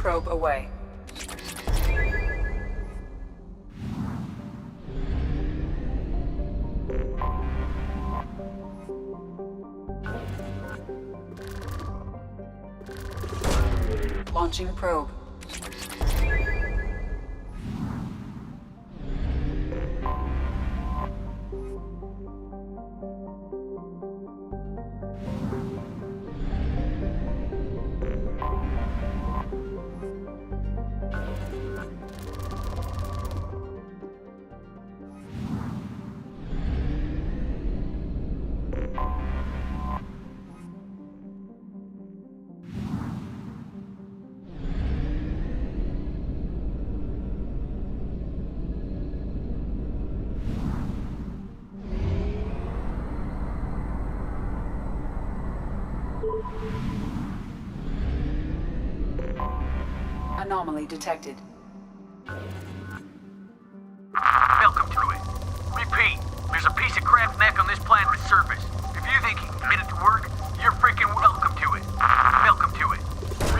Probe away. Launching probe. Anomaly detected. Welcome to it. Repeat, there's a piece of crap mech on this planet's surface. If you think you can get it to work, you're freaking welcome to it. Welcome to it.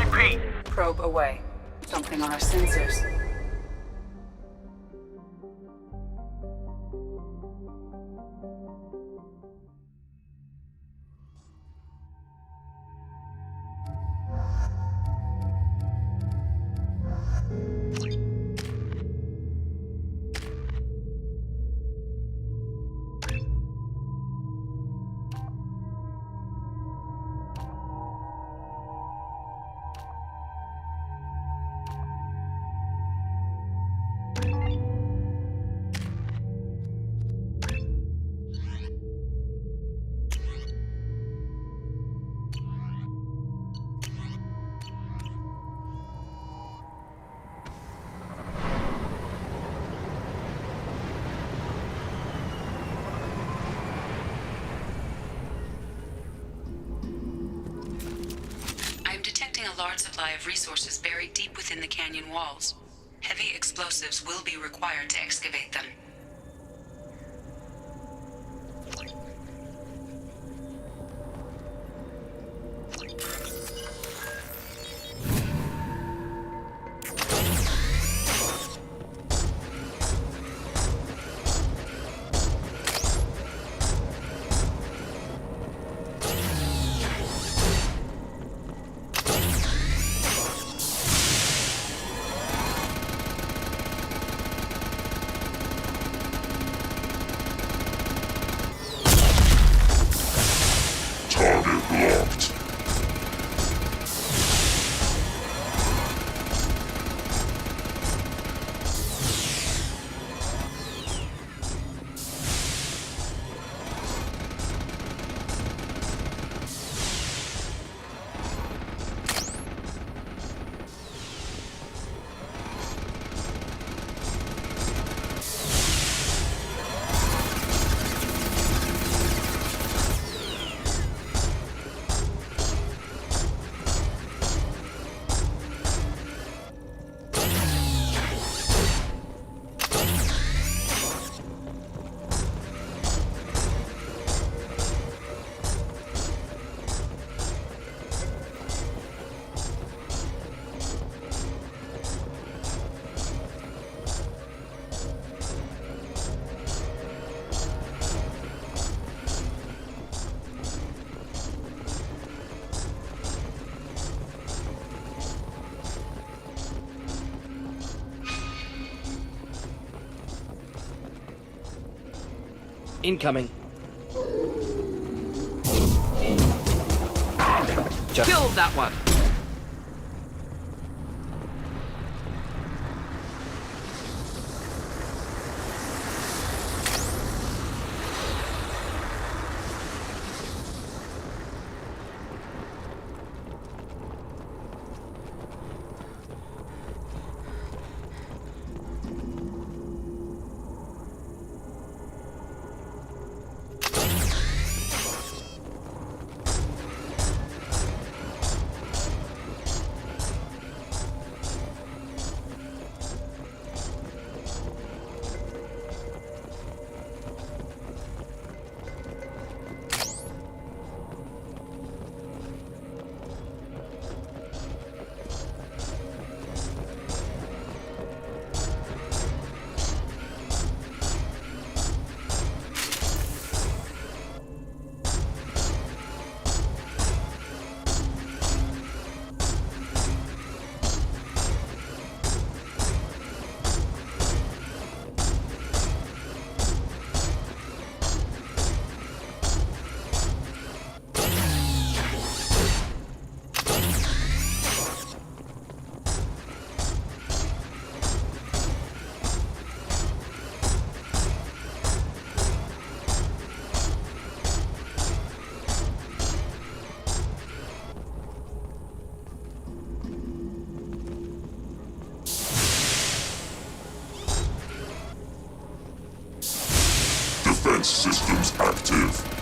Repeat. Probe away. Something on our sensors. A large supply of resources buried deep within the canyon walls. Heavy explosives will be required to excavate them. Incoming. Killed that one! defense systems active.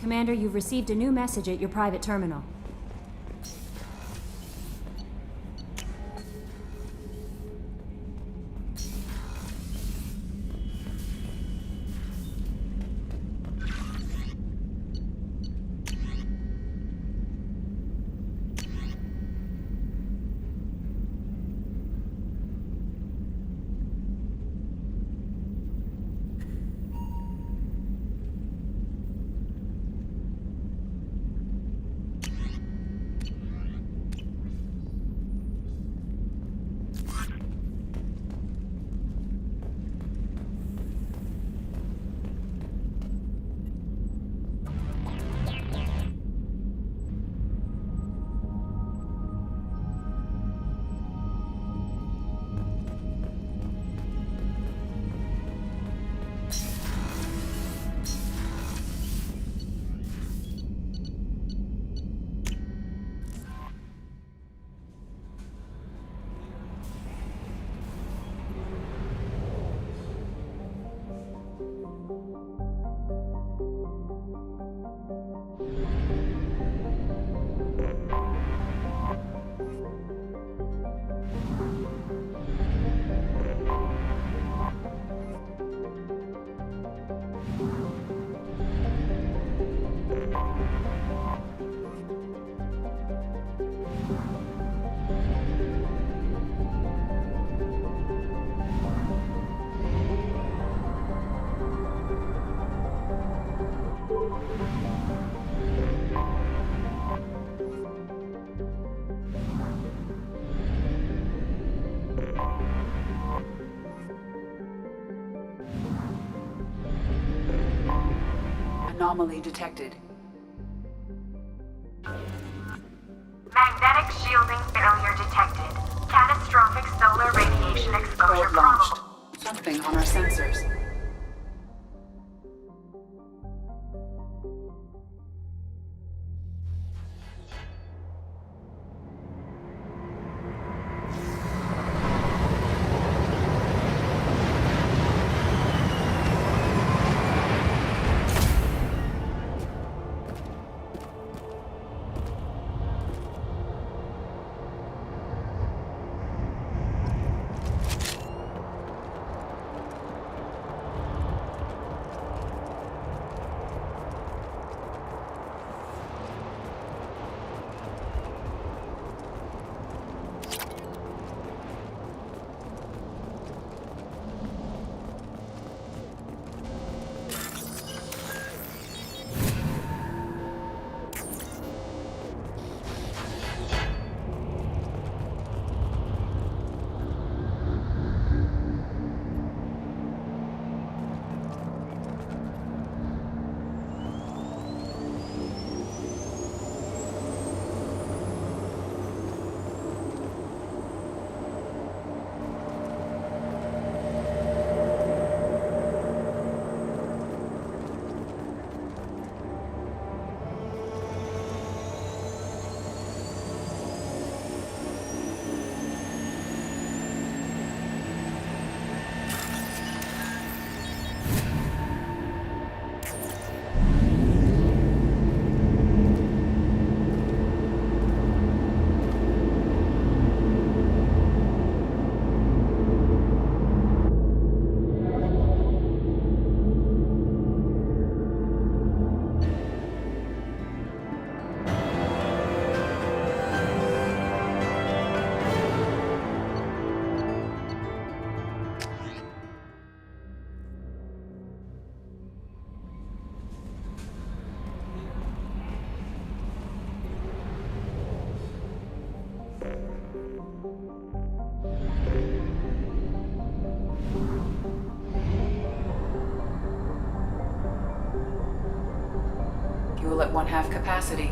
Commander, you've received a new message at your private terminal. Anomaly detected. Magnetic shielding failure detected. Catastrophic solar radiation exposure Probe launched. probable. Something on our sensors. at one-half capacity.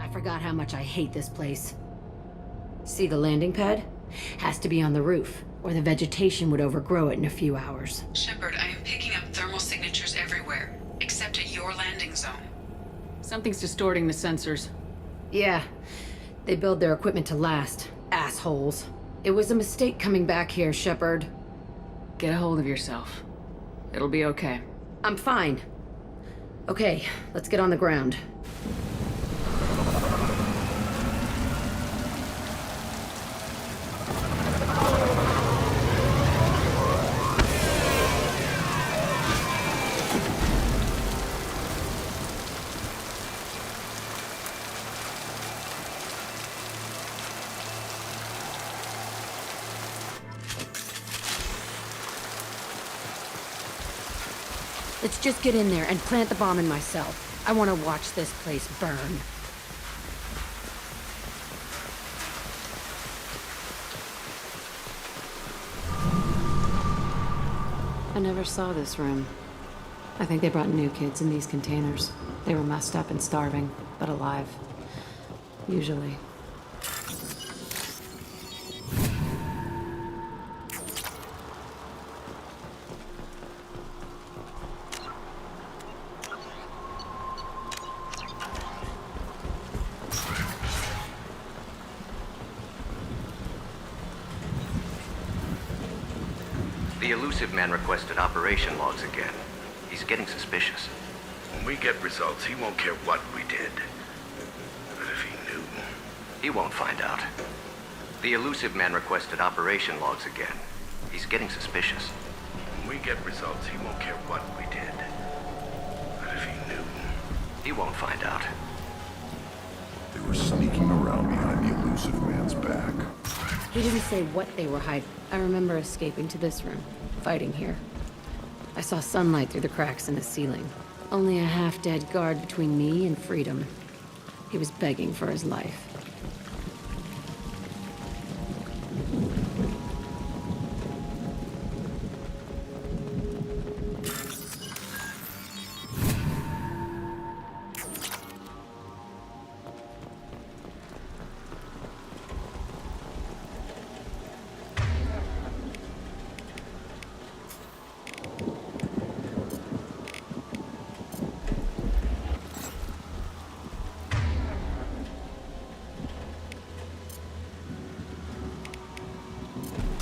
I forgot how much I hate this place. See the landing pad? Has to be on the roof, or the vegetation would overgrow it in a few hours. Shepard, I am picking up thermal signatures everywhere, except at your landing zone. Something's distorting the sensors. Yeah, they build their equipment to last. Assholes. It was a mistake coming back here, Shepard. Get a hold of yourself. It'll be okay. I'm fine. Okay, let's get on the ground. Let's just get in there and plant the bomb in my cell. I want to watch this place burn. I never saw this room. I think they brought new kids in these containers. They were messed up and starving, but alive. Usually. The elusive man requested operation logs again. He's getting suspicious. When we get results, he won't care what we did. But if he knew... He won't find out. The elusive man requested operation logs again. He's getting suspicious. When we get results, he won't care what we did. But if he knew... He won't find out. They were sneaking around behind the elusive man's back. He didn't say what they were hiding. I remember escaping to this room, fighting here. I saw sunlight through the cracks in the ceiling. Only a half-dead guard between me and freedom. He was begging for his life.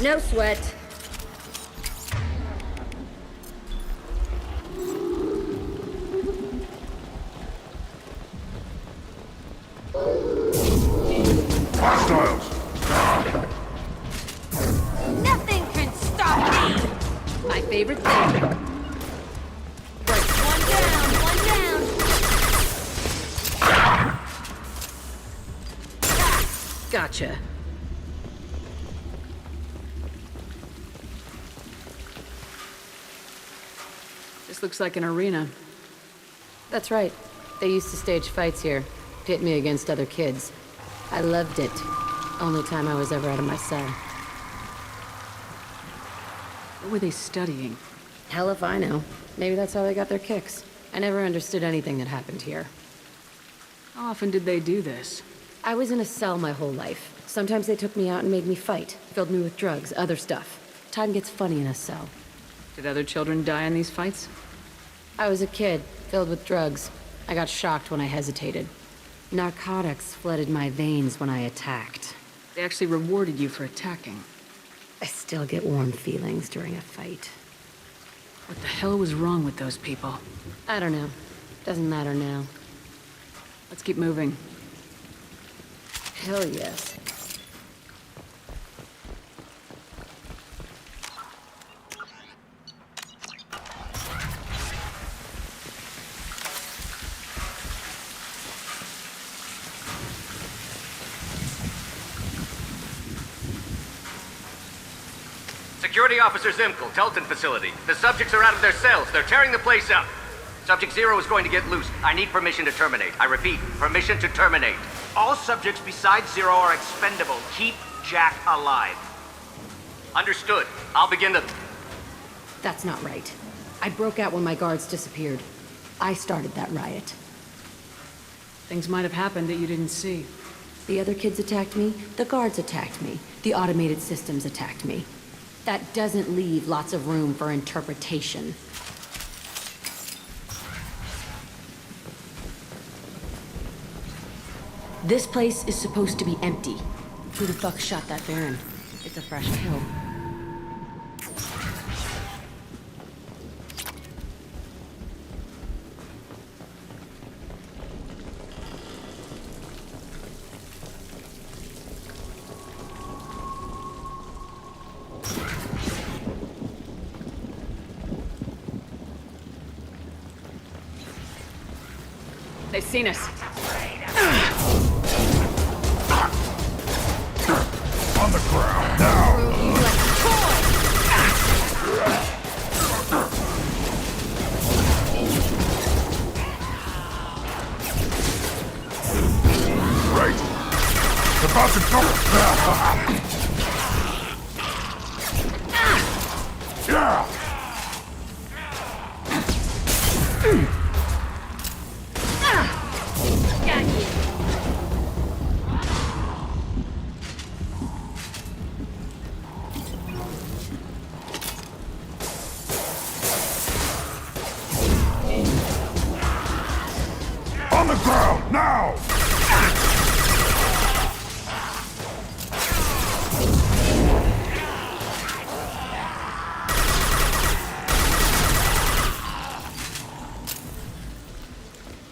No sweat. Hostiles! Nothing can stop me! My favorite thing. Right, one down, Gotcha. This looks like an arena. That's right. They used to stage fights here, pit me against other kids. I loved it. Only time I was ever out of my cell. What were they studying? Hell if I know. Maybe that's how they got their kicks. I never understood anything that happened here. How often did they do this? I was in a cell my whole life. Sometimes they took me out and made me fight, filled me with drugs, other stuff. Time gets funny in a cell. Did other children die in these fights? I was a kid, filled with drugs. I got shocked when I hesitated. Narcotics flooded my veins when I attacked. They actually rewarded you for attacking. I still get warm feelings during a fight. What the hell was wrong with those people? I don't know. Doesn't matter now. Let's keep moving. Hell yes. Security Officer Zimkel, Telton facility. The subjects are out of their cells. They're tearing the place up. Subject 0 is going to get loose. I need permission to terminate. I repeat, permission to terminate. All subjects besides Zero are expendable. Keep Jack alive. Understood. I'll begin the... That's not right. I broke out when my guards disappeared. I started that riot. Things might have happened that you didn't see. The other kids attacked me, the guards attacked me, the automated systems attacked me. That doesn't leave lots of room for interpretation. This place is supposed to be empty. Who the fuck shot that Baron? It's a fresh kill. They've seen us. On the ground, now! about to go. Yeah. Got you. On the ground, now!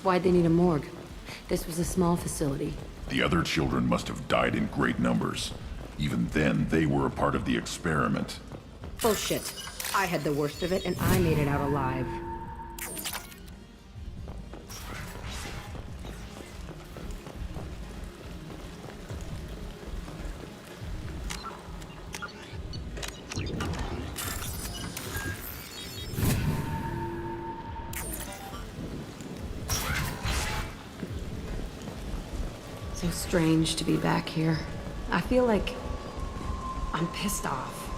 Why'd they need a morgue? This was a small facility. The other children must have died in great numbers. Even then, they were a part of the experiment. Bullshit. I had the worst of it, and I made it out alive. So strange to be back here. I feel like I'm pissed off.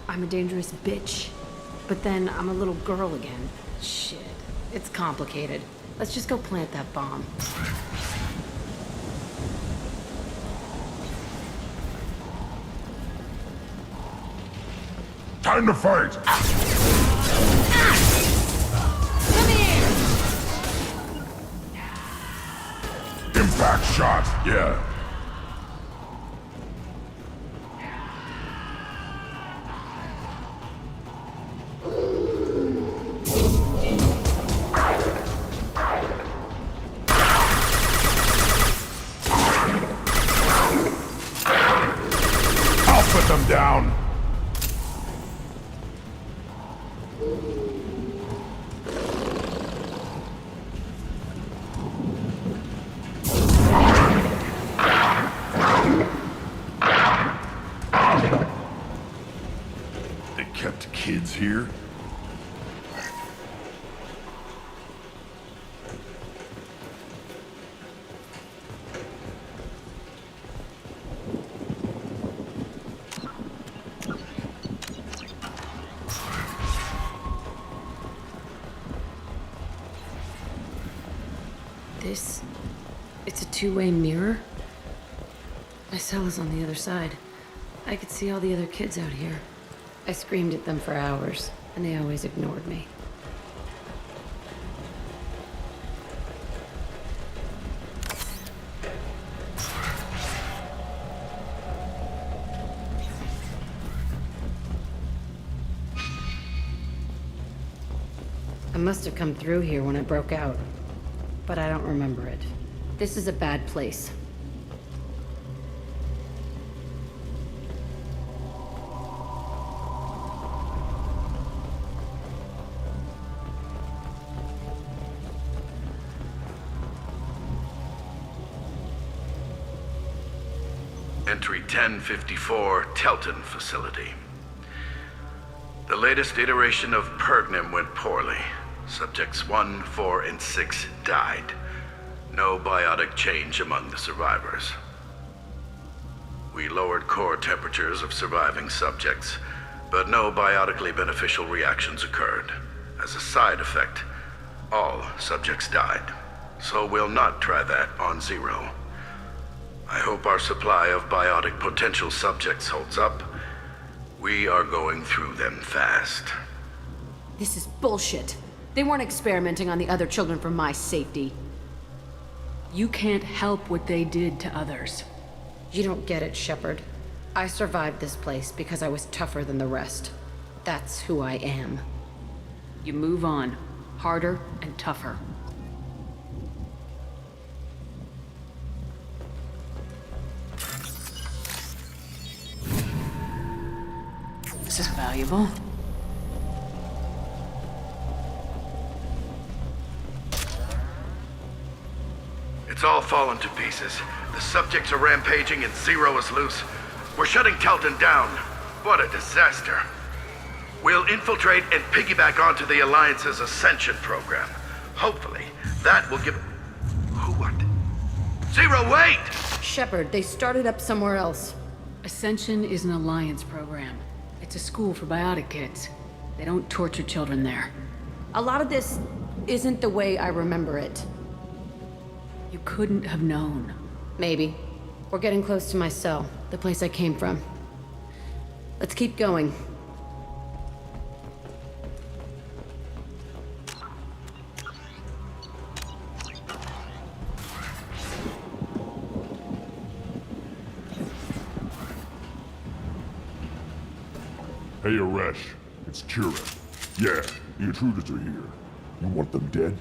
I'm a dangerous bitch. But then I'm a little girl again. Shit. It's complicated. Let's just go plant that bomb. Time to fight! Come here! Impact shot, yeah. I'll put them down. They kept kids here? It's a two-way mirror? My cell is on the other side. I could see all the other kids out here. I screamed at them for hours, and they always ignored me. I must have come through here when I broke out, but I don't remember it. This is a bad place. Entry 1054, Telton facility. The latest iteration of Pergnim went poorly. Subjects 1, 4, and 6 died. No biotic change among the survivors. We lowered core temperatures of surviving subjects, but no biotically beneficial reactions occurred. As a side effect, all subjects died. So we'll not try that on Zero. I hope our supply of biotic potential subjects holds up. We are going through them fast. This is bullshit. They weren't experimenting on the other children for my safety. You can't help what they did to others. You don't get it, Shepard. I survived this place because I was tougher than the rest. That's who I am. You move on. Harder and tougher. This is valuable. It's all fallen to pieces. The subjects are rampaging and Zero is loose. We're shutting Telton down. What a disaster. We'll infiltrate and piggyback onto the Alliance's Ascension program. Hopefully, that will give... Who are they? Zero, wait! Shepard, they started up somewhere else. Ascension is an Alliance program. It's a school for biotic kids. They don't torture children there. A lot of this isn't the way I remember it. You couldn't have known. Maybe. We're getting close to my cell, the place I came from. Let's keep going. Hey, Aresh. It's Kira. Yeah, the intruders are here. You want them dead?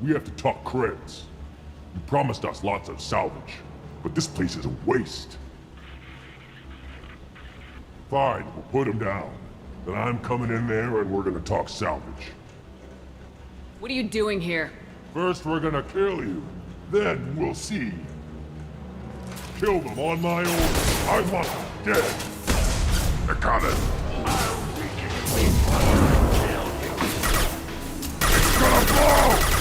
We have to talk creds. You promised us lots of salvage, but this place is a waste. Fine, we'll put them down. Then I'm coming in there and we're gonna talk salvage. What are you doing here? First we're gonna kill you, then we'll see. Kill them on my own. I want them dead. They're coming. It's gonna blow!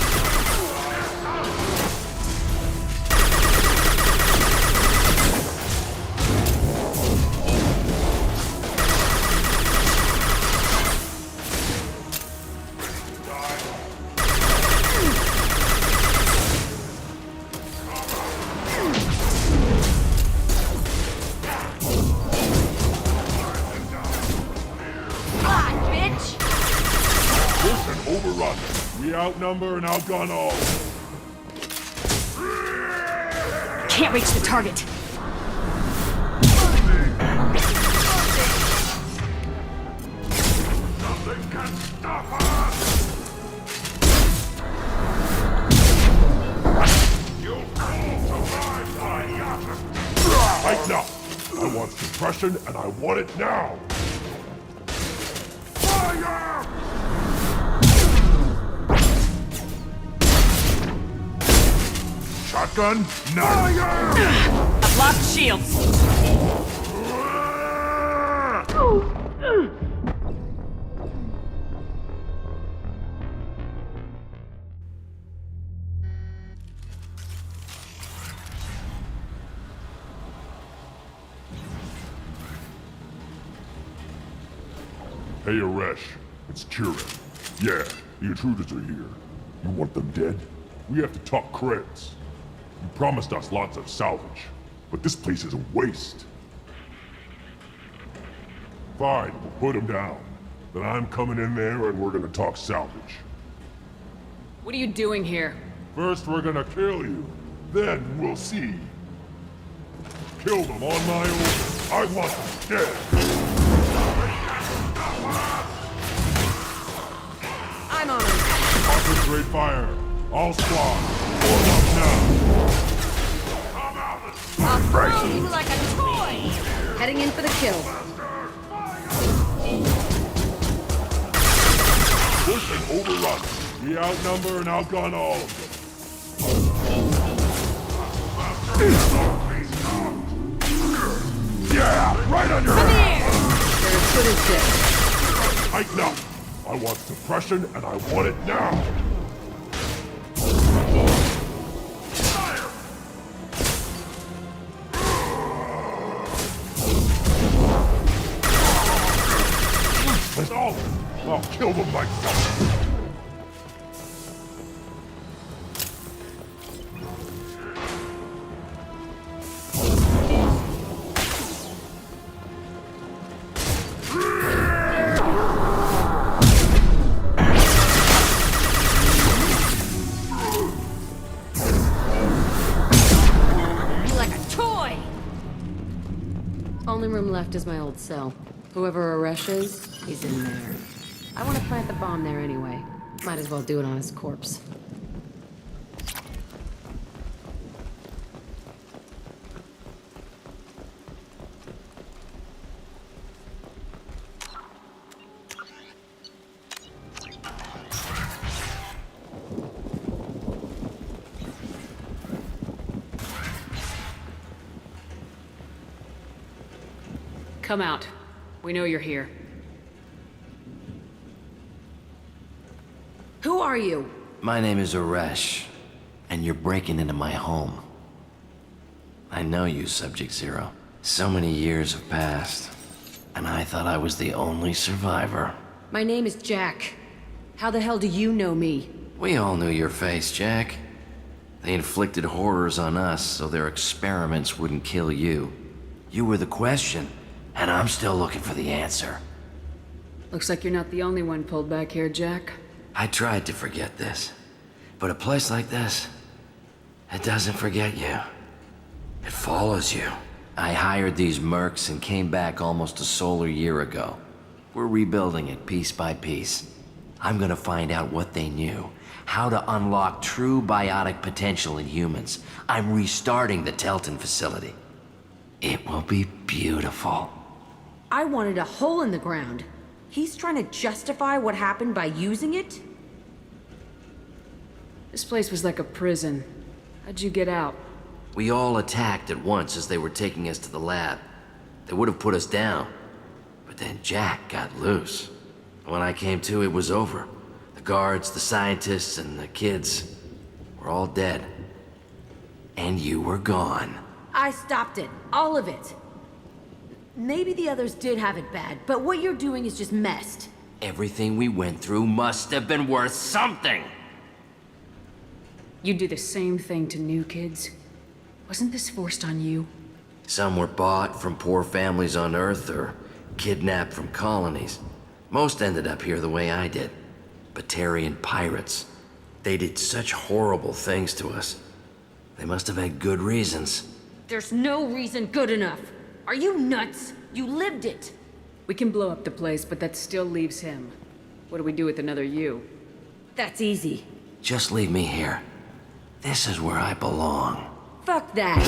Overrun. We outnumber and outgun all. Can't reach the target. Nothing can stop us! You'll all survive, my Right now! I want suppression and I want it now! Fire! Shotgun? No! I've lost shields. Hey, Aresh. It's Kira. Yeah, the intruders are here. You want them dead? We have to talk creds. You promised us lots of salvage, but this place is a waste. Fine, we'll put them down. Then I'm coming in there and we're gonna talk salvage. What are you doing here? First we're gonna kill you, then we'll see. Kill them on my own. I want them dead. I'm on it. Concentrate fire. All squad. Form up now. I'll throw you like a toy! Heading in for the kill. Push and overrun. We outnumber and outgun all of them. Yeah, right on your head. They're as good as dead. Tighten up. I want suppression and I want it now. That's all. I'll kill them myself. Like a toy! Only room left is my old cell. Whoever Aresh is, he's in there. I want to plant the bomb there anyway. Might as well do it on his corpse. Come out. We know you're here. Who are you? My name is Aresh, and you're breaking into my home. I know you, Subject Zero. So many years have passed, and I thought I was the only survivor. My name is Jack. How the hell do you know me? We all knew your face, Jack. They inflicted horrors on us so their experiments wouldn't kill you. You were the question, and I'm still looking for the answer. Looks like you're not the only one pulled back here, Jack. I tried to forget this, but a place like this, it doesn't forget you. It follows you. I hired these mercs and came back almost a solar year ago. We're rebuilding it piece by piece. I'm gonna find out what they knew, how to unlock true biotic potential in humans. I'm restarting the Telton facility. It will be beautiful. I wanted a hole in the ground. He's trying to justify what happened by using it? This place was like a prison. How'd you get out? We all attacked at once as they were taking us to the lab. They would have put us down. But then Jack got loose. When I came to, it was over. The guards, the scientists, and the kids were all dead. And you were gone. I stopped it. All of it. Maybe the others did have it bad, but what you're doing is just messed. Everything we went through must have been worth something! You do the same thing to new kids. Wasn't this forced on you? Some were bought from poor families on Earth or kidnapped from colonies. Most ended up here the way I did. Batarian pirates. They did such horrible things to us. They must have had good reasons. There's no reason good enough. Are you nuts? You lived it. We can blow up the place, but that still leaves him. What do we do with another you? That's easy. Just leave me here. This is where I belong. Fuck that.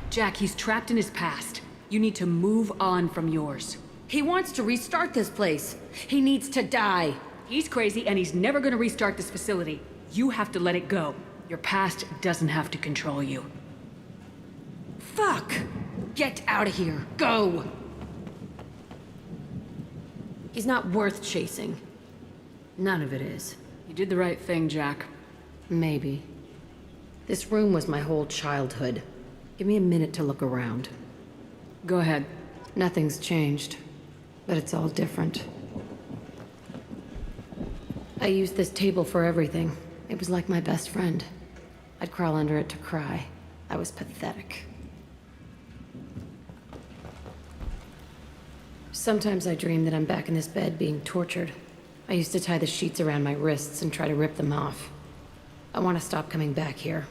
Jack, he's trapped in his past. You need to move on from yours. He wants to restart this place. He needs to die. He's crazy and he's never gonna restart this facility. You have to let it go. Your past doesn't have to control you. Fuck! Get out of here. Go! He's not worth chasing. None of it is. You did the right thing, Jack. Maybe. This room was my whole childhood. Give me a minute to look around. Go ahead. Nothing's changed, but it's all different. I used this table for everything. It was like my best friend. I'd crawl under it to cry. I was pathetic. Sometimes I dream that I'm back in this bed being tortured. I used to tie the sheets around my wrists and try to rip them off. I want to stop coming back here.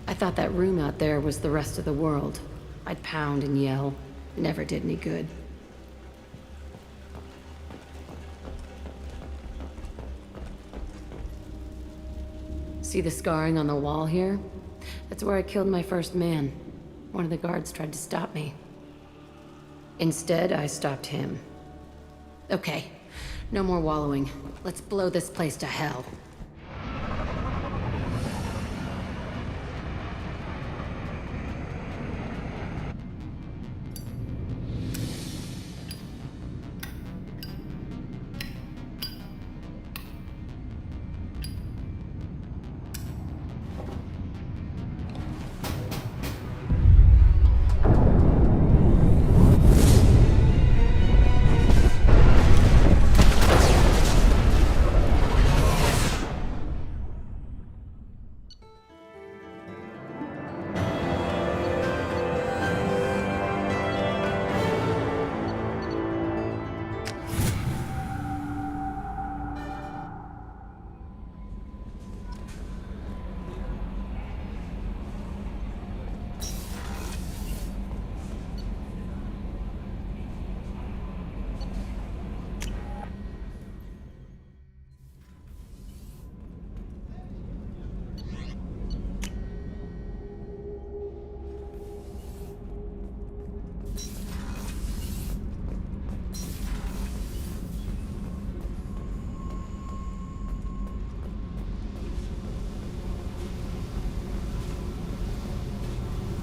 I thought that room out there was the rest of the world. I'd pound and yell. Never did any good. See the scarring on the wall here? That's where I killed my first man. One of the guards tried to stop me. Instead, I stopped him. Okay, no more wallowing. Let's blow this place to hell.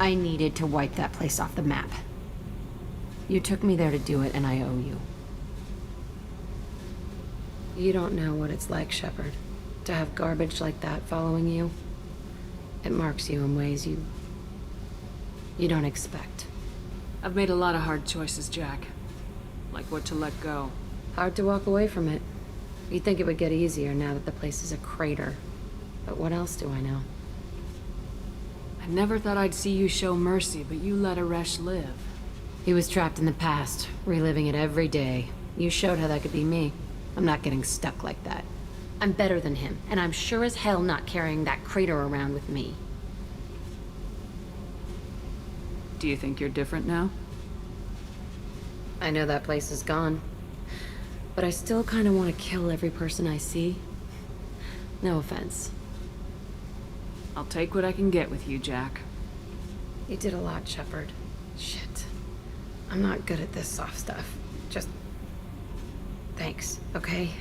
I needed to wipe that place off the map. You took me there to do it, and I owe you. You don't know what it's like, Shepard. To have garbage like that following you, it marks you in ways you don't expect. I've made a lot of hard choices, Jack. Like what to let go. Hard to walk away from it. You'd think it would get easier now that the place is a crater. But what else do I know? I never thought I'd see you show mercy, but you let Aresh live. He was trapped in the past, reliving it every day. You showed how that could be me. I'm not getting stuck like that. I'm better than him, and I'm sure as hell not carrying that crater around with me. Do you think you're different now? I know that place is gone. But I still kind of want to kill every person I see. No offense. I'll take what I can get with you, Jack. You did a lot, Shepard. Shit. I'm not good at this soft stuff. Just... thanks, okay?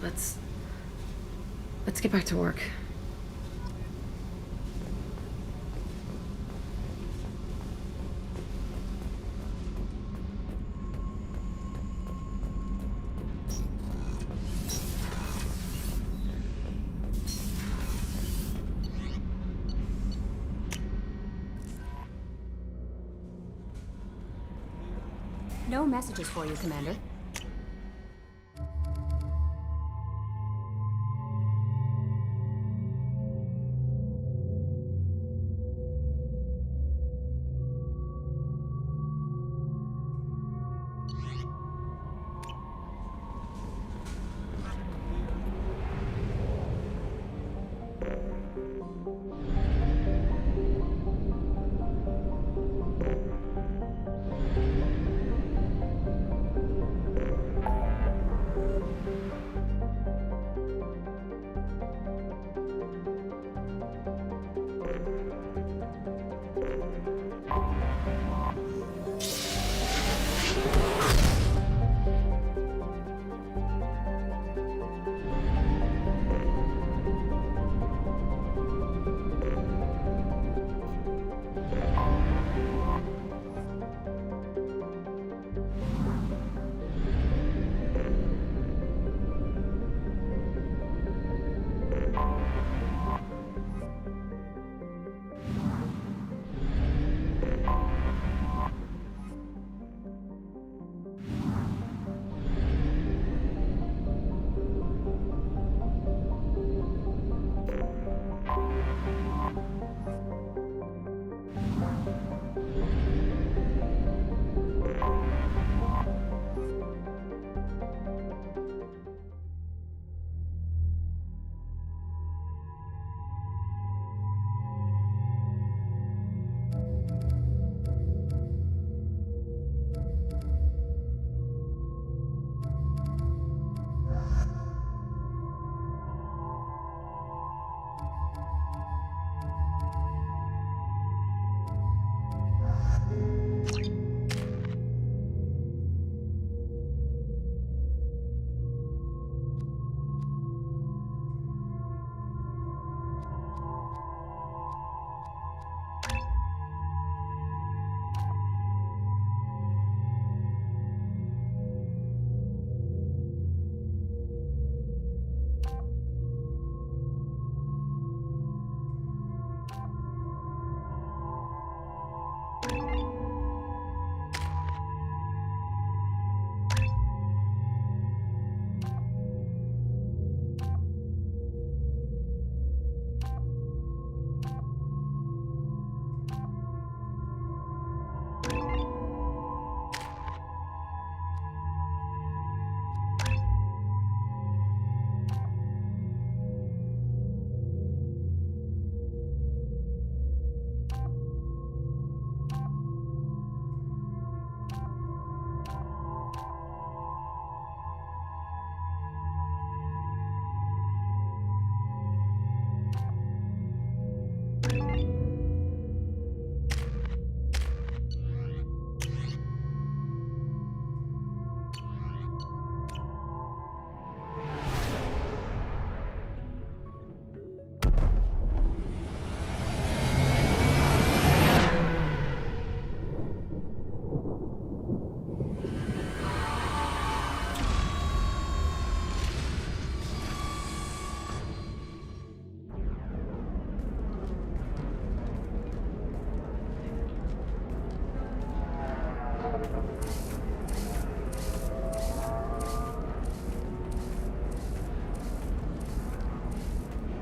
Let's get back to work. No messages for you, Commander.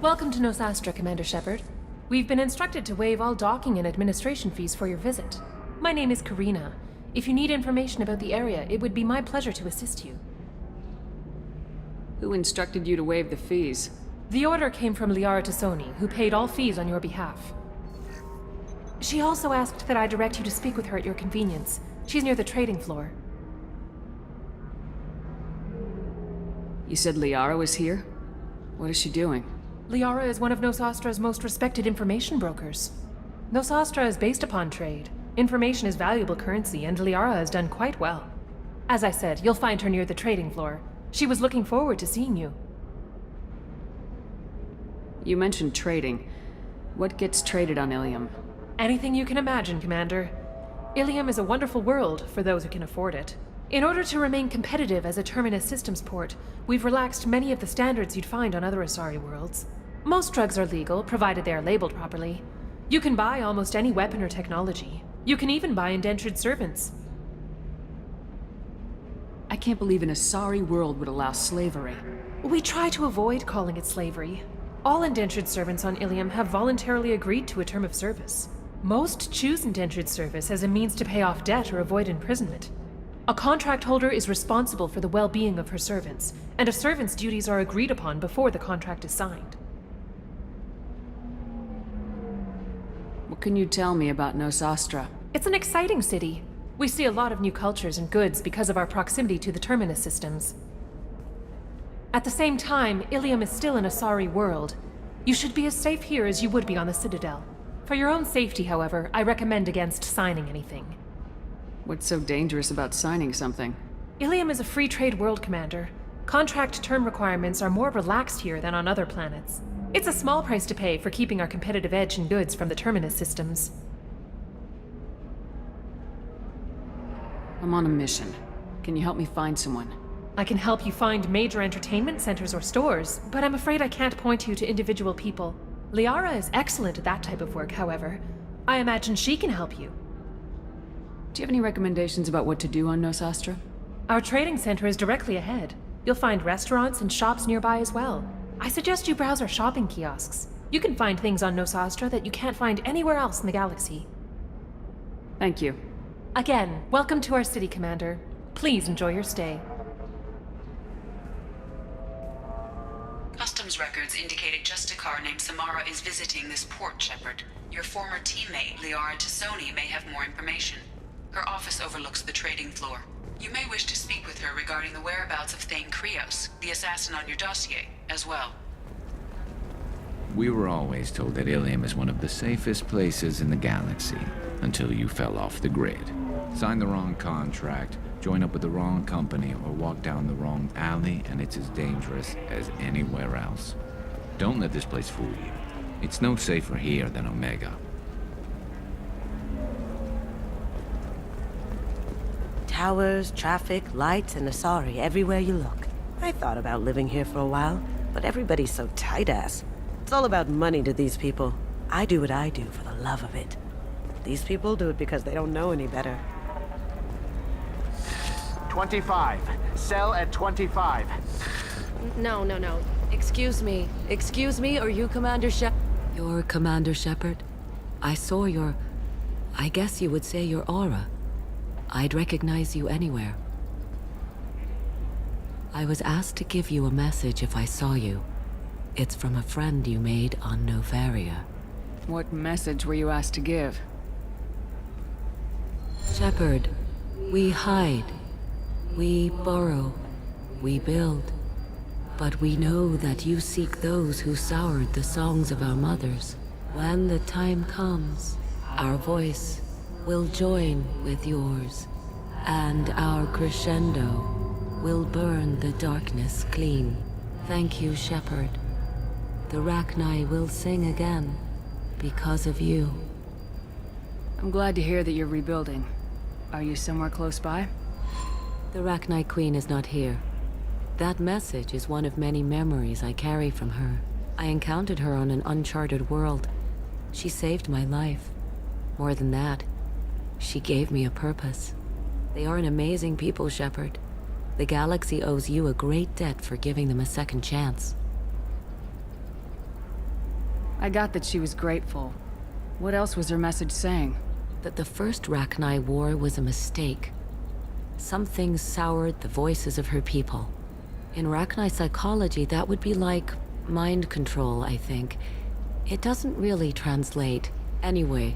Welcome to Nosastra, Commander Shepard. We've been instructed to waive all docking and administration fees for your visit. My name is Karina. If you need information about the area, it would be my pleasure to assist you. Who instructed you to waive the fees? The order came from Liara Tassoni, who paid all fees on your behalf. She also asked that I direct you to speak with her at your convenience. She's near the trading floor. You said Liara was here? What is she doing? Liara is one of Nosastra's most respected information brokers. Nosastra is based upon trade. Information is valuable currency, and Liara has done quite well. As I said, you'll find her near the trading floor. She was looking forward to seeing you. You mentioned trading. What gets traded on Ilium? Anything you can imagine, Commander. Ilium is a wonderful world for those who can afford it. In order to remain competitive as a Terminus systems port, we've relaxed many of the standards you'd find on other Asari worlds. Most drugs are legal, provided they are labeled properly. You can buy almost any weapon or technology. You can even buy indentured servants. I can't believe an Asari world would allow slavery. We try to avoid calling it slavery. All indentured servants on Ilium have voluntarily agreed to a term of service. Most choose indentured service as a means to pay off debt or avoid imprisonment. A contract holder is responsible for the well-being of her servants, and a servant's duties are agreed upon before the contract is signed. What can you tell me about Nosastra? It's an exciting city. We see a lot of new cultures and goods because of our proximity to the Terminus systems. At the same time, Ilium is still an Asari world. You should be as safe here as you would be on the Citadel. For your own safety, however, I recommend against signing anything. What's so dangerous about signing something? Ilium is a free trade world, Commander. Contract term requirements are more relaxed here than on other planets. It's a small price to pay for keeping our competitive edge in goods from the Terminus systems. I'm on a mission. Can you help me find someone? I can help you find major entertainment centers or stores, but I'm afraid I can't point you to individual people. Liara is excellent at that type of work, however. I imagine she can help you. Do you have any recommendations about what to do on Nosastra? Our trading center is directly ahead. You'll find restaurants and shops nearby as well. I suggest you browse our shopping kiosks. You can find things on Nosastra that you can't find anywhere else in the galaxy. Thank you. Again, welcome to our city, Commander. Please enjoy your stay. Customs records indicated just a car named Samara is visiting this port, Shepard. Your former teammate, Liara Tassoni, may have more information. Her office overlooks the trading floor. You may wish to speak with her regarding the whereabouts of Thane Krios, the assassin on your dossier, as well. We were always told that Ilium is one of the safest places in the galaxy, until you fell off the grid. Signed the wrong contract, join up with the wrong company, or walk down the wrong alley, and it's as dangerous as anywhere else. Don't let this place fool you. It's no safer here than Omega. Towers, traffic, lights, and Asari everywhere you look. I thought about living here for a while, but everybody's so tight-ass. It's all about money to these people. I do what I do for the love of it. These people do it because they don't know any better. 25. Sell at 25. No. Excuse me. Excuse me, are you Commander Shepard? You're Commander Shepard? I saw your... I guess you would say your aura. I'd recognize you anywhere. I was asked to give you a message if I saw you. It's from a friend you made on Novaria. What message were you asked to give? Shepard, we hide. We burrow. We build. But we know that you seek those who soured the songs of our mothers. When the time comes, our voice will join with yours, and our crescendo will burn the darkness clean. Thank you, Shepard. The Rachni will sing again because of you. I'm glad to hear that you're rebuilding. Are you somewhere close by? The Rachni Queen is not here. That message is one of many memories I carry from her. I encountered her on an uncharted world. She saved my life. More than that, she gave me a purpose. They are an amazing people, Shepard. The galaxy owes you a great debt for giving them a second chance. I got that she was grateful. What else was her message saying? That the first Rachni War was a mistake. Some things soured the voices of her people. In Rachni psychology, that would be like mind control, I think. It doesn't really translate. Anyway,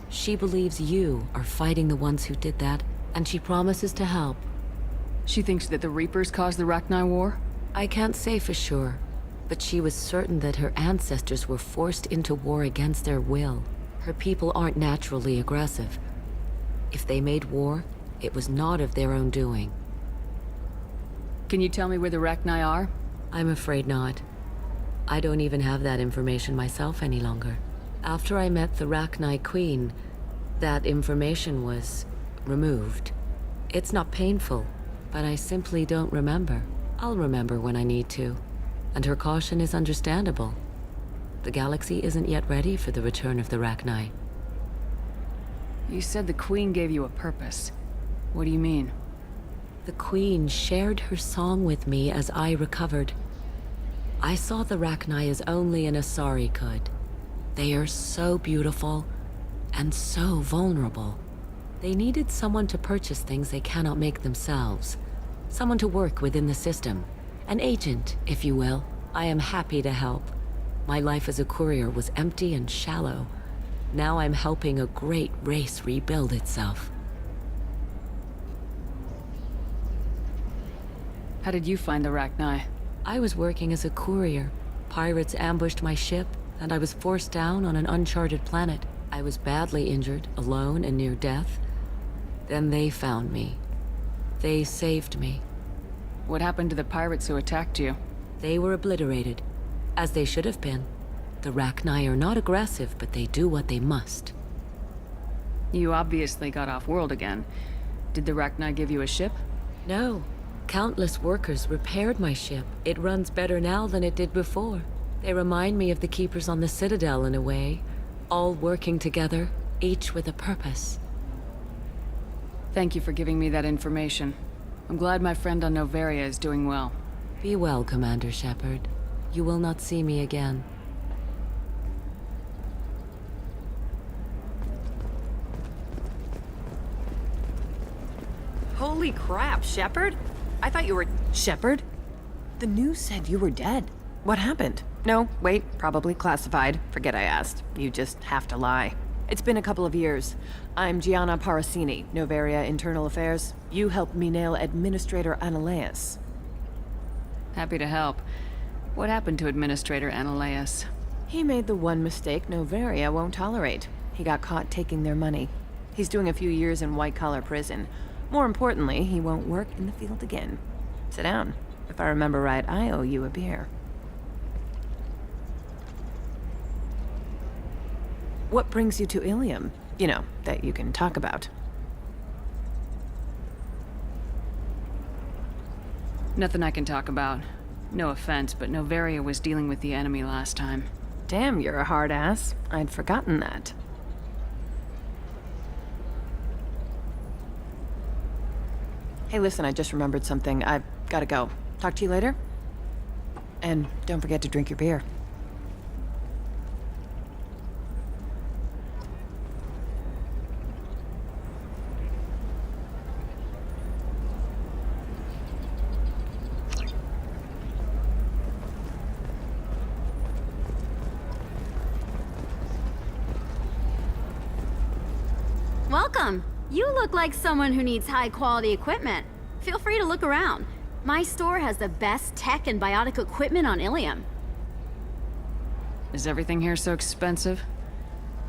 she believes you are fighting the ones who did that, and she promises to help. She thinks that the Reapers caused the Rachni War? I can't say for sure, but she was certain that her ancestors were forced into war against their will. Her people aren't naturally aggressive. If they made war, it was not of their own doing. Can you tell me where the Rachni are? I'm afraid not. I don't even have that information myself any longer. After I met the Rachni Queen, that information was removed. It's not painful, but I simply don't remember. I'll remember when I need to. And her caution is understandable. The galaxy isn't yet ready for the return of the Rachni. You said the Queen gave you a purpose. What do you mean? The Queen shared her song with me as I recovered. I saw the Rachni as only an Asari could. They are so beautiful and so vulnerable. They needed someone to purchase things they cannot make themselves. Someone to work within the system. An agent, if you will. I am happy to help. My life as a courier was empty and shallow. Now I'm helping a great race rebuild itself. How did you find the Rachni? I was working as a courier. Pirates ambushed my ship, and I was forced down on an uncharted planet. I was badly injured, alone and near death. Then they found me. They saved me. What happened to the pirates who attacked you? They were obliterated, as they should have been. The Rachni are not aggressive, but they do what they must. You obviously got off-world again. Did the Rachni give you a ship? No. Countless workers repaired my ship. It runs better now than it did before. They remind me of the Keepers on the Citadel in a way. All working together, each with a purpose. Thank you for giving me that information. I'm glad my friend on Noveria is doing well. Be well, Commander Shepard. You will not see me again. Holy crap, Shepard? I thought you were... Shepard? The news said you were dead. What happened? No, wait, probably classified. Forget I asked. You just have to lie. It's been a couple of years. I'm Gianna Parasini, Noveria Internal Affairs. You helped me nail Administrator Analeas. Happy to help. What happened to Administrator Analeas? He made the one mistake Noveria won't tolerate. He got caught taking their money. He's doing a few years in white-collar prison. More importantly, he won't work in the field again. Sit down. If I remember right, I owe you a beer. What brings you to Ilium? You know, that you can talk about. Nothing I can talk about. No offense, but Noveria was dealing with the enemy last time. Damn, you're a hard ass. I'd forgotten that. Hey, listen, I just remembered something. I've gotta go. Talk to you later? And don't forget to drink your beer. Welcome. You look like someone who needs high-quality equipment. Feel free to look around. My store has the best tech and biotic equipment on Ilium. Is everything here so expensive?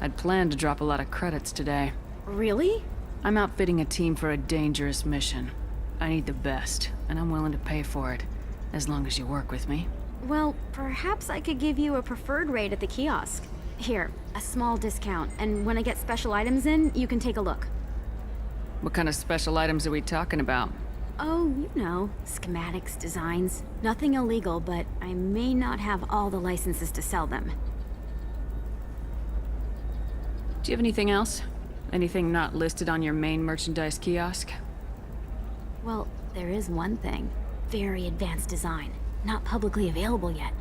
I'd planned to drop a lot of credits today. Really? I'm outfitting a team for a dangerous mission. I need the best, and I'm willing to pay for it, as long as you work with me. Well, perhaps I could give you a preferred rate at the kiosk. Here, a small discount, and when I get special items in, you can take a look. What kind of special items are we talking about? Oh, you know, schematics, designs. Nothing illegal, but I may not have all the licenses to sell them. Do you have anything else? Anything not listed on your main merchandise kiosk? Well, there is one thing. Very advanced design. Not publicly available yet.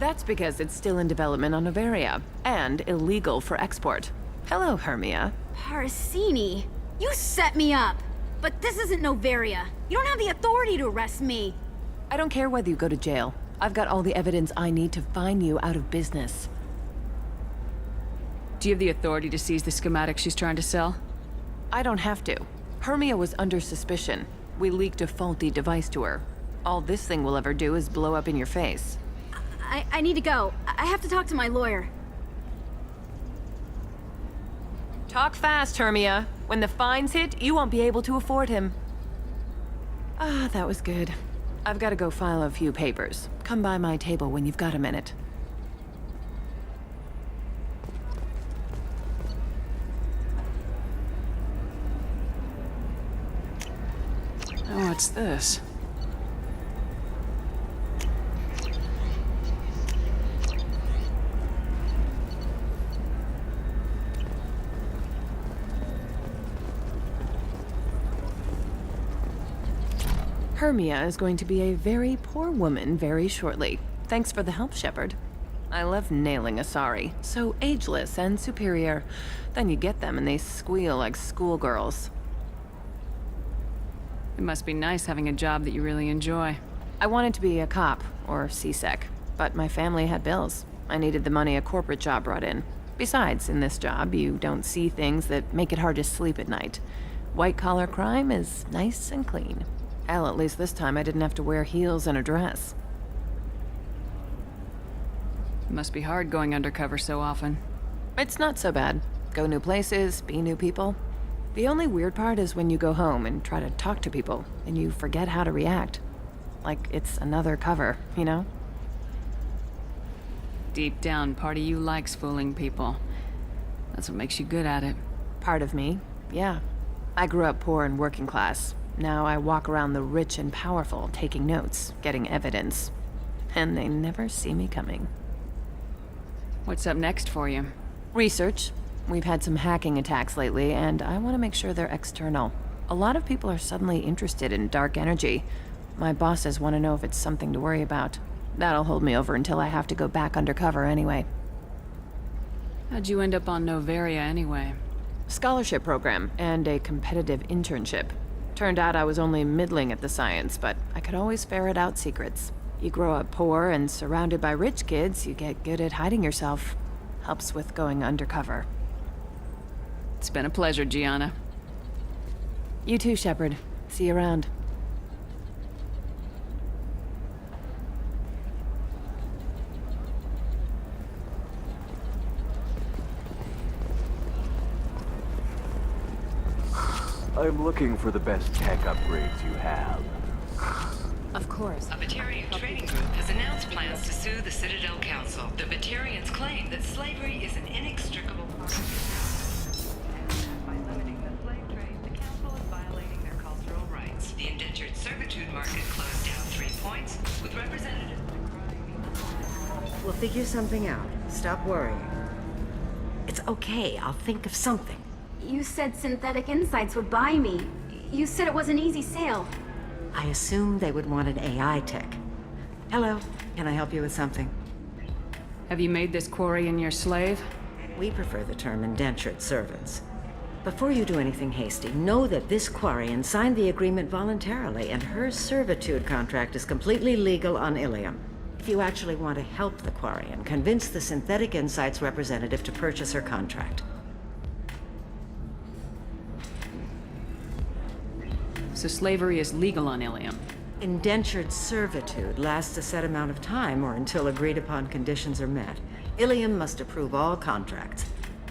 That's because it's still in development on Novaria, and illegal for export. Hello, Hermia. Parasini, you set me up. But this isn't Novaria. You don't have the authority to arrest me. I don't care whether you go to jail. I've got all the evidence I need to find you out of business. Do you have the authority to seize the schematic she's trying to sell? I don't have to. Hermia was under suspicion. We leaked a faulty device to her. All this thing will ever do is blow up in your face. I need to go. I have to talk to my lawyer. Talk fast, Hermia. When the fines hit, you won't be able to afford him. Ah, that was good. I've got to go file a few papers. Come by my table when you've got a minute. Oh, what's this? Hermia is going to be a very poor woman very shortly. Thanks for the help, Shepard. I love nailing Asari. So ageless and superior. Then you get them and they squeal like schoolgirls. It must be nice having a job that you really enjoy. I wanted to be a cop, or CSEC, but my family had bills. I needed the money a corporate job brought in. Besides, in this job, you don't see things that make it hard to sleep at night. White-collar crime is nice and clean. Hell, at least this time I didn't have to wear heels and a dress. It must be hard going undercover so often. It's not so bad. Go new places, be new people. The only weird part is when you go home and try to talk to people, and you forget how to react. Like it's another cover, you know? Deep down, part of you likes fooling people. That's what makes you good at it. Part of me, yeah. I grew up poor and working class. Now I walk around the rich and powerful, taking notes, getting evidence. And they never see me coming. What's up next for you? Research. We've had some hacking attacks lately, and I want to make sure they're external. A lot of people are suddenly interested in dark energy. My bosses want to know if it's something to worry about. That'll hold me over until I have to go back undercover anyway. How'd you end up on Novaria anyway? Scholarship program and a competitive internship. Turned out I was only middling at the science, but I could always ferret out secrets. You grow up poor and surrounded by rich kids, you get good at hiding yourself. Helps with going undercover. It's been a pleasure, Gianna. You too, Shepard. See you around. I'm looking for the best tech upgrades you have. Of course. A Batarian trading group has announced plans to sue the Citadel Council. The Batarians claim that slavery is an inextricable part of and by limiting the slave trade, the council is violating their cultural rights. The indentured servitude market closed down 3 points, with representatives decrying. We'll figure something out. Stop worrying. It's okay. I'll think of something. You said Synthetic Insights would buy me. You said it was an easy sale. I assumed they would want an AI tech. Hello, can I help you with something? Have you made this Quarian your slave? We prefer the term indentured servants. Before you do anything hasty, know that this Quarian signed the agreement voluntarily, and her servitude contract is completely legal on Ilium. If you actually want to help the Quarian, convince the Synthetic Insights representative to purchase her contract. So slavery is legal on Ilium. Indentured servitude lasts a set amount of time or until agreed upon conditions are met. Ilium must approve all contracts.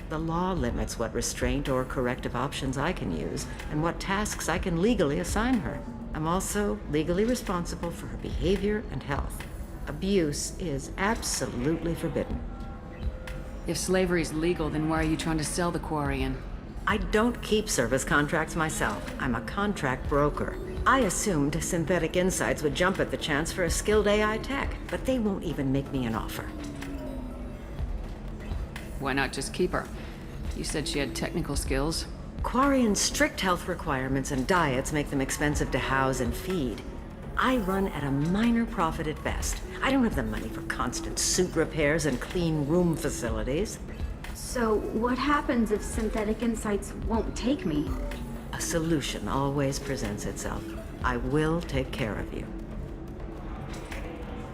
The law limits what restraint or corrective options I can use and what tasks I can legally assign her. I'm also legally responsible for her behavior and health. Abuse is absolutely forbidden. If slavery is legal, then why are you trying to sell the Quarian? I don't keep service contracts myself. I'm a contract broker. I assumed Synthetic Insights would jump at the chance for a skilled AI tech, but they won't even make me an offer. Why not just keep her? You said she had technical skills. Quarian's strict health requirements and diets make them expensive to house and feed. I run at a minor profit at best. I don't have the money for constant suit repairs and clean room facilities. So, what happens if Synthetic Insights won't take me? A solution always presents itself. I will take care of you.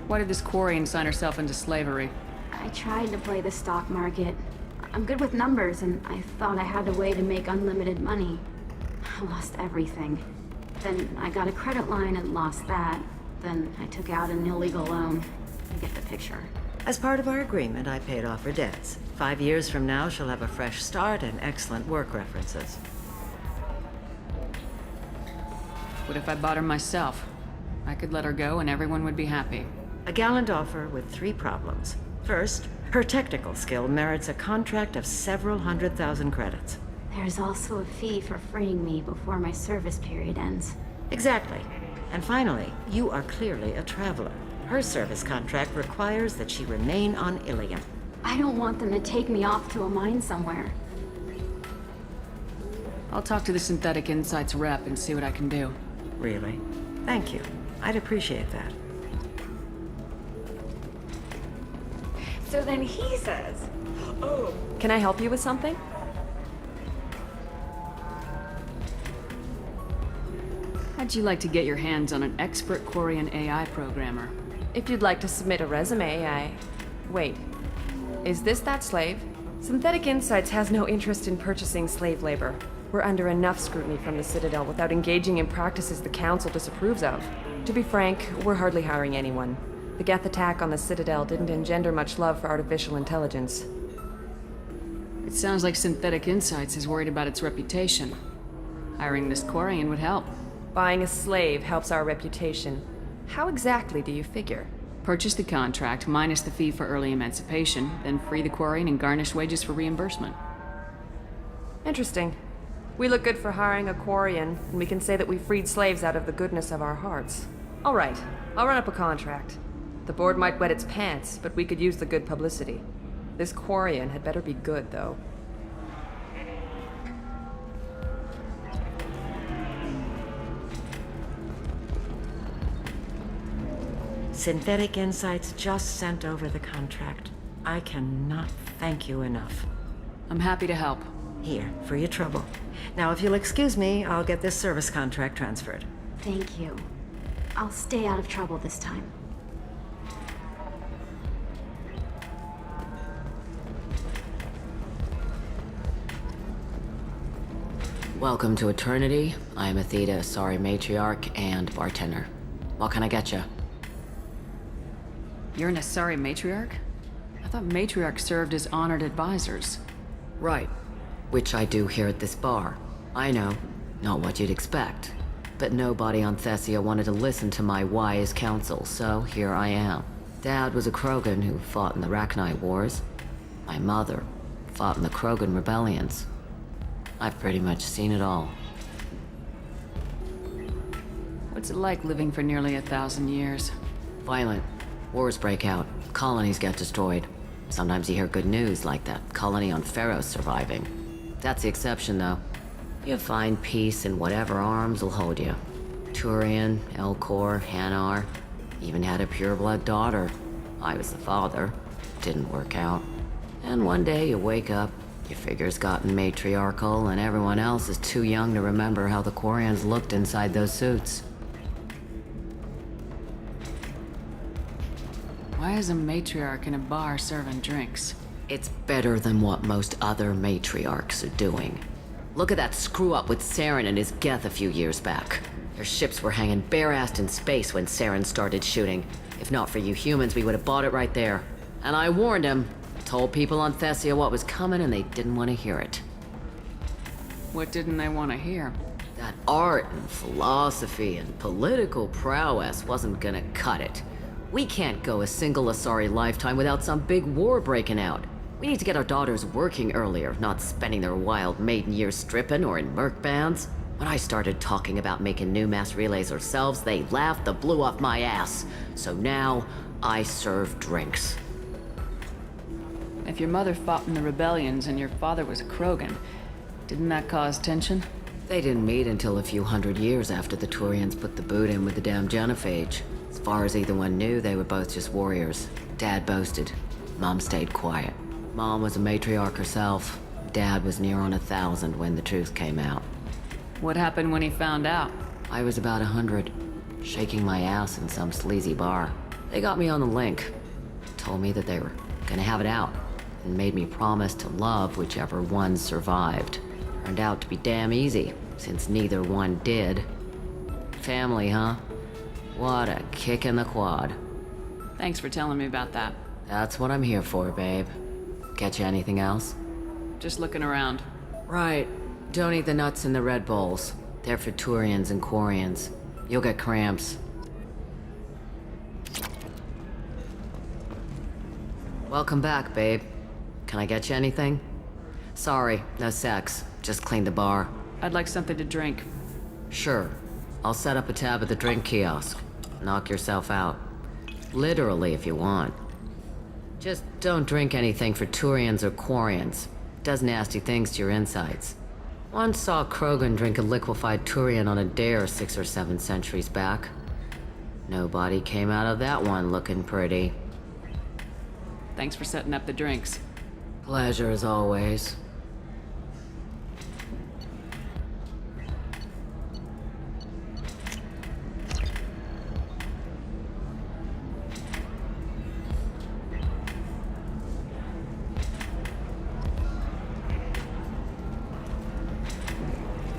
Why did this Quarian sign herself into slavery? I tried to play the stock market. I'm good with numbers, and I thought I had a way to make unlimited money. I lost everything. Then I got a credit line and lost that. Then I took out an illegal loan. You get the picture. As part of our agreement, I paid off her debts. 5 years from now, she'll have a fresh start and excellent work references. What if I bought her myself? I could let her go and everyone would be happy. A gallant offer with 3 problems. First, her technical skill merits a contract of several 100,000 credits. There's also a fee for freeing me before my service period ends. Exactly. And finally, you are clearly a traveler. Her service contract requires that she remain on Ilium. I don't want them to take me off to a mine somewhere. I'll talk to the Synthetic Insights rep and see what I can do. Really? Thank you. I'd appreciate that. So then he says, "Oh, can I help you with something?" How'd you like to get your hands on an expert Quarian AI programmer? If you'd like to submit a resume, Wait. Is this that slave? Synthetic Insights has no interest in purchasing slave labor. We're under enough scrutiny from the Citadel without engaging in practices the Council disapproves of. To be frank, we're hardly hiring anyone. The Geth attack on the Citadel didn't engender much love for artificial intelligence. It sounds like Synthetic Insights is worried about its reputation. Hiring this Quarian would help. Buying a slave helps our reputation. How exactly do you figure? Purchase the contract, minus the fee for early emancipation, then free the Quarian and garnish wages for reimbursement. Interesting. We look good for hiring a Quarian, and we can say that we freed slaves out of the goodness of our hearts. All right, I'll run up a contract. The board might wet its pants, but we could use the good publicity. This Quarian had better be good, though. Synthetic Insights just sent over the contract. I cannot thank you enough. I'm happy to help. Here, for your trouble. Now, if you'll excuse me, I'll get this service contract transferred. Thank you. I'll stay out of trouble this time. Welcome to Eternity. I am Athena, sorry matriarch and bartender. What can I get you? You're an Asari matriarch? I thought matriarchs served as honored advisors. Right. Which I do here at this bar. I know, not what you'd expect. But nobody on Thessia wanted to listen to my wise counsel, so here I am. Dad was a Krogan who fought in the Rachni Wars. My mother fought in the Krogan rebellions. I've pretty much seen it all. What's it like living for nearly 1,000 years? Violent. Wars break out. Colonies get destroyed. Sometimes you hear good news, like that colony on Pharaoh surviving. That's the exception, though. You find peace in whatever arms will hold you. Turian, Elcor, Hanar. Even had a pureblood daughter. I was the father. Didn't work out. And one day you wake up, your figure's gotten matriarchal, and everyone else is too young to remember how the Quarians looked inside those suits. Why is a matriarch in a bar serving drinks? It's better than what most other matriarchs are doing. Look at that screw-up with Saren and his Geth a few years back. Their ships were hanging bare-assed in space when Saren started shooting. If not for you humans, we would have bought it right there. And I warned him. Told people on Thessia what was coming, and they didn't want to hear it. What didn't they want to hear? That art and philosophy and political prowess wasn't gonna cut it. We can't go a single Asari lifetime without some big war breaking out. We need to get our daughters working earlier, not spending their wild maiden years stripping or in merc bands. When I started talking about making new mass relays ourselves, they laughed the blue off my ass. So now, I serve drinks. If your mother fought in the rebellions and your father was a Krogan, didn't that cause tension? They didn't meet until a few hundred years after the Turians put the boot in with the damn genophage. As far as either one knew, they were both just warriors. Dad boasted. Mom stayed quiet. Mom was a matriarch herself. Dad was near on 1,000 when the truth came out. What happened when he found out? I was about 100, shaking my ass in some sleazy bar. They got me on the link. Told me that they were gonna have it out, and made me promise to love whichever one survived. Turned out to be damn easy, since neither one did. Family, huh? What a kick in the quad. Thanks for telling me about that. That's what I'm here for, babe. Get you anything else? Just looking around. Right. Don't eat the nuts in the Red Bowls. They're for Turians and Quarians. You'll get cramps. Welcome back, babe. Can I get you anything? Sorry, no sex. Just clean the bar. I'd like something to drink. Sure. I'll set up a tab at the drink kiosk. Knock yourself out. Literally, if you want. Just don't drink anything for Turians or Quarians. Does nasty things to your insides. Once saw Krogan drink a liquefied Turian on a dare 6 or 7 centuries back. Nobody came out of that one looking pretty. Thanks for setting up the drinks. Pleasure as always.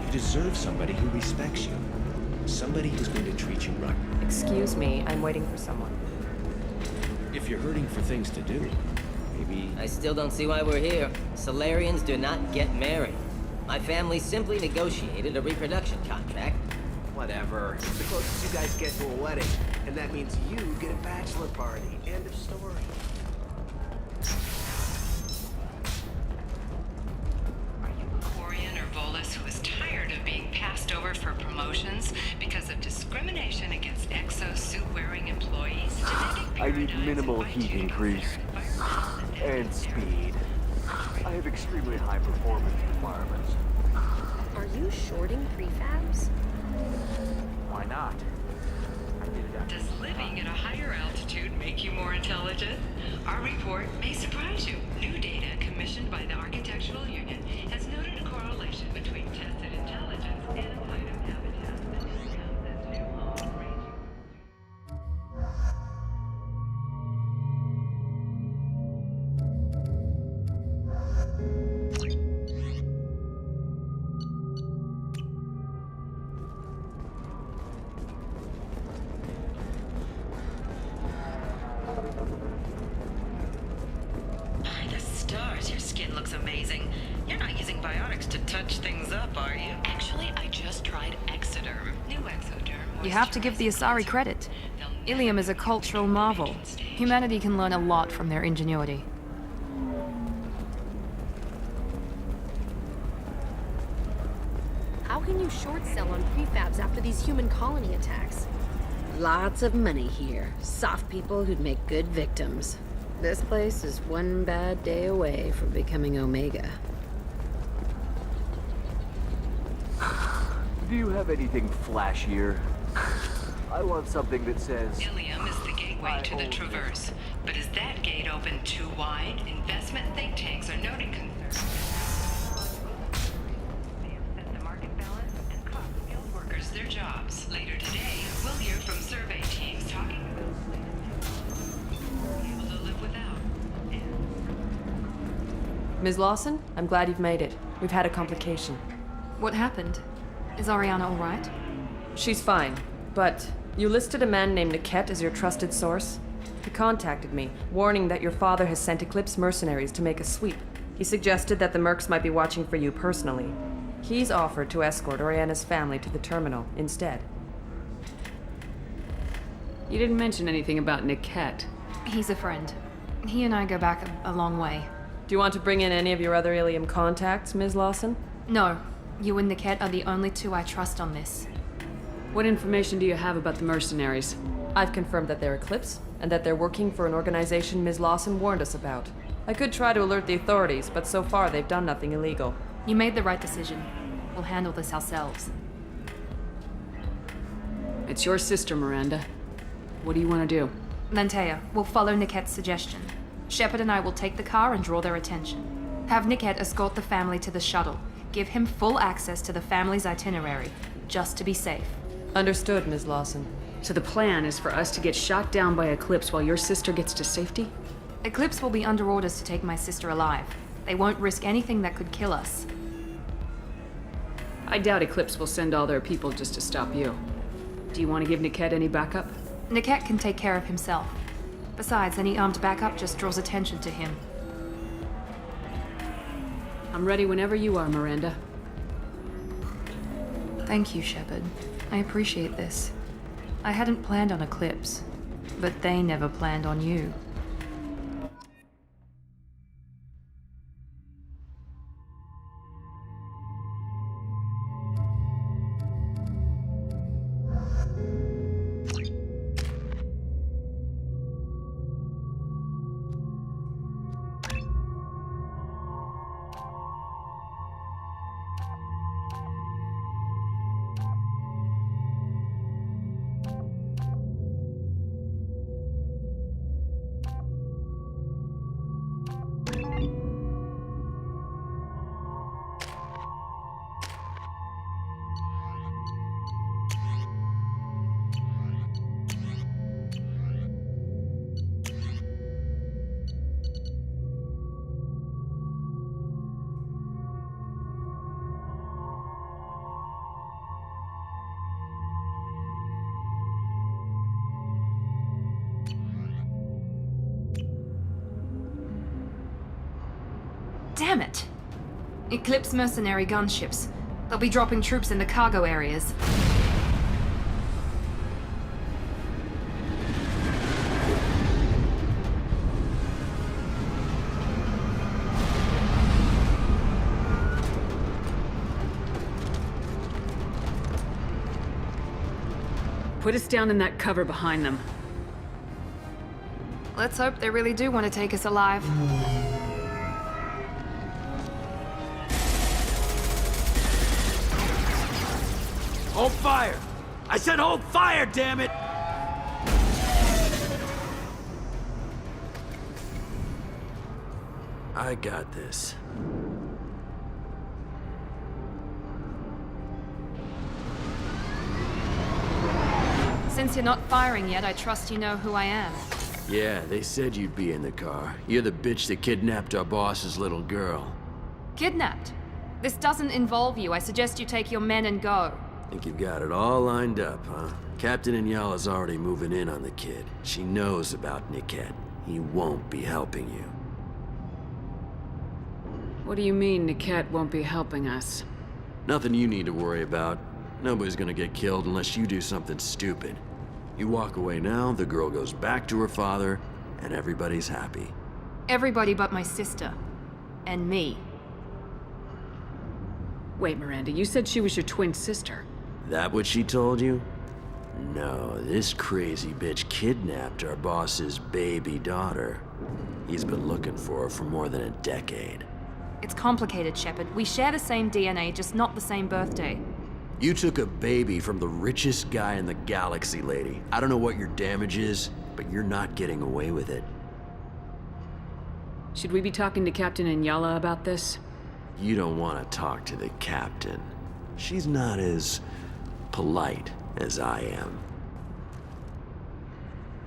You deserve somebody who respects you. Somebody who's going to treat you right. Excuse me, I'm waiting for someone. If you're hurting for things to do, maybe... I still don't see why we're here. Solarians do not get married. My family simply negotiated a reproduction contract. Whatever. It's the closest you guys get to a wedding. And that means you get a bachelor party. End of story. Are you a Quarian or Volus who is tired of being passed over for promotions because of discrimination against exosuit-wearing employees? I need minimal heat increase. And speed. I have extremely high performance requirements. Are you shorting prefabs? Why not? Does living at a higher altitude make you more intelligent? Our report may surprise you. New data commissioned by the Architectural Union has noted a correlation between tested intelligence and item habitat that discounts as new homes ranging. By the stars, your skin looks amazing. You're not using biotics to touch things up, are you? Actually, I just tried Exoderm. New Exoderm. You have to give the Asari credit. Ilium is a cultural marvel. Humanity can learn a lot from their ingenuity. How can you short sell on prefabs after these human colony attacks? Lots of money here. Soft people who'd make good victims. This place is one bad day away from becoming Omega. Do you have anything flashier? I want something that says... Ilium is the gateway to the Traverse. But is that gate open too wide? Investment think tanks are noting concerns. They have set the market balance and cost skilled workers their jobs. Later today, we'll hear from survey teams talking about being able to live without. Ms. Lawson, I'm glad you've made it. We've had a complication. What happened? Is Ariana all right? She's fine, but you listed a man named Niket as your trusted source. He contacted me, warning that your father has sent Eclipse mercenaries to make a sweep. He suggested that the Mercs might be watching for you personally. He's offered to escort Oriana's family to the terminal instead. You didn't mention anything about Niket. He's a friend. He and I go back a long way. Do you want to bring in any of your other Ilium contacts, Ms. Lawson? No. You and Niket are the only two I trust on this. What information do you have about the mercenaries? I've confirmed that they're Eclipse, and that they're working for an organization Ms. Lawson warned us about. I could try to alert the authorities, but so far they've done nothing illegal. You made the right decision. we'll handle this ourselves. It's your sister, Miranda. What do you want to do? Lantea, we'll follow Nickette's suggestion. Shepard and I will take the car and draw their attention. Have Nickette escort the family to the shuttle. Give him full access to the family's itinerary, just to be safe. Understood, Ms. Lawson. So the plan is for us to get shot down by Eclipse while your sister gets to safety? Eclipse will be under orders to take my sister alive. They won't risk anything that could kill us. I doubt Eclipse will send all their people just to stop you. Do you want to give Nickette any backup? Nickette can take care of himself. Besides, any armed backup just draws attention to him. I'm ready whenever you are, Miranda. Thank you, Shepard. I appreciate this. I hadn't planned on Eclipse, but they never planned on you. Damn it! Eclipse mercenary gunships. They'll be dropping troops in the cargo areas. Put us down in that cover behind them. Let's hope they really do want to take us alive. Hold fire! I said hold fire, damn it! I got this. Since you're not firing yet, I trust you know who I am. Yeah, they said you'd be in the car. You're the bitch that kidnapped our boss's little girl. Kidnapped? This doesn't involve you. I suggest you take your men and go. Think you've got it all lined up, huh? Captain Inyala's already moving in on the kid. She knows about Nickette. He won't be helping you. What do you mean Nickette won't be helping us? Nothing you need to worry about. Nobody's gonna get killed unless you do something stupid. You walk away now, the girl goes back to her father, and everybody's happy. Everybody but my sister. And me. Wait, Miranda, you said she was your twin sister. That what she told you? No, this crazy bitch kidnapped our boss's baby daughter. He's been looking for her for more than a decade. It's complicated, Shepard. We share the same DNA, just not the same birthday. You took a baby from the richest guy in the galaxy, lady. I don't know what your damage is, but you're not getting away with it. Should we be talking to Captain Inyala about this? You don't want to talk to the captain. She's not as polite as I am.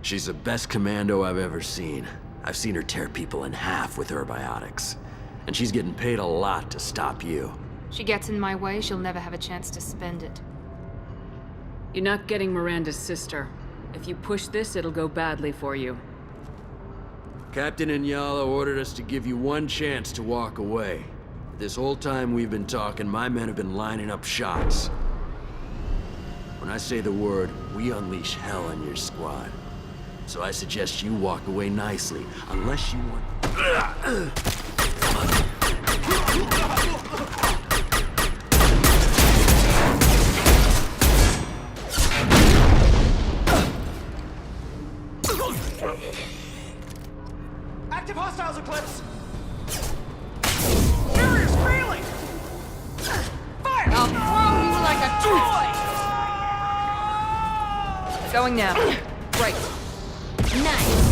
She's the best commando I've ever seen. I've seen her tear people in half with her biotics. And she's getting paid a lot to stop you. She gets in my way, she'll never have a chance to spend it. You're not getting Miranda's sister. If you push this, it'll go badly for you. Captain Inyala ordered us to give you one chance to walk away. This whole time we've been talking, my men have been lining up shots. When I say the word, we unleash hell on your squad. So I suggest you walk away nicely, unless you want... Active hostiles, Eclipse! Furious feeling! Fire! Going now. Right. Nice.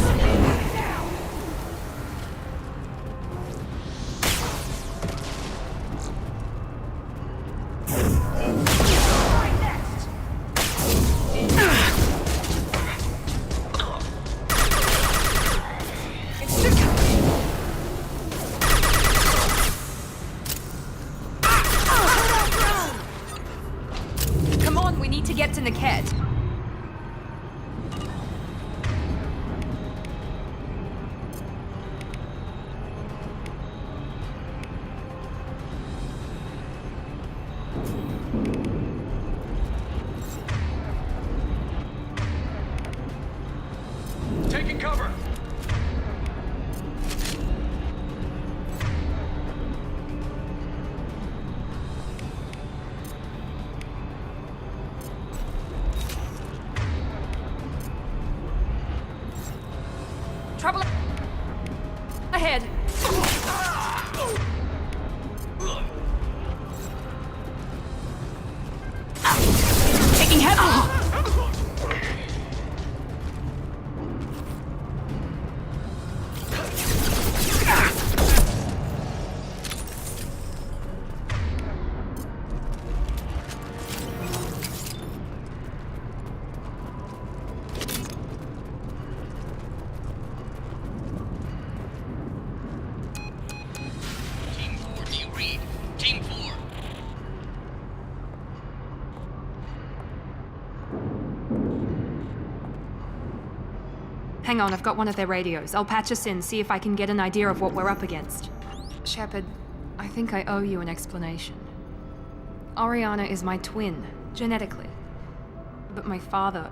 Come on, we need to get to Niket. Taking cover. Trouble ahead. Taking heavy. Team 4, do you read? Team 4. Hang on, I've got one of their radios. I'll patch us in, see if I can get an idea of what we're up against. Shepard, I think I owe you an explanation. Oriana is my twin, genetically. But my father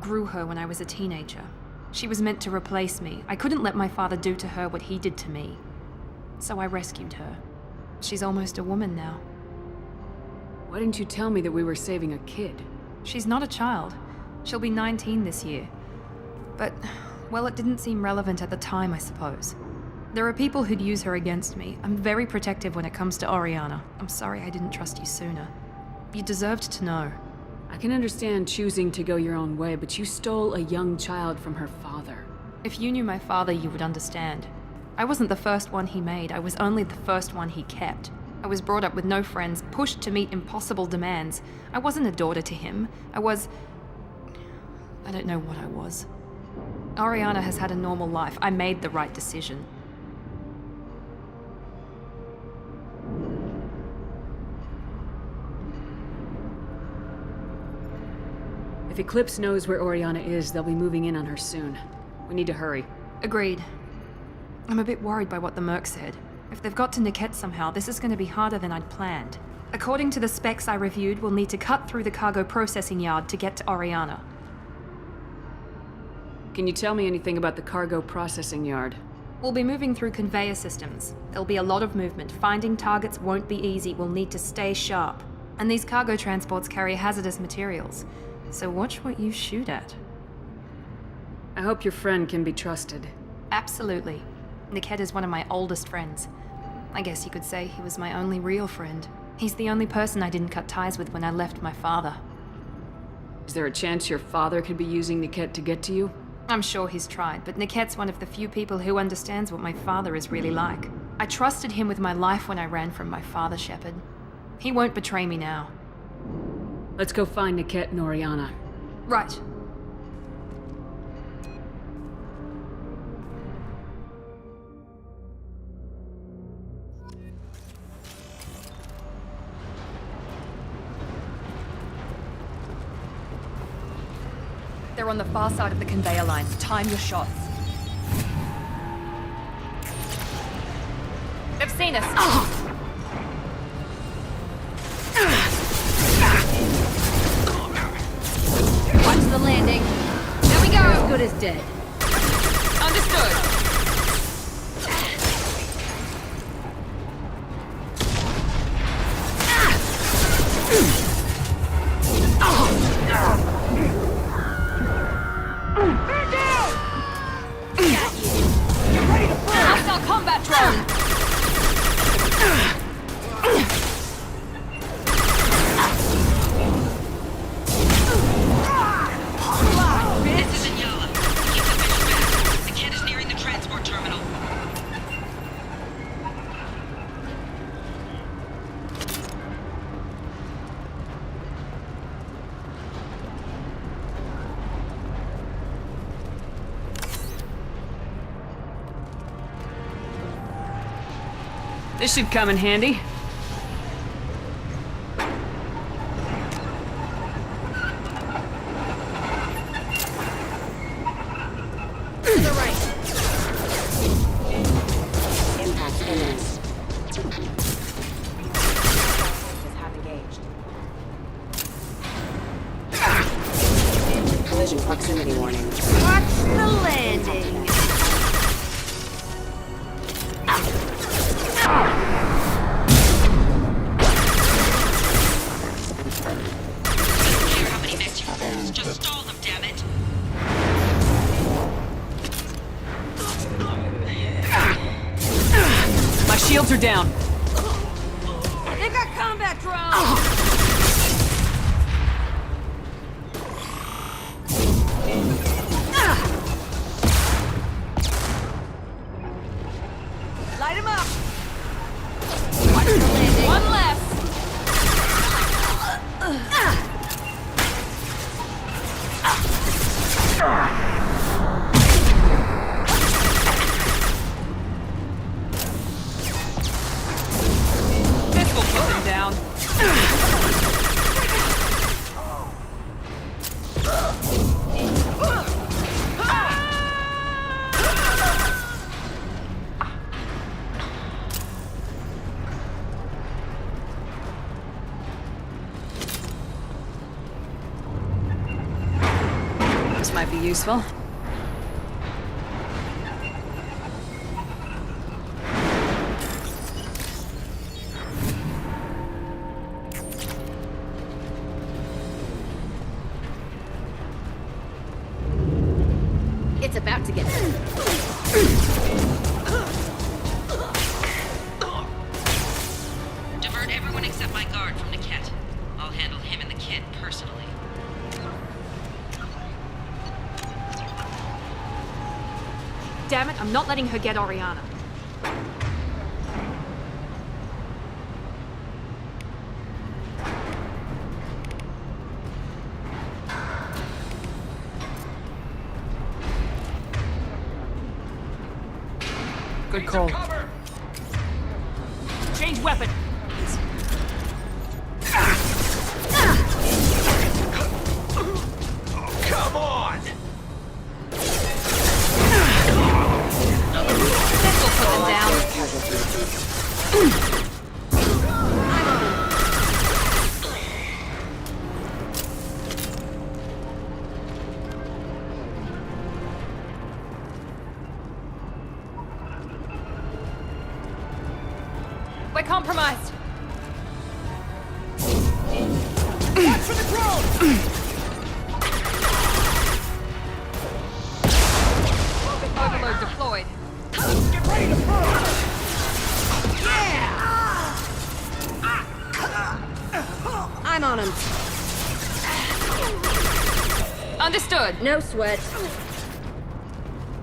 grew her when I was a teenager. She was meant to replace me. I couldn't let my father do to her what he did to me. So I rescued her. She's almost a woman now. Why didn't you tell me that we were saving a kid? She's not a child. She'll be 19 this year. But, well, it didn't seem relevant at the time, I suppose. There are people who'd use her against me. I'm very protective when it comes to Oriana. I'm sorry I didn't trust you sooner. You deserved to know. I can understand choosing to go your own way, but you stole a young child from her father. If you knew my father, you would understand. I wasn't the first one he made. I was only the first one he kept. I was brought up with no friends, pushed to meet impossible demands. I wasn't a daughter to him. I don't know what I was. Oriana has had a normal life. I made the right decision. If Eclipse knows where Oriana is, they'll be moving in on her soon. We need to hurry. Agreed. I'm a bit worried by what the Merc said. If they've got to Niket somehow, this is going to be harder than I'd planned. According to the specs I reviewed, we'll need to cut through the cargo processing yard to get to Oriana. Can you tell me anything about the cargo processing yard? We'll be moving through conveyor systems. There'll be a lot of movement. Finding targets won't be easy. We'll need to stay sharp. And these cargo transports carry hazardous materials. So watch what you shoot at. I hope your friend can be trusted. Absolutely. Niket is one of my oldest friends. I guess you could say he was my only real friend. He's the only person I didn't cut ties with when I left my father. Is there a chance your father could be using Niket to get to you? I'm sure he's tried, but Niket's one of the few people who understands what my father is really like. I trusted him with my life when I ran from my father, Shepard. He won't betray me now. Let's go find Niket and Oriana. Right. They're on the far side of the conveyor lines. Time your shots. They've seen us. Watch the landing. There we go. You're as good as dead. Understood. Hostile combat drone! This should come in handy. To the right. Impact imminent. Have engaged. Collision proximity warning. Watch the landing. How many missed you? Just stall them, damn it. My shields are down. They got combat drones! Light him up! Watch the landing. One left. This will put them down. This might be useful. It's about to get... Divert everyone except my guard from Niket. I'll handle him and the kid personally. Damn it, I'm not letting her get Oriana. Good call. Change weapon. Come on! This will put them down. We're compromised. Watch for the drone! Overload deployed. Get ready to burn! I'm on him. Understood. No sweat.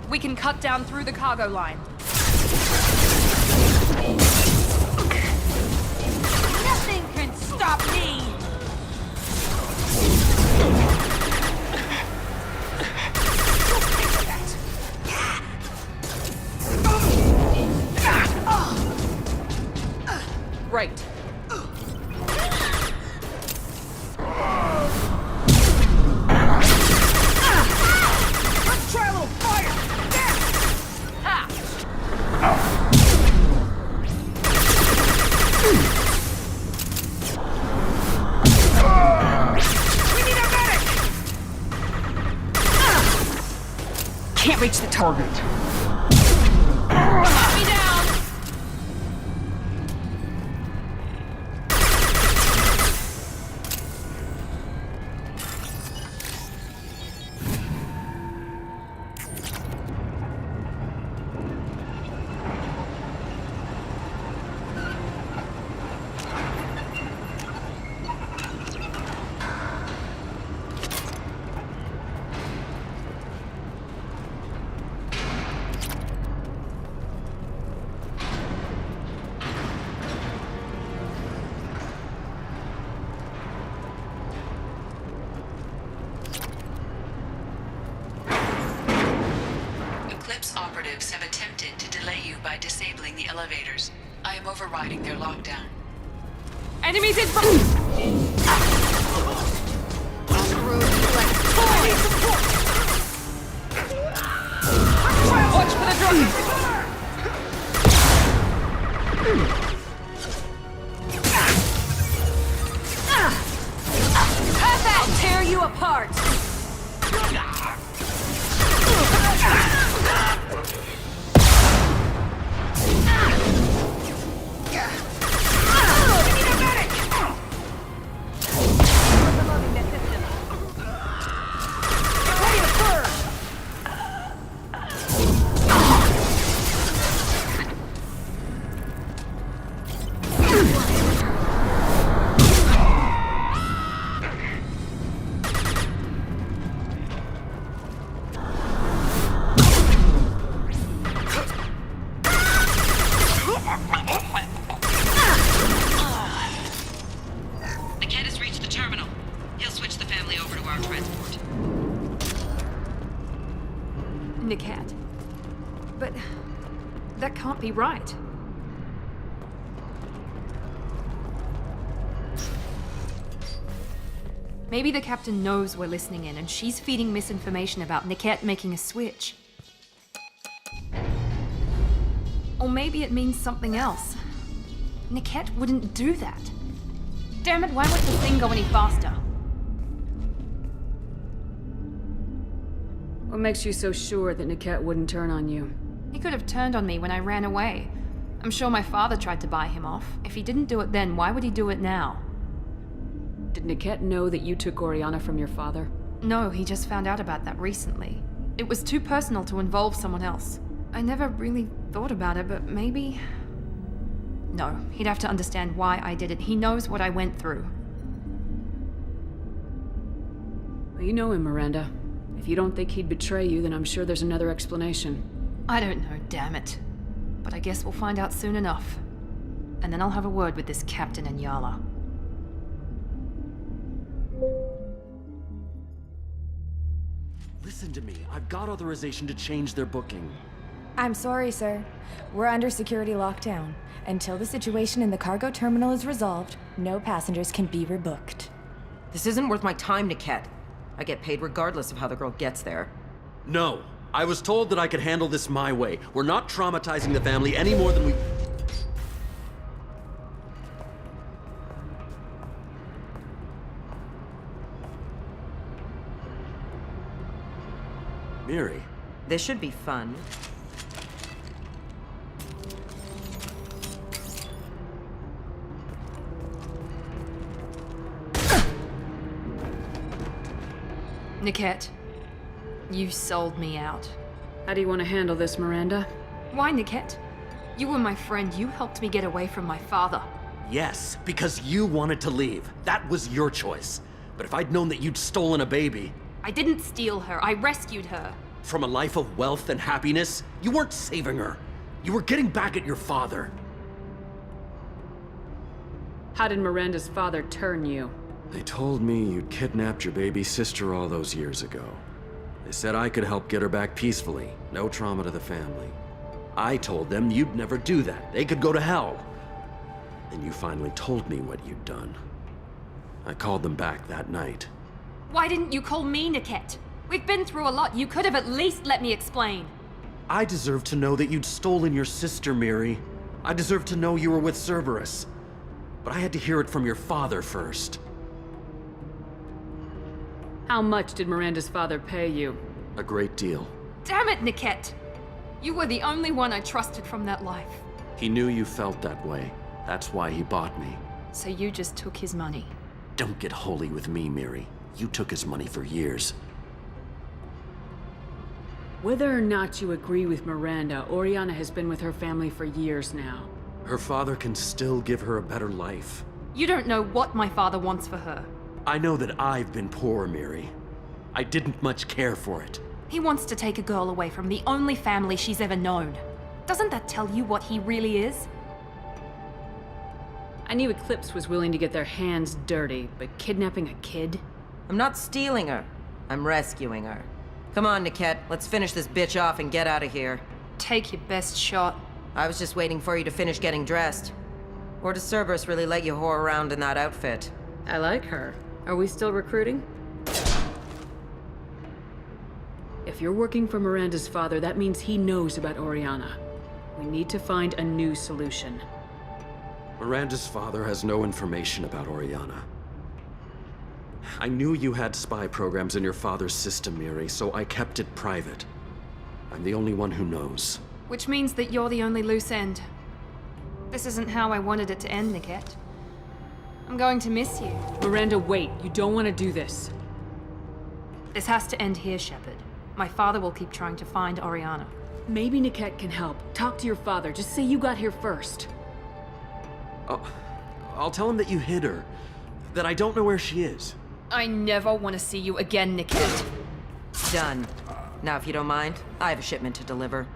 We can cut down through the cargo line. Nothing can stop me! Right. Let's try a little fire! We need a medic! Can't reach the target. Me down. Eclipse operatives have attempted to delay you by disabling the elevators. I am overriding their lockdown. Enemies in front! Watch for the drone! I'll tear you apart! Niket. But that can't be right. Maybe the captain knows we're listening in and she's feeding misinformation about Niket making a switch. Or maybe it means something else. Niket wouldn't do that. Damn it, why won't the thing go any faster? What makes you so sure that Niket wouldn't turn on you? He could have turned on me when I ran away. I'm sure my father tried to buy him off. If he didn't do it then, why would he do it now? Did Niket know that you took Oriana from your father? No, he just found out about that recently. It was too personal to involve someone else. I never really thought about it, but maybe... No, he'd have to understand why I did it. He knows what I went through. Well, you know him, Miranda. If you don't think he'd betray you, then I'm sure there's another explanation. I don't know, damn it. But I guess we'll find out soon enough. And then I'll have a word with this Captain and Yala. Listen to me. I've got authorization to change their booking. I'm sorry, sir. We're under security lockdown. Until the situation in the cargo terminal is resolved, no passengers can be rebooked. This isn't worth my time, Niket. I get paid regardless of how the girl gets there. No. I was told that I could handle this my way. We're not traumatizing the family any more than we... Miri. This should be fun. Niket, you sold me out. How do you want to handle this, Miranda? Why, Niket? You were my friend. You helped me get away from my father. Yes, because you wanted to leave. That was your choice. But if I'd known that you'd stolen a baby... I didn't steal her. I rescued her. From a life of wealth and happiness, you weren't saving her. You were getting back at your father. How did Miranda's father turn you? They told me you'd kidnapped your baby sister all those years ago. They said I could help get her back peacefully. No trauma to the family. I told them you'd never do that. They could go to hell. And you finally told me what you'd done. I called them back that night. Why didn't you call me, Niket? We've been through a lot. You could have at least let me explain. I deserve to know that you'd stolen your sister, Miri. I deserve to know you were with Cerberus. But I had to hear it from your father first. How much did Miranda's father pay you? A great deal. Damn it, Niket! You were the only one I trusted from that life. He knew you felt that way. That's why he bought me. So you just took his money? Don't get holy with me, Miri. You took his money for years. Whether or not you agree with Miranda, Oriana has been with her family for years now. Her father can still give her a better life. You don't know what my father wants for her. I know that I've been poor, Miri. I didn't much care for it. He wants to take a girl away from the only family she's ever known. Doesn't that tell you what he really is? I knew Eclipse was willing to get their hands dirty, but kidnapping a kid? I'm not stealing her. I'm rescuing her. Come on, Niket. Let's finish this bitch off and get out of here. Take your best shot. I was just waiting for you to finish getting dressed. Or does Cerberus really let you whore around in that outfit? I like her. Are we still recruiting? If you're working for Miranda's father, that means he knows about Oriana. We need to find a new solution. Miranda's father has no information about Oriana. I knew you had spy programs in your father's system, Miri, so I kept it private. I'm the only one who knows. Which means that you're the only loose end. This isn't how I wanted it to end, Niket. I'm going to miss you. Miranda, wait. You don't want to do this. This has to end here, Shepard. My father will keep trying to find Oriana. Maybe Niket can help. Talk to your father. Just say you got here first. I'll tell him that you hid her. That I don't know where she is. I never want to see you again, Niket. Done. Now, if you don't mind, I have a shipment to deliver.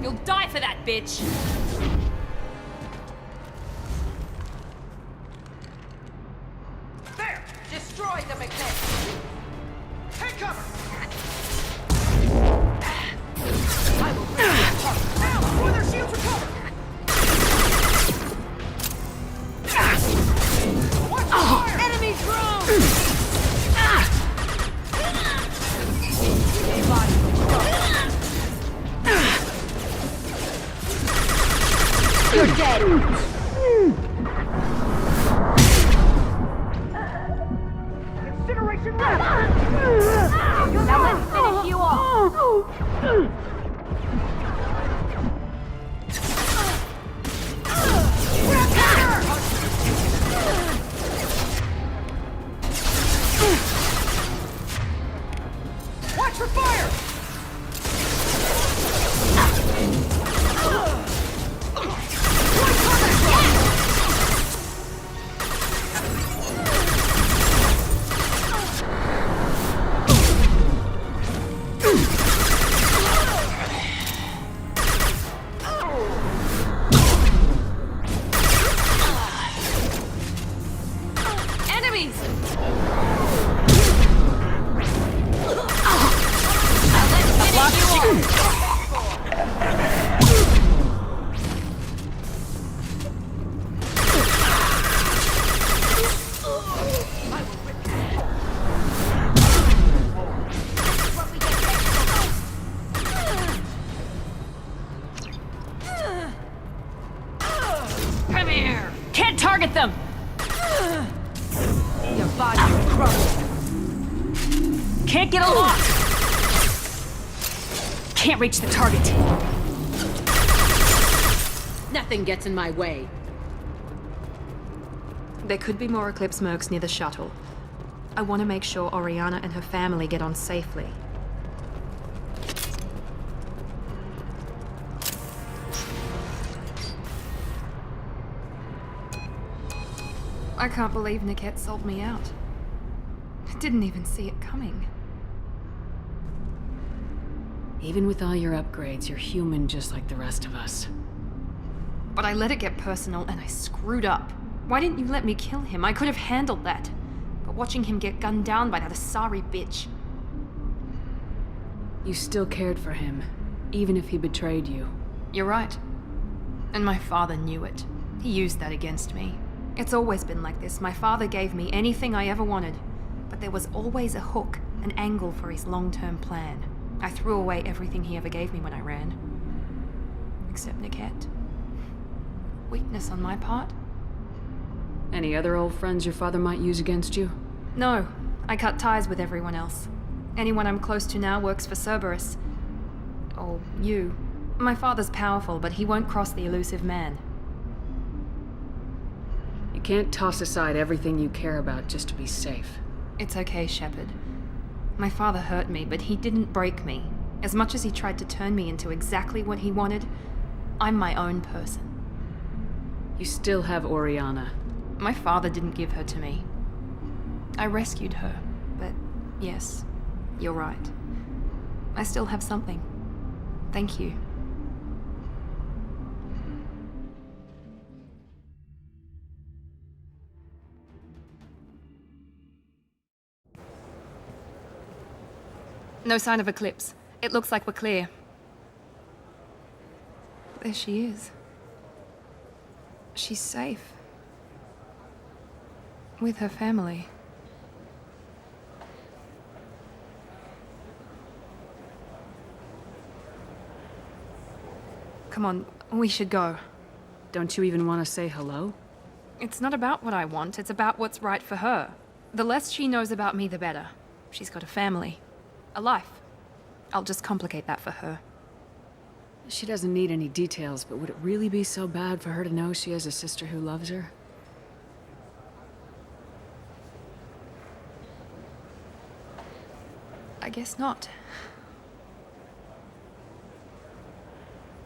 You'll die for that, bitch! There! Destroy the mechanic! Take cover! I will bring you apart! Now, before their shields recover! Watch the fire! Enemy drone! You're dead! Incineration ready! Now let's finish you off! Watch for fire! Target them! Your body will crumble. Can't get a lock! Can't reach the target. Nothing gets in my way. There could be more Eclipse mercs near the shuttle. I want to make sure Oriana and her family get on safely. I can't believe Niket sold me out. I didn't even see it coming. Even with all your upgrades, you're human just like the rest of us. But I let it get personal and I screwed up. Why didn't you let me kill him? I could have handled that. But watching him get gunned down by that Asari bitch. You still cared for him, even if he betrayed you. You're right. And my father knew it. He used that against me. It's always been like this. My father gave me anything I ever wanted. But there was always a hook, an angle for his long-term plan. I threw away everything he ever gave me when I ran. Except Niket. Weakness on my part? Any other old friends your father might use against you? No. I cut ties with everyone else. Anyone I'm close to now works for Cerberus. Or you. My father's powerful, but he won't cross the elusive man. You can't toss aside everything you care about just to be safe. It's okay, Shepard. My father hurt me, but he didn't break me. As much as he tried to turn me into exactly what he wanted, I'm my own person. You still have Oriana. My father didn't give her to me. I rescued her, but yes, you're right. I still have something. Thank you. No sign of eclipse. It looks like we're clear. There she is. She's safe. With her family. Come on, we should go. Don't you even want to say hello? It's not about what I want, it's about what's right for her. The less she knows about me, the better. She's got a family. A life. I'll just complicate that for her. She doesn't need any details, but would it really be so bad for her to know she has a sister who loves her? I guess not.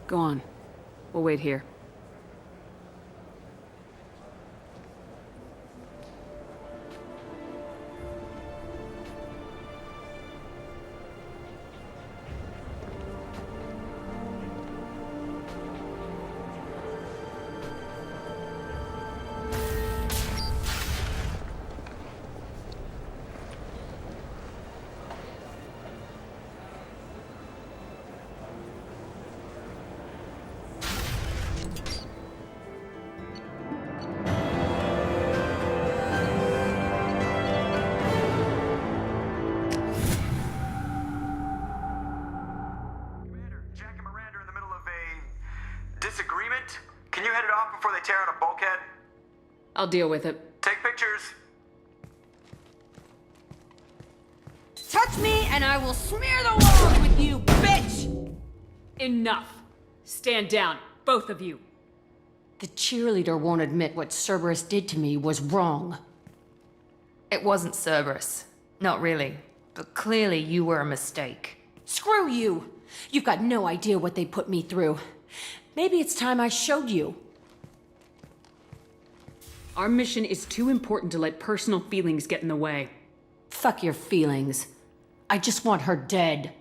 Go on. We'll wait here. Disagreement? Can you head it off before they tear out a bulkhead? I'll deal with it. Take pictures. Touch me and I will smear the walls with you, bitch! Enough. Stand down, both of you. The cheerleader won't admit what Cerberus did to me was wrong. It wasn't Cerberus. Not really. But clearly you were a mistake. Screw you! You've got no idea what they put me through. Maybe it's time I showed you. Our mission is too important to let personal feelings get in the way. Fuck your feelings. I just want her dead.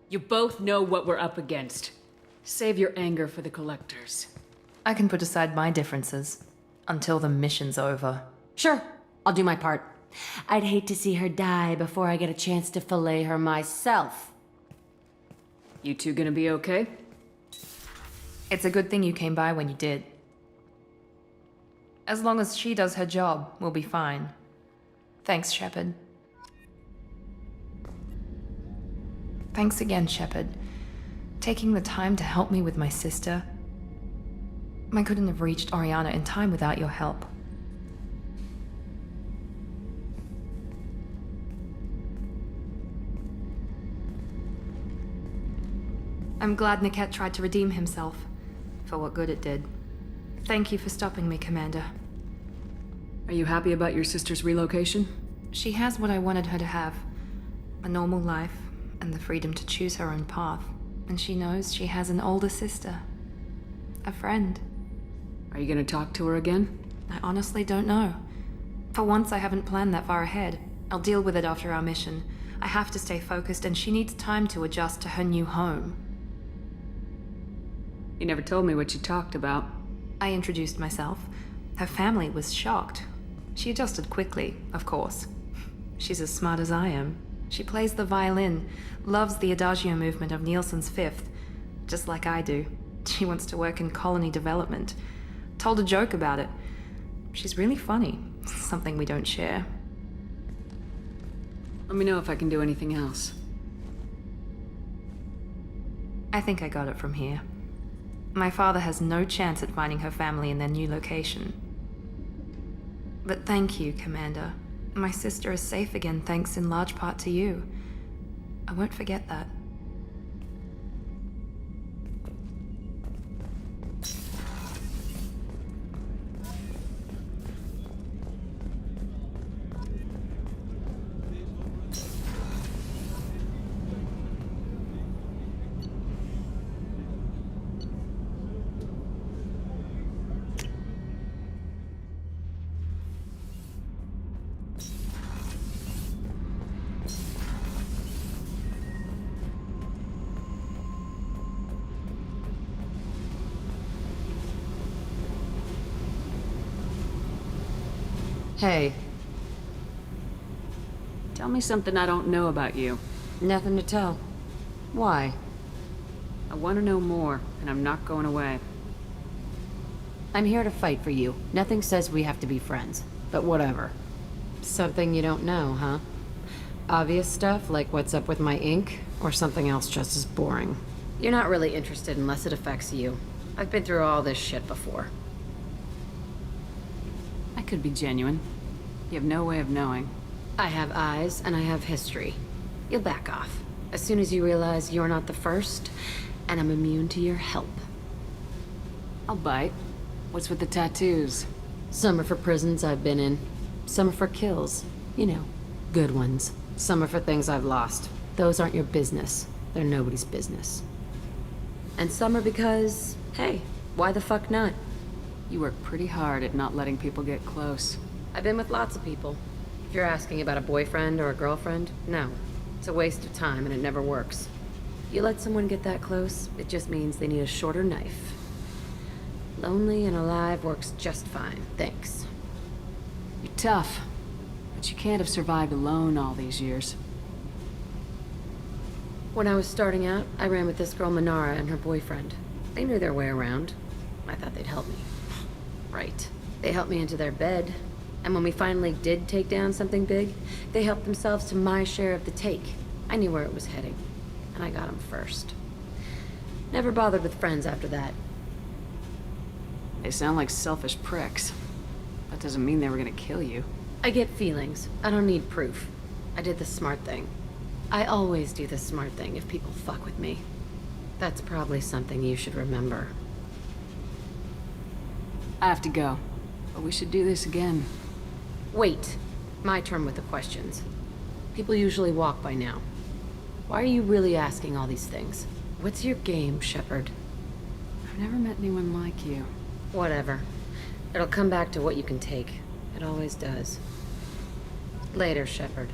You both know what we're up against. Save your anger for the collectors. I can put aside my differences. Until the mission's over. Sure, I'll do my part. I'd hate to see her die before I get a chance to fillet her myself. You two gonna be okay? It's a good thing you came by when you did. As long as she does her job, we'll be fine. Thanks, Shepard. Thanks again, Shepard. Taking the time to help me with my sister. I couldn't have reached Oriana in time without your help. I'm glad Niket tried to redeem himself. For what good it did. Thank you for stopping me, Commander. Are you happy about your sister's relocation? She has what I wanted her to have. A normal life, and the freedom to choose her own path. And she knows she has an older sister. A friend. Are you gonna talk to her again? I honestly don't know. For once, I haven't planned that far ahead. I'll deal with it after our mission. I have to stay focused, and she needs time to adjust to her new home. You never told me what you talked about. I introduced myself. Her family was shocked. She adjusted quickly, of course. She's as smart as I am. She plays the violin, loves the adagio movement of Nielsen's Fifth, just like I do. She wants to work in colony development. Told a joke about it. She's really funny, something we don't share. Let me know if I can do anything else. I think I got it from here. My father has no chance at finding her family in their new location. But thank you, Commander. My sister is safe again thanks in large part to you. I won't forget that. Hey. Tell me something I don't know about you. Nothing to tell. Why? I want to know more, and I'm not going away. I'm here to fight for you. Nothing says we have to be friends, but whatever. Something you don't know, huh? Obvious stuff, like what's up with my ink, or something else just as boring? You're not really interested unless it affects you. I've been through all this shit before. I could be genuine. You have no way of knowing. I have eyes, and I have history. You'll back off. As soon as you realize you're not the first, and I'm immune to your help. I'll bite. What's with the tattoos? Some are for prisons I've been in. Some are for kills. You know, good ones. Some are for things I've lost. Those aren't your business. They're nobody's business. And some are because, hey, why the fuck not? You work pretty hard at not letting people get close. I've been with lots of people. If you're asking about a boyfriend or a girlfriend, no. It's a waste of time and it never works. You let someone get that close, it just means they need a shorter knife. Lonely and alive works just fine, thanks. You're tough, but you can't have survived alone all these years. When I was starting out, I ran with this girl Minara and her boyfriend. They knew their way around. I thought they'd help me. Right. They helped me into their bed. And when we finally did take down something big, they helped themselves to my share of the take. I knew where it was heading. And I got them first. Never bothered with friends after that. They sound like selfish pricks. That doesn't mean they were gonna kill you. I get feelings. I don't need proof. I did the smart thing. I always do the smart thing if people fuck with me. That's probably something you should remember. I have to go, but we should do this again. Wait. My turn with the questions. People usually walk by now. Why are you really asking all these things? What's your game, Shepard? I've never met anyone like you. Whatever. It'll come back to what you can take. It always does. Later, Shepard.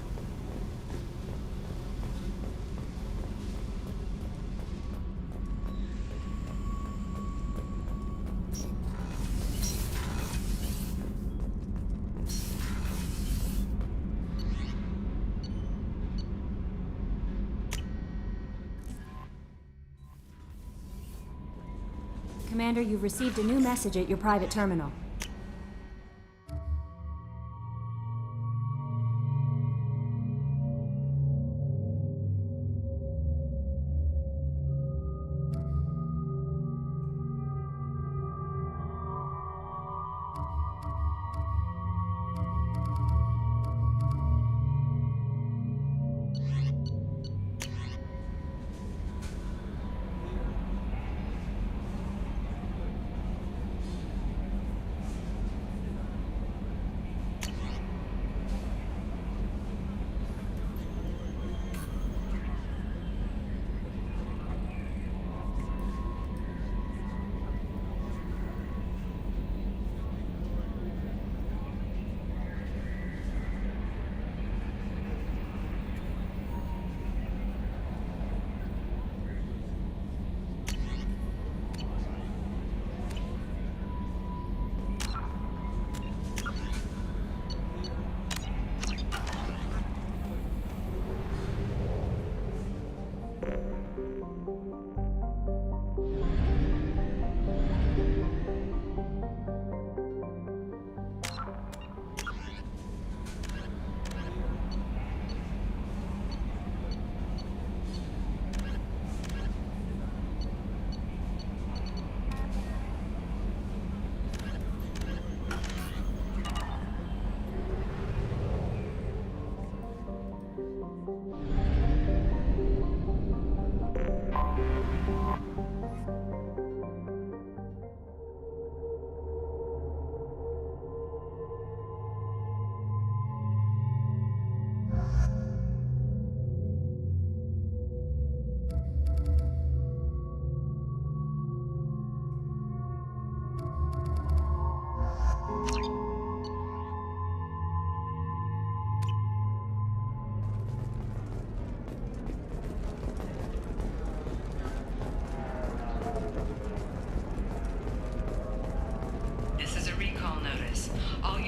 Commander, you've received a new message at your private terminal.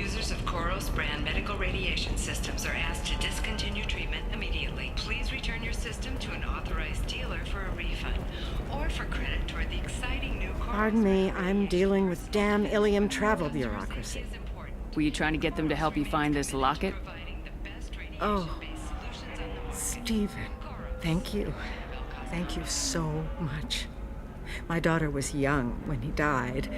Users of Koros brand medical radiation systems are asked to discontinue treatment immediately. Please return your system to an authorized dealer for a refund or for credit toward the exciting new Koros. Pardon me, I'm dealing with damn Ilium travel bureaucracy. Were you trying to get them to help you find this locket? Oh, Stephen, thank you. Thank you so much. My daughter was young when he died.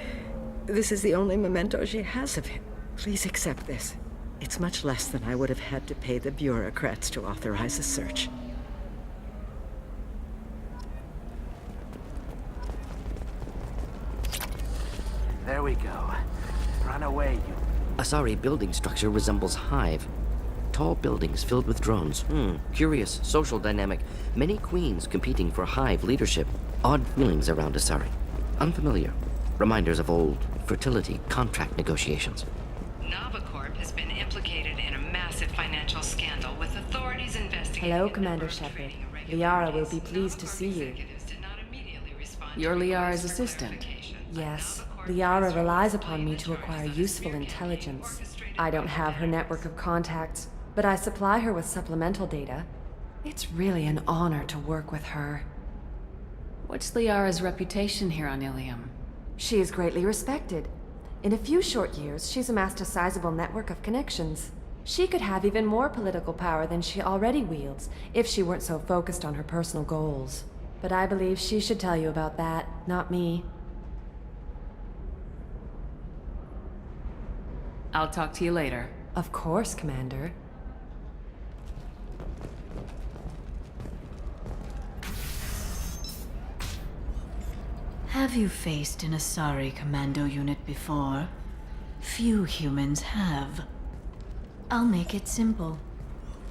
This is the only memento she has of him. Please accept this. It's much less than I would have had to pay the bureaucrats to authorize a search. There we go. Run away, you. Asari building structure resembles hive. Tall buildings filled with drones. Curious social dynamic. Many queens competing for hive leadership. Odd feelings around Asari. Unfamiliar. Reminders of old fertility contract negotiations. Navicorp has been implicated in a massive financial scandal with authorities investigating. Hello, Commander Shepard. Liara will be pleased to see you. You're Liara's assistant. Yes. Liara relies upon me to acquire useful intelligence. I don't have her network of contacts, but I supply her with supplemental data. It's really an honor to work with her. What's Liara's reputation here on Ilium? She is greatly respected. In a few short years, she's amassed a sizable network of connections. She could have even more political power than she already wields if she weren't so focused on her personal goals. But I believe she should tell you about that, not me. I'll talk to you later. Of course, Commander. Have you faced an Asari commando unit before? Few humans have. I'll make it simple.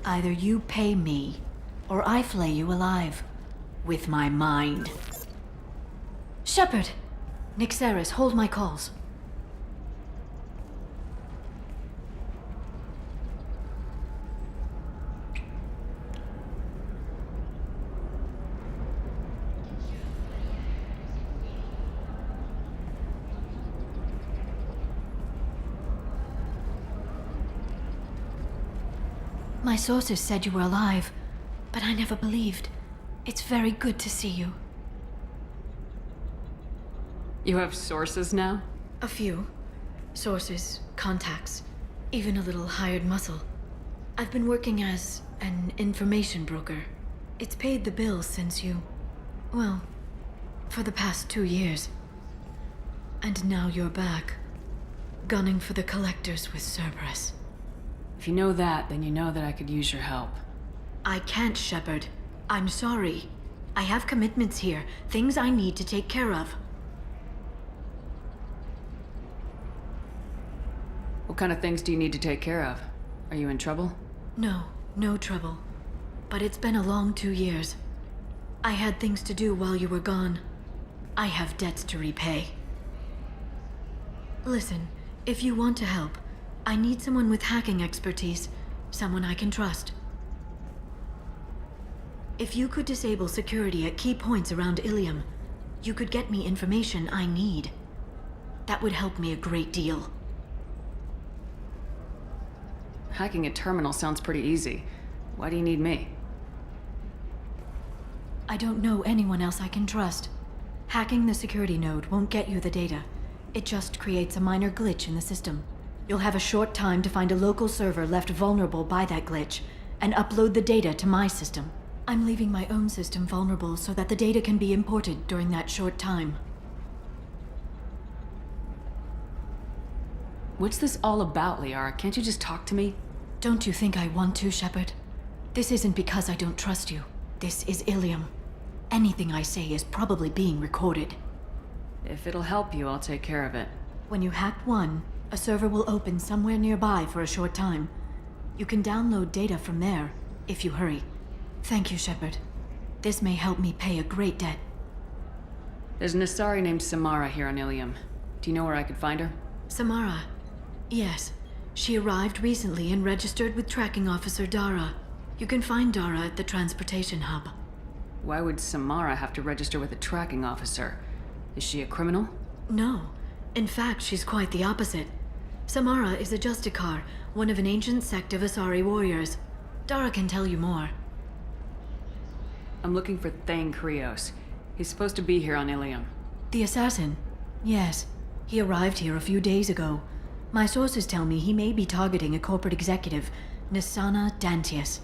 Either you pay me, or I flay you alive. With my mind. Shepard! Nixeris, hold my calls. My sources said you were alive, but I never believed. It's very good to see you. You have sources now? A few. Sources, contacts, even a little hired muscle. I've been working as an information broker. It's paid the bills since you... well, for the past 2 years. And now you're back, gunning for the collectors with Cerberus. If you know that, then you know that I could use your help. I can't, Shepard. I'm sorry. I have commitments here, things I need to take care of. What kind of things do you need to take care of? Are you in trouble? No, no trouble. But it's been a long 2 years. I had things to do while you were gone. I have debts to repay. Listen, if you want to help, I need someone with hacking expertise, someone I can trust. If you could disable security at key points around Ilium, you could get me information I need. That would help me a great deal. Hacking a terminal sounds pretty easy. Why do you need me? I don't know anyone else I can trust. Hacking the security node won't get you the data. It just creates a minor glitch in the system. You'll have a short time to find a local server left vulnerable by that glitch, and upload the data to my system. I'm leaving my own system vulnerable so that the data can be imported during that short time. What's this all about, Liara? Can't you just talk to me? Don't you think I want to, Shepard? This isn't because I don't trust you. This is Ilium. Anything I say is probably being recorded. If it'll help you, I'll take care of it. When you hack one, a server will open somewhere nearby for a short time. You can download data from there, if you hurry. Thank you, Shepard. This may help me pay a great debt. There's an Asari named Samara here on Ilium. Do you know where I could find her? Samara? Yes. She arrived recently and registered with Tracking Officer Dara. You can find Dara at the transportation hub. Why would Samara have to register with a tracking officer? Is she a criminal? No. In fact, she's quite the opposite. Samara is a Justicar, one of an ancient sect of Asari warriors. Dara can tell you more. I'm looking for Thane Krios. He's supposed to be here on Ilium. The assassin? Yes. He arrived here a few days ago. My sources tell me he may be targeting a corporate executive, Nisana Dantius.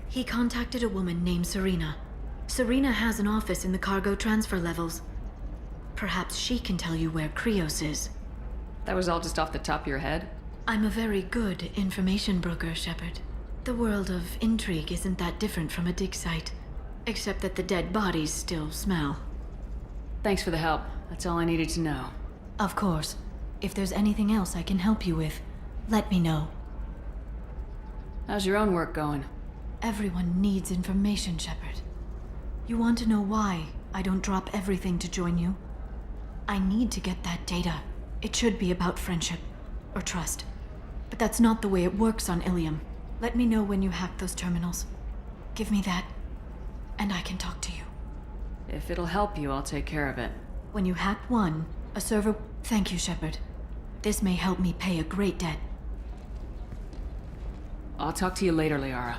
He contacted a woman named Serena. Serena has an office in the cargo transfer levels. Perhaps she can tell you where Krios is. That was all just off the top of your head? I'm a very good information broker, Shepard. The world of intrigue isn't that different from a dig site, except that the dead bodies still smell. Thanks for the help. That's all I needed to know. Of course. If there's anything else I can help you with, let me know. How's your own work going? Everyone needs information, Shepard. You want to know why I don't drop everything to join you? I need to get that data. It should be about friendship or trust. But that's not the way it works on Ilium. Let me know when you hack those terminals. Give me that, and I can talk to you. If it'll help you, I'll take care of it. When you hack one, a server... Thank you, Shepard. This may help me pay a great debt. I'll talk to you later, Liara.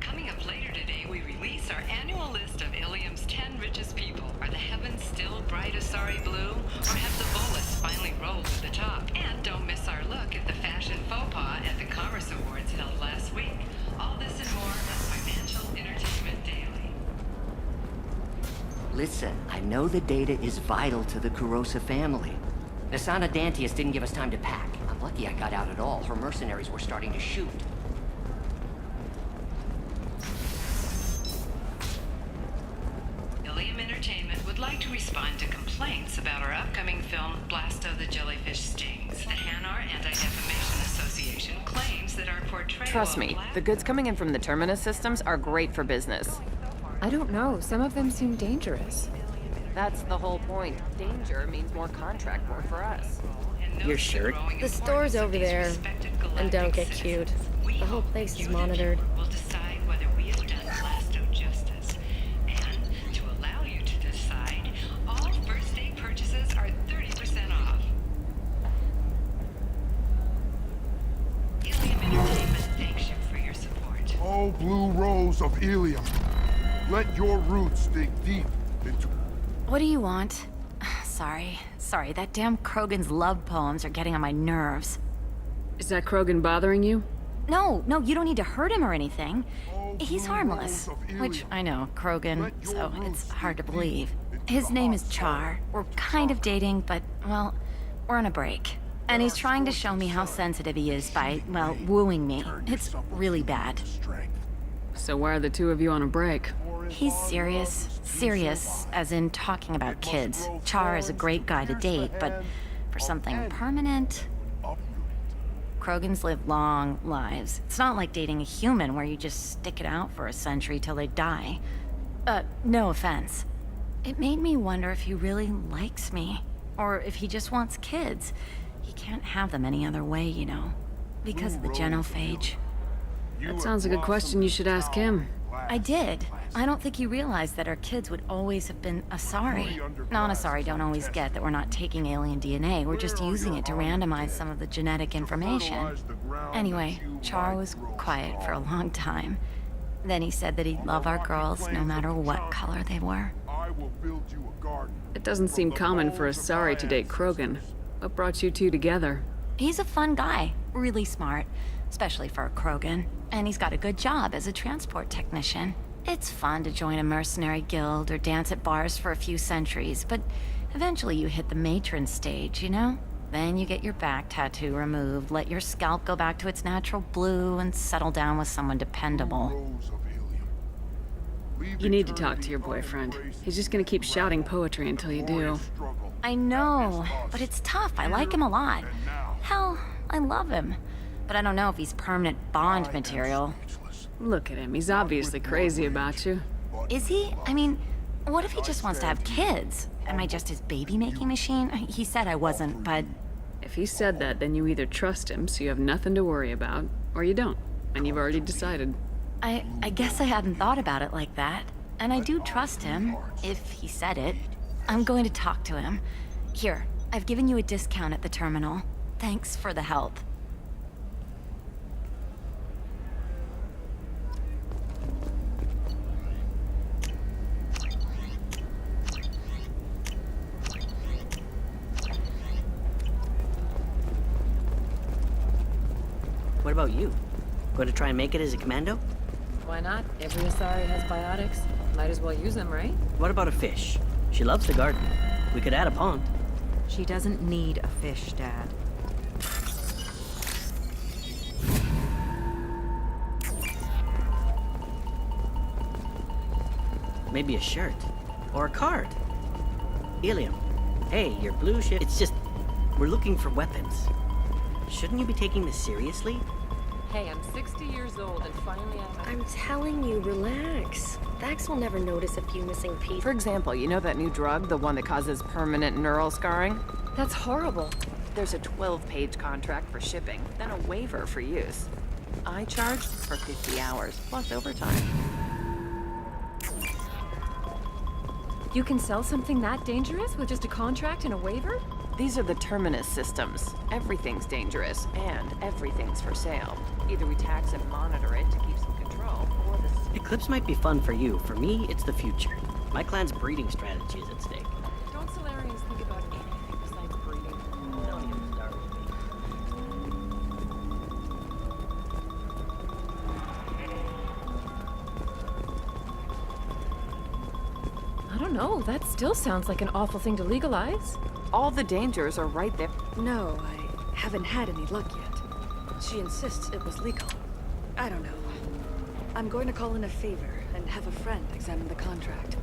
Coming up later today, we release our annual list of Ilium's 10 richest people. Are the heavens still bright Asari blue, or have the bullets finally rolled to the top? And don't miss our look at the fashion faux pas at the Commerce Awards held last week. All this and more on Financial Entertainment Daily. Listen, I know the data is vital to the Kurosa family. Nisana Dantius didn't give us time to pack. I'm lucky I got out at all. Her mercenaries were starting to shoot. Ilium Entertainment would like to respond to complaints about our upcoming film, Blasto the Jellyfish Stings. The Hanar Anti-Defamation Association claims that our portrayal Trust of me, Black- the goods coming in from the Terminus systems are great for business. I don't know. Some of them seem dangerous. That's the whole point. Danger means more contract work for us. Your shirt? The store's over there. And don't get cute. The whole place is monitored. Will decide whether we have done Blasto justice. And to allow you to decide, all first day purchases are 30% off. Ilium Entertainment thanks you for your support. Oh, blue rose of Ilium. Let your roots dig deep into... What do you want? Sorry, that damn Krogan's love poems are getting on my nerves. Is that Krogan bothering you? No, you don't need to hurt him or anything. He's harmless. Which, I know, Krogan, so it's hard to believe. His name is Char. We're kind of dating, but, well, we're on a break. And he's trying to show me how sensitive he is by, well, wooing me. It's really bad. So why are the two of you on a break? He's serious. Serious, as in talking about kids. Char is a great guy to date, but for something permanent... Krogans live long lives. It's not like dating a human where you just stick it out for a century till they die. No offense. It made me wonder if he really likes me. Or if he just wants kids. He can't have them any other way, you know. Because of the genophage. That sounds like a question you should ask him. I did. I don't think he realized that our kids would always have been Asari. Non-Asari don't always get that we're not taking alien DNA, we're just using it to randomize some of the genetic information. Anyway, Char was quiet for a long time. Then he said that he'd love our girls no matter what color they were. It doesn't seem common for Asari to date Krogan. What brought you two together? He's a fun guy, really smart, especially for a Krogan. And he's got a good job as a transport technician. It's fun to join a mercenary guild or dance at bars for a few centuries, but eventually you hit the matron stage, you know? Then you get your back tattoo removed, let your scalp go back to its natural blue, and settle down with someone dependable. You need to talk to your boyfriend. He's just gonna keep shouting poetry until you do. I know, but it's tough. I like him a lot. Hell, I love him. But I don't know if he's permanent Bond material. Look at him. He's obviously crazy about you. Is he? I mean, what if he just wants to have kids? Am I just his baby-making machine? He said I wasn't, but... If he said that, then you either trust him so you have nothing to worry about, or you don't, and you've already decided. I guess I hadn't thought about it like that. And I do trust him, if he said it. I'm going to talk to him. Here, I've given you a discount at the terminal. Thanks for the help. What about you? Going to try and make it as a commando? Why not? Every Asari has biotics. Might as well use them, right? What about a fish? She loves the garden. We could add a pond. She doesn't need a fish, Dad. Maybe a shirt. Or a card. Ilium. Hey, your blue ship. It's just... we're looking for weapons. Shouldn't you be taking this seriously? Hey, I'm 60 years old and finally I'm telling you, relax. Vax will never notice a few missing pieces. For example, you know that new drug, the one that causes permanent neural scarring? That's horrible. There's a 12-page contract for shipping, then a waiver for use. I charge for 50 hours, plus overtime. You can sell something that dangerous with just a contract and a waiver? These are the Terminus systems. Everything's dangerous, and everything's for sale. Either we tax and monitor it to keep some control, or the... Eclipse might be fun for you. For me, it's the future. My clan's breeding strategy is at stake. Don't Solarians think about anything besides breeding? Don't even start with me. I don't know. That still sounds like an awful thing to legalize. All the dangers are right there. No, I haven't had any luck yet. She insists it was legal. I don't know. I'm going to call in a favor and have a friend examine the contract.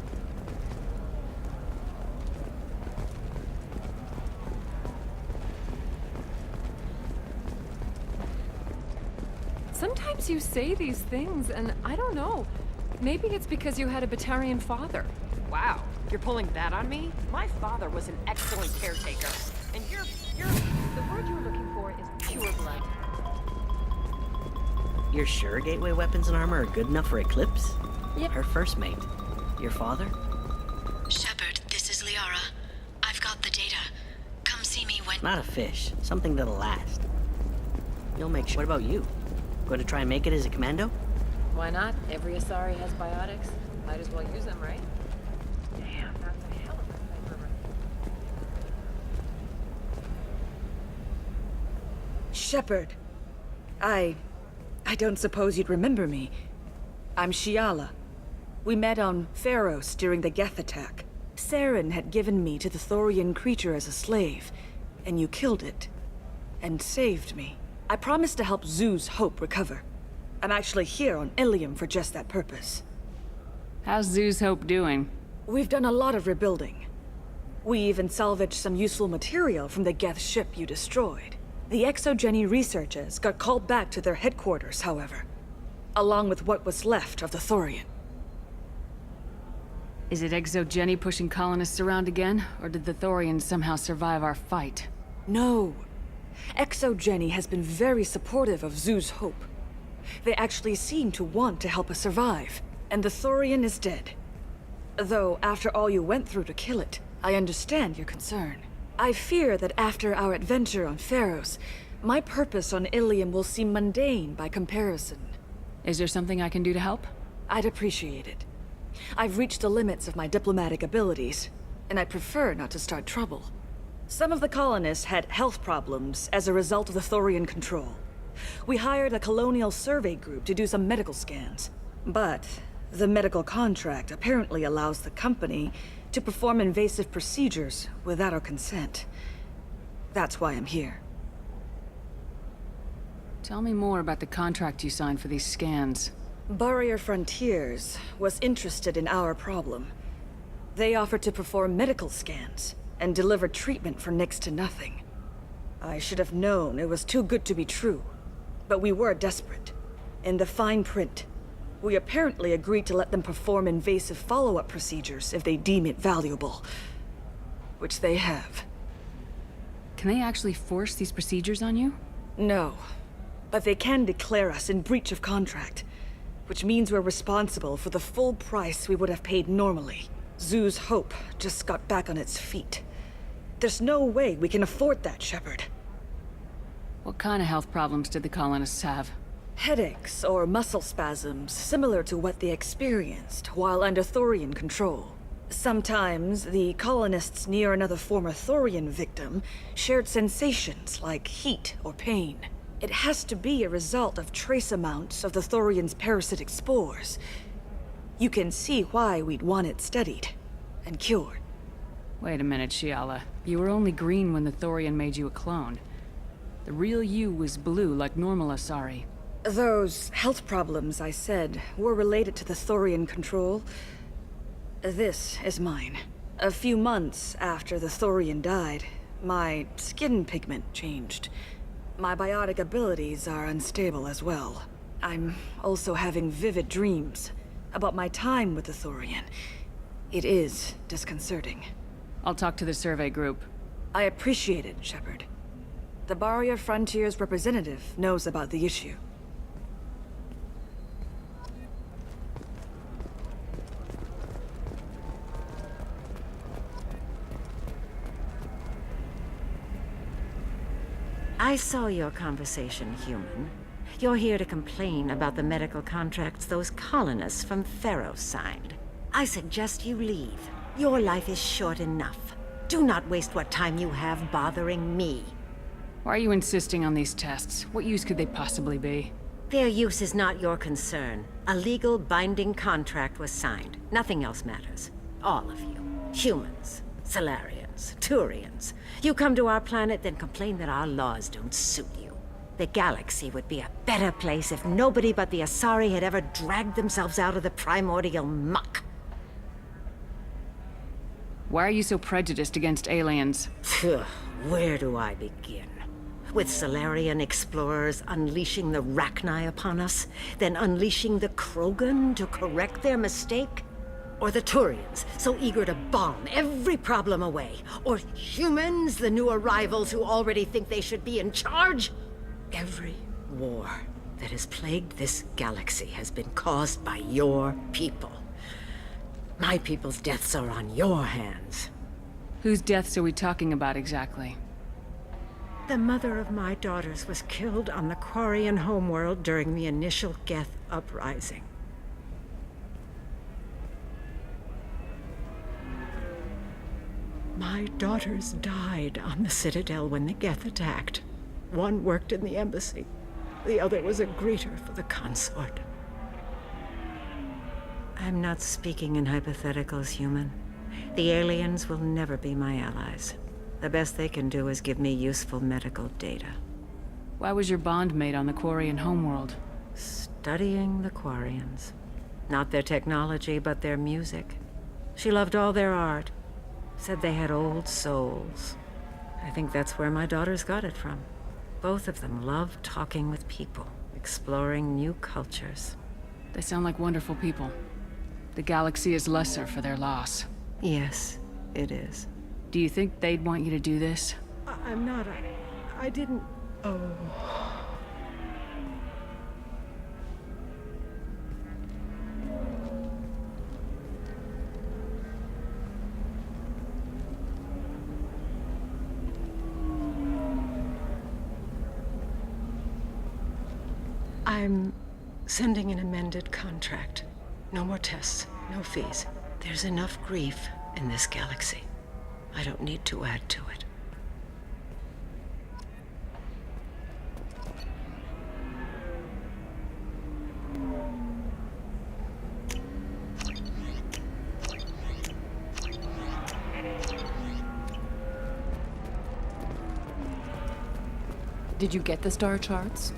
Sometimes you say these things, and I don't know. Maybe it's because you had a Batarian father. Wow, you're pulling that on me? My father was an excellent caretaker. And you're... The word you're looking for is pure blood. You're sure gateway weapons and armor are good enough for Eclipse? Yeah. Her first mate. Your father? Shepard, this is Liara. I've got the data. Come see me when... Not a fish. Something that'll last. You'll make sure. What about you? Going to try and make it as a commando? Why not? Every Asari has biotics. Might as well use them, right? Damn, that's a hell of a paper. Shepard. I don't suppose you'd remember me. I'm Shiala. We met on Pharos during the Geth attack. Saren had given me to the Thorian creature as a slave, and you killed it. And saved me. I promised to help Zoo's Hope recover. I'm actually here on Ilium for just that purpose. How's Zoo's Hope doing? We've done a lot of rebuilding. We even salvaged some useful material from the Geth ship you destroyed. The Exogeny researchers got called back to their headquarters, however, along with what was left of the Thorian. Is it Exogeny pushing colonists around again, or did the Thorians somehow survive our fight? No. Exogeny has been very supportive of Zoo's Hope. They actually seem to want to help us survive, and the Thorian is dead. Though, after all you went through to kill it, I understand your concern. I fear that after our adventure on Pharos, my purpose on Ilium will seem mundane by comparison. Is there something I can do to help? I'd appreciate it. I've reached the limits of my diplomatic abilities, and I prefer not to start trouble. Some of the colonists had health problems as a result of the Thorian control. We hired a colonial survey group to do some medical scans. But the medical contract apparently allows the company to perform invasive procedures without our consent. That's why I'm here. Tell me more about the contract you signed for these scans. Barrier Frontiers was interested in our problem. They offered to perform medical scans and deliver treatment for next to nothing. I should have known it was too good to be true, but we were desperate. In the fine print, we apparently agreed to let them perform invasive follow-up procedures if they deem it valuable. Which they have. Can they actually force these procedures on you? No, but they can declare us in breach of contract, which means we're responsible for the full price we would have paid normally. Zoo's hope just got back on its feet. There's no way we can afford that, Shepard. What kind of health problems did the colonists have? Headaches or muscle spasms, similar to what they experienced while under Thorian control. Sometimes, the colonists near another former Thorian victim shared sensations like heat or pain. It has to be a result of trace amounts of the Thorian's parasitic spores. You can see why we'd want it studied and cured. Wait a minute, Shiala. You were only green when the Thorian made you a clone. The real you was blue like normal Asari. Those health problems I said were related to the Thorian control. This is mine. A few months after the Thorian died, my skin pigment changed. My biotic abilities are unstable as well. I'm also having vivid dreams about my time with the Thorian. It is disconcerting. I'll talk to the survey group. I appreciate it, Shepard. The Barrier Frontiers representative knows about the issue. I saw your conversation, human. You're here to complain about the medical contracts those colonists from Theros signed. I suggest you leave. Your life is short enough. Do not waste what time you have bothering me. Why are you insisting on these tests? What use could they possibly be? Their use is not your concern. A legal, binding contract was signed. Nothing else matters. All of you. Humans, Solarians, Turians. You come to our planet, then complain that our laws don't suit you. The galaxy would be a better place if nobody but the Asari had ever dragged themselves out of the primordial muck. Why are you so prejudiced against aliens? Where do I begin? With Solarian explorers unleashing the Rachni upon us, then unleashing the Krogan to correct their mistake? Or the Turians, so eager to bomb every problem away? Or humans, the new arrivals who already think they should be in charge? Every war that has plagued this galaxy has been caused by your people. My people's deaths are on your hands. Whose deaths are we talking about exactly? The mother of my daughters was killed on the Quarian homeworld during the initial Geth uprising. My daughters died on the Citadel when the Geth attacked. One worked in the embassy. The other was a greeter for the consort. I'm not speaking in hypotheticals, human. The aliens will never be my allies. The best they can do is give me useful medical data. Why was your bond made on the Quarian homeworld? Studying the Quarians. Not their technology, but their music. She loved all their art. Said they had old souls. I think that's where my daughters got it from. Both of them loved talking with people, exploring new cultures. They sound like wonderful people. The galaxy is lesser for their loss. Yes, it is. Do you think they'd want you to do this? I'm not. I didn't. Oh. I'm sending an amended contract. No more tests, no fees. There's enough grief in this galaxy. I don't need to add to it. Did you get the star charts?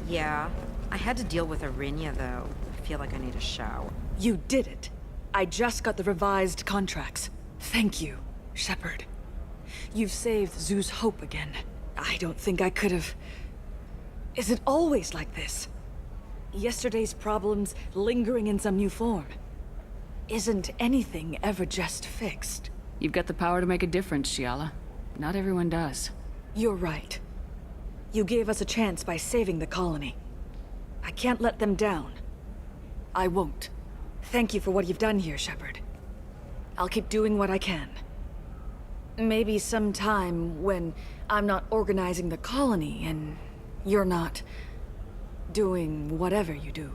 Yeah. I had to deal with Arinya, though. I feel like I need a shower. You did it. I just got the revised contracts. Thank you, Shepard. You've saved Zoo's hope again. I don't think I could have... Is it always like this? Yesterday's problems lingering in some new form. Isn't anything ever just fixed? You've got the power to make a difference, Shiala. Not everyone does. You're right. You gave us a chance by saving the colony. I can't let them down. I won't. Thank you for what you've done here, Shepard. I'll keep doing what I can. Maybe sometime when I'm not organizing the colony and you're not doing whatever you do.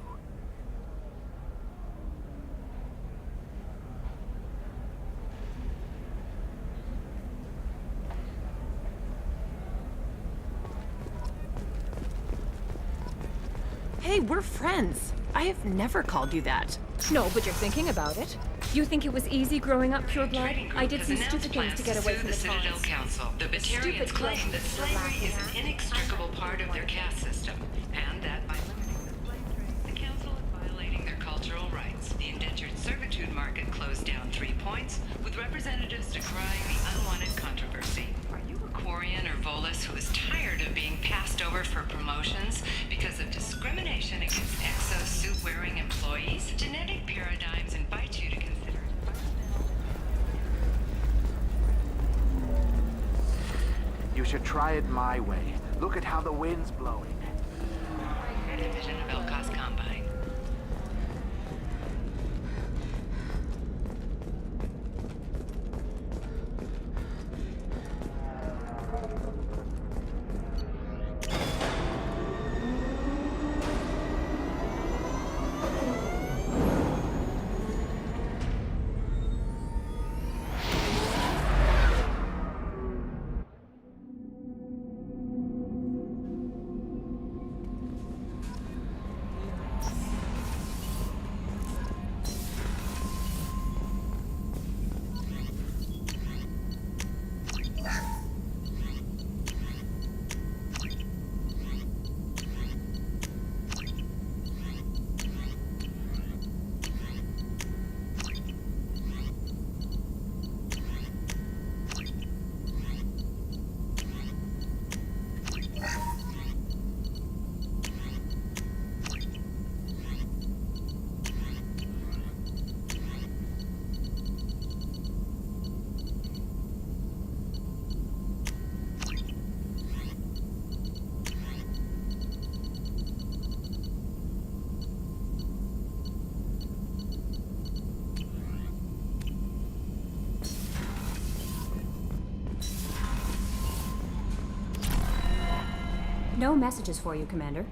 Hey, we're friends. I have never called you that. No, but you're thinking about it. You think it was easy growing up pure blood? I did some stupid things to get away from the Citadel cons. Council. The Batarians claim that slavery is an inextricable part of their caste system, and that by limiting the slave trade, the council is violating their cultural rights. The indentured servitude market closed down 3 points, with representatives decrying the unwanted controversy. Are you a Quarian or Volus who is tired of being passed over for promotions because of discrimination against exosuit-wearing employees? Genetic paradigms invite you to consider You should try it my way. Look at how the wind's blowing. division of Elkos Combine. No messages for you, Commander.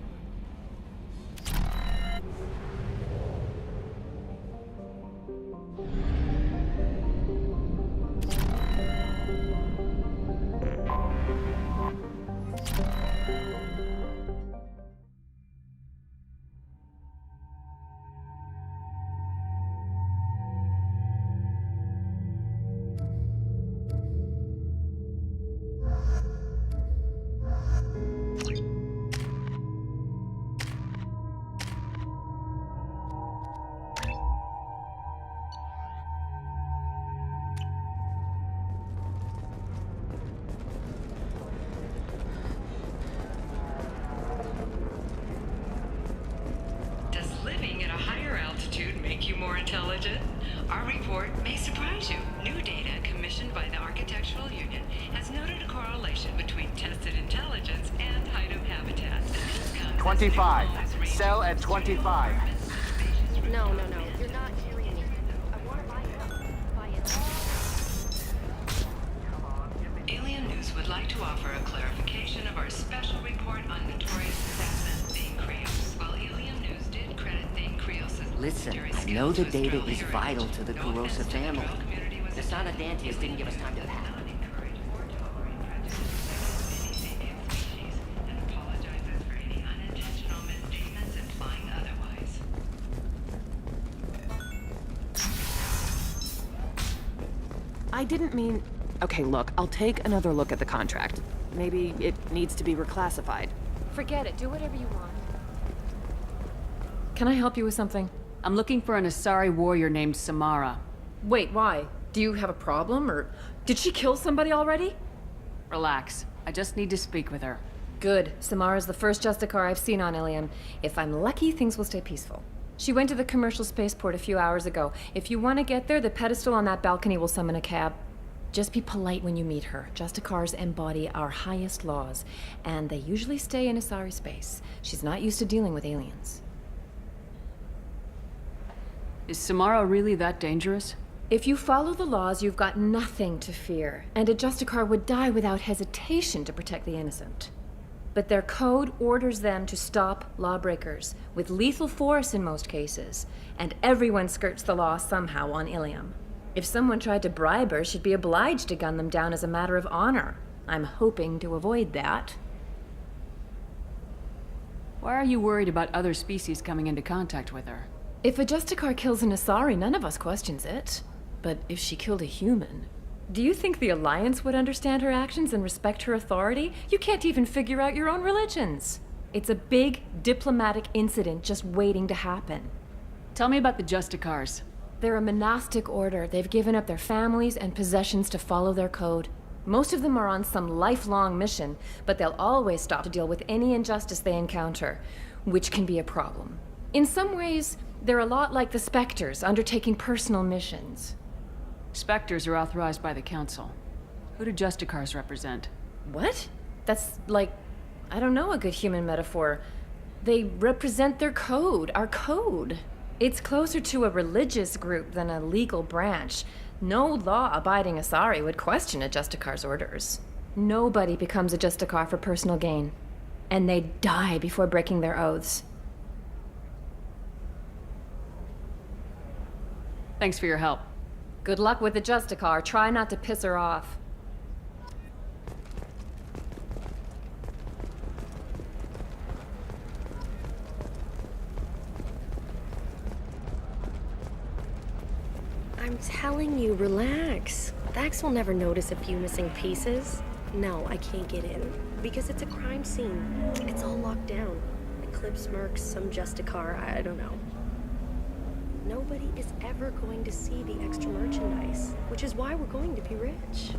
Intelligent? Our report may surprise you. New data commissioned by the Architectural Union has noted a correlation between tested intelligence and item habitat. 25. Cell at 25. No. You're not hearing me. I want to buy it. Alien News would like to offer a clarification of our special report on notorious assassin Thane Krios. While Alien News did credit Thane Krios as Listen, I know the data is vital to the Kurosa family. The Sanadantius didn't give us time to pack. I didn't mean... Okay, look, I'll take another look at the contract. Maybe it needs to be reclassified. Forget it. Do whatever you want. Can I help you with something? I'm looking for an Asari warrior named Samara. Wait, why? Do you have a problem, or did she kill somebody already? Relax. I just need to speak with her. Good. Samara's the first Justicar I've seen on Ilium. If I'm lucky, things will stay peaceful. She went to the commercial spaceport a few hours ago. If you want to get there, the pedestal on that balcony will summon a cab. Just be polite when you meet her. Justicars embody our highest laws, and they usually stay in Asari space. She's not used to dealing with aliens. Is Samara really that dangerous? If you follow the laws, you've got nothing to fear, and a Justicar would die without hesitation to protect the innocent. But their code orders them to stop lawbreakers, with lethal force in most cases, and everyone skirts the law somehow on Ilium. If someone tried to bribe her, she'd be obliged to gun them down as a matter of honor. I'm hoping to avoid that. Why are you worried about other species coming into contact with her? If a Justicar kills an Asari, none of us questions it. But if she killed a human, do you think the Alliance would understand her actions and respect her authority? You can't even figure out your own religions. It's a big diplomatic incident just waiting to happen. Tell me about the Justicars. They're a monastic order. They've given up their families and possessions to follow their code. Most of them are on some lifelong mission, but they'll always stop to deal with any injustice they encounter, which can be a problem. In some ways, they're a lot like the Spectres, undertaking personal missions. Spectres are authorized by the Council. Who do Justicars represent? What? That's like, I don't know, a good human metaphor. They represent their code, our code. It's closer to a religious group than a legal branch. No law-abiding Asari would question a Justicar's orders. Nobody becomes a Justicar for personal gain. And they die before breaking their oaths. Thanks for your help. Good luck with the Justicar. Try not to piss her off. I'm telling you, relax. Vax will never notice a few missing pieces. No, I can't get in. Because it's a crime scene. It's all locked down. Eclipse mercs, some Justicar, I don't know. Nobody is ever going to see the extra merchandise, which is why we're going to be rich.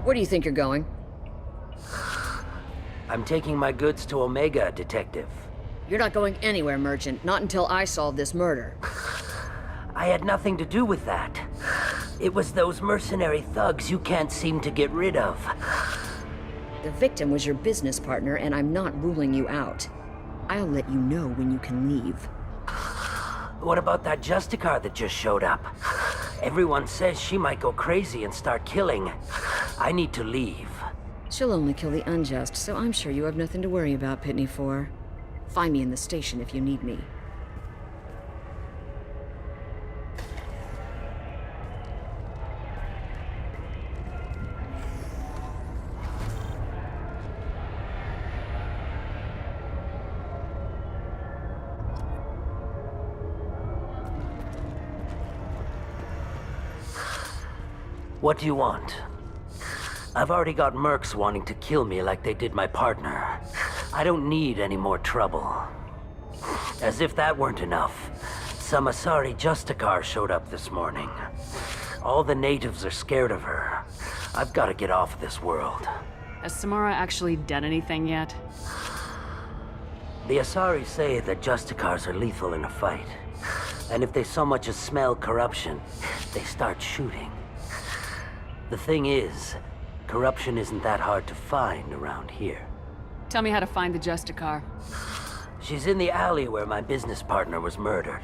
Where do you think you're going? I'm taking my goods to Omega, Detective. You're not going anywhere, Merchant. Not until I solve this murder. I had nothing to do with that. It was those mercenary thugs you can't seem to get rid of. The victim was your business partner, and I'm not ruling you out. I'll let you know when you can leave. What about that Justicar that just showed up? Everyone says she might go crazy and start killing. I need to leave. She'll only kill the unjust, so I'm sure you have nothing to worry about, Pitney 4. Find me in the station if you need me. What do you want? I've already got mercs wanting to kill me like they did my partner. I don't need any more trouble. As if that weren't enough, some Asari Justicar showed up this morning. All the natives are scared of her. I've got to get off this world. Has Samara actually done anything yet? The Asari say that Justicars are lethal in a fight. And if they so much as smell corruption, they start shooting. The thing is, corruption isn't that hard to find around here. Tell me how to find the Justicar. She's in the alley where my business partner was murdered.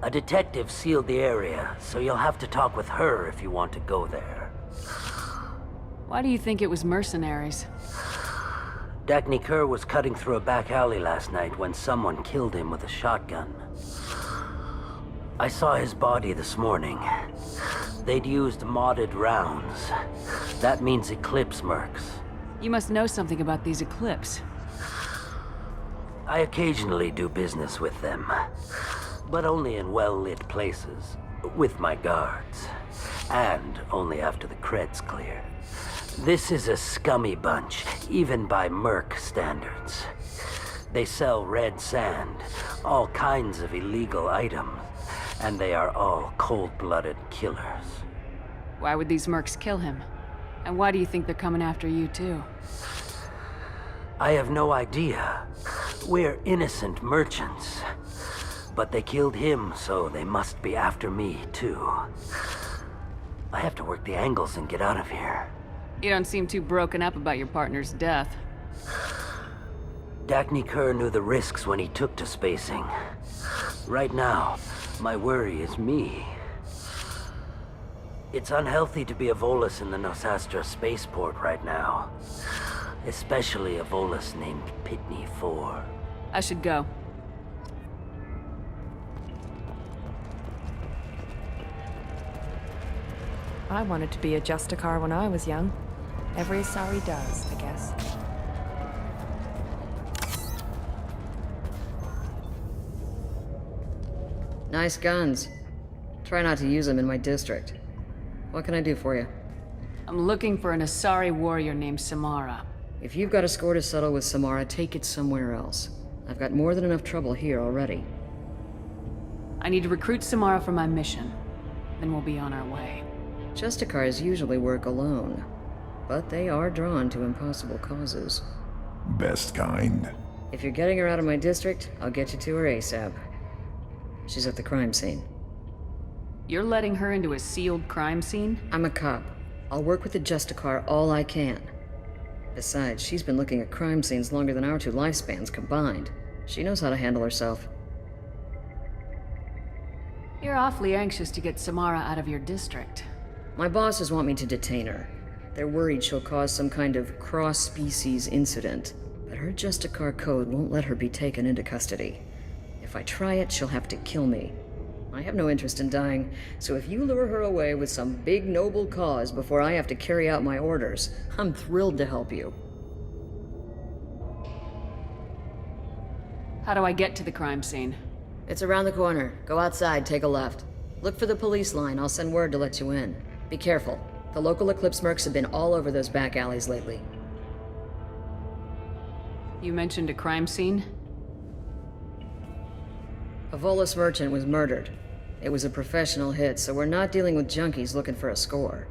A detective sealed the area, so you'll have to talk with her if you want to go there. Why do you think it was mercenaries? Dagny Kerr was cutting through a back alley last night when someone killed him with a shotgun. I saw his body this morning. They'd used modded rounds. That means Eclipse mercs. You must know something about these Eclipse. I occasionally do business with them, but only in well-lit places, with my guards, and only after the cred's clear. This is a scummy bunch, even by merc standards. They sell red sand, all kinds of illegal items, and they are all cold-blooded killers. Why would these mercs kill him? And why do you think they're coming after you, too? I have no idea. We're innocent merchants. But they killed him, so they must be after me, too. I have to work the angles and get out of here. You don't seem too broken up about your partner's death. Dagny Kerr knew the risks when he took to spacing. Right now, my worry is me. It's unhealthy to be a Volus in the Nosastra spaceport right now. Especially a Volus named Pitney 4. I should go. I wanted to be a Justicar when I was young. Every Asari does, I guess. Nice guns. Try not to use them in my district. What can I do for you? I'm looking for an Asari warrior named Samara. If you've got a score to settle with Samara, take it somewhere else. I've got more than enough trouble here already. I need to recruit Samara for my mission. Then we'll be on our way. Justicars usually work alone, but they are drawn to impossible causes. Best kind. If you're getting her out of my district, I'll get you to her ASAP. She's at the crime scene. You're letting her into a sealed crime scene? I'm a cop. I'll work with the Justicar all I can. Besides, she's been looking at crime scenes longer than our 2 lifespans combined. She knows how to handle herself. You're awfully anxious to get Samara out of your district. My bosses want me to detain her. They're worried she'll cause some kind of cross-species incident, but her Justicar code won't let her be taken into custody. If I try it, she'll have to kill me. I have no interest in dying, so if you lure her away with some big noble cause before I have to carry out my orders, I'm thrilled to help you. How do I get to the crime scene? It's around the corner. Go outside, take a left. Look for the police line. I'll send word to let you in. Be careful. The local Eclipse mercs have been all over those back alleys lately. You mentioned a crime scene? A Volus merchant was murdered. It was a professional hit, so we're not dealing with junkies looking for a score.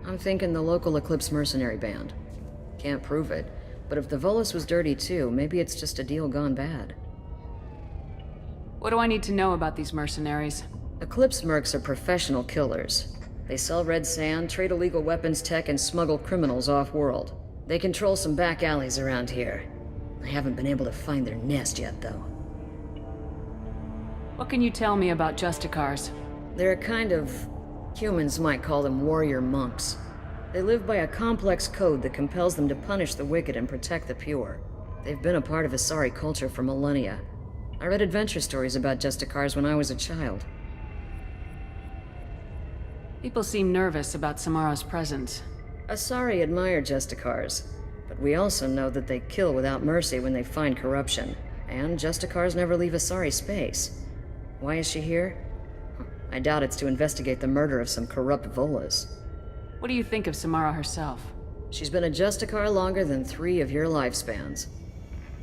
I'm thinking the local Eclipse mercenary band. Can't prove it, but if the Volus was dirty too, maybe it's just a deal gone bad. What do I need to know about these mercenaries? Eclipse mercs are professional killers. They sell red sand, trade illegal weapons tech, and smuggle criminals off-world. They control some back alleys around here. I haven't been able to find their nest yet, though. What can you tell me about Justicars? They're a kind of... humans might call them warrior monks. They live by a complex code that compels them to punish the wicked and protect the pure. They've been a part of Asari culture for millennia. I read adventure stories about Justicars when I was a child. People seem nervous about Samara's presence. Asari admire Justicars, but we also know that they kill without mercy when they find corruption, and Justicars never leave Asari space. Why is she here? I doubt it's to investigate the murder of some corrupt Volus. What do you think of Samara herself? She's been a Justicar longer than 3 of your lifespans.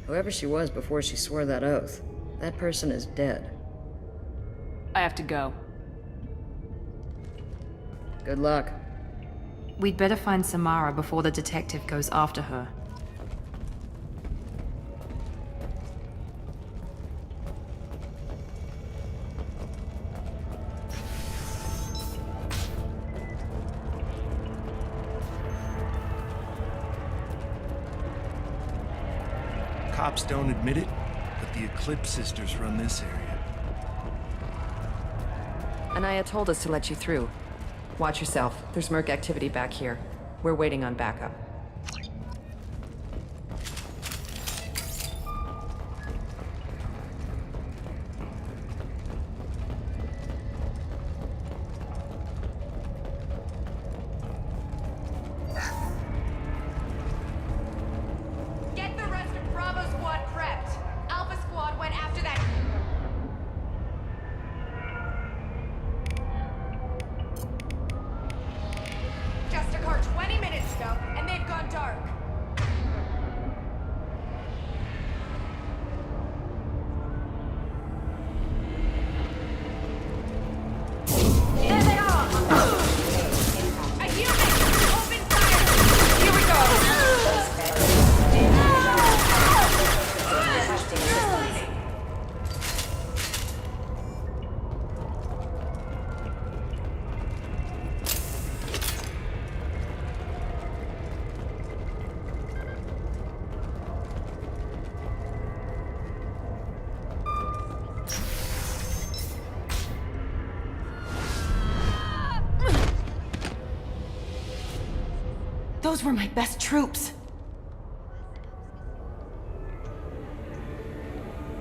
Whoever she was before she swore that oath, that person is dead. I have to go. Good luck. We'd better find Samara before the detective goes after her. Cops don't admit it, but the Eclipse sisters run this area. Anaya told us to let you through. Watch yourself. There's merc activity back here. We're waiting on backup. Get the rest of Bravo Squad prepped. Alpha Squad went after that. Justicar 20 minutes ago, and they've Those were my best troops.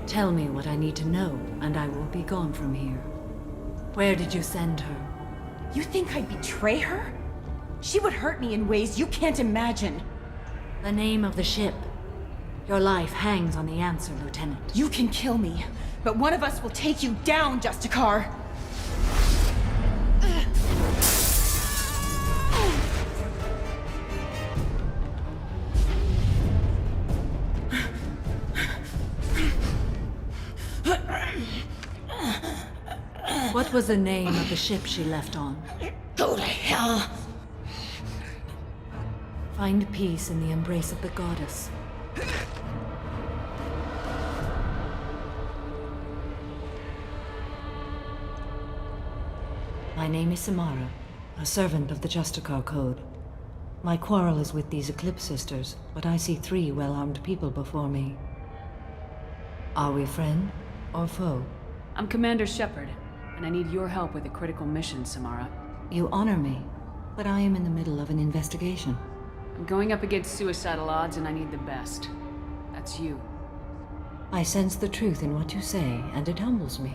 Tell me what I need to know, and I will be gone from here. Where did you send her? You think I'd betray her? She would hurt me in ways you can't imagine. The name of the ship. Your life hangs on the answer, Lieutenant. You can kill me, but one of us will take you down, Justicar. What was the name of the ship she left on? Go to hell! Find peace in the embrace of the goddess. My name is Samara, a servant of the Justicar Code. My quarrel is with these Eclipse Sisters, but I see 3 well-armed people before me. Are we friend or foe? I'm Commander Shepard, and I need your help with a critical mission, Samara. You honor me, but I am in the middle of an investigation. I'm going up against suicidal odds, and I need the best. That's you. I sense the truth in what you say, and it humbles me.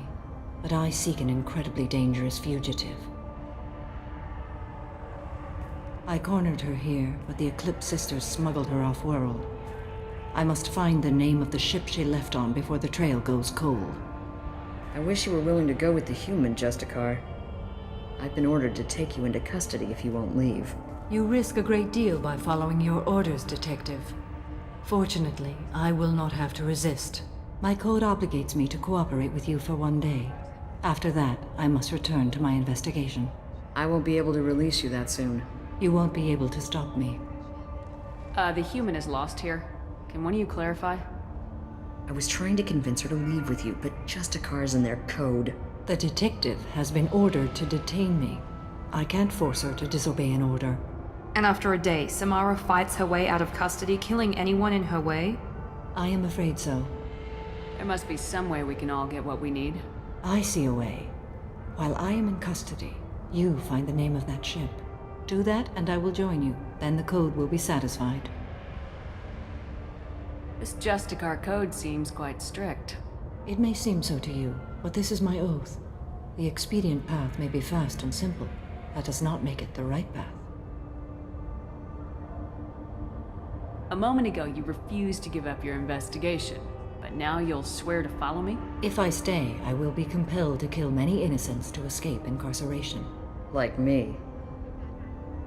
But I seek an incredibly dangerous fugitive. I cornered her here, but the Eclipse Sisters smuggled her off-world. I must find the name of the ship she left on before the trail goes cold. I wish you were willing to go with the human, Justicar. I've been ordered to take you into custody if you won't leave. You risk a great deal by following your orders, Detective. Fortunately, I will not have to resist. My code obligates me to cooperate with you for 1 day. After that, I must return to my investigation. I won't be able to release you that soon. You won't be able to stop me. The human is lost here. Can one of you clarify? I was trying to convince her to leave with you, but Justicar's in their code. The detective has been ordered to detain me. I can't force her to disobey an order. And after a day, Samara fights her way out of custody, killing anyone in her way? I am afraid so. There must be some way we can all get what we need. I see a way. While I am in custody, you find the name of that ship. Do that and I will join you. Then the code will be satisfied. This Justicar code seems quite strict. It may seem so to you, but this is my oath. The expedient path may be fast and simple. That does not make it the right path. A moment ago, you refused to give up your investigation, but now you'll swear to follow me? If I stay, I will be compelled to kill many innocents to escape incarceration. Like me.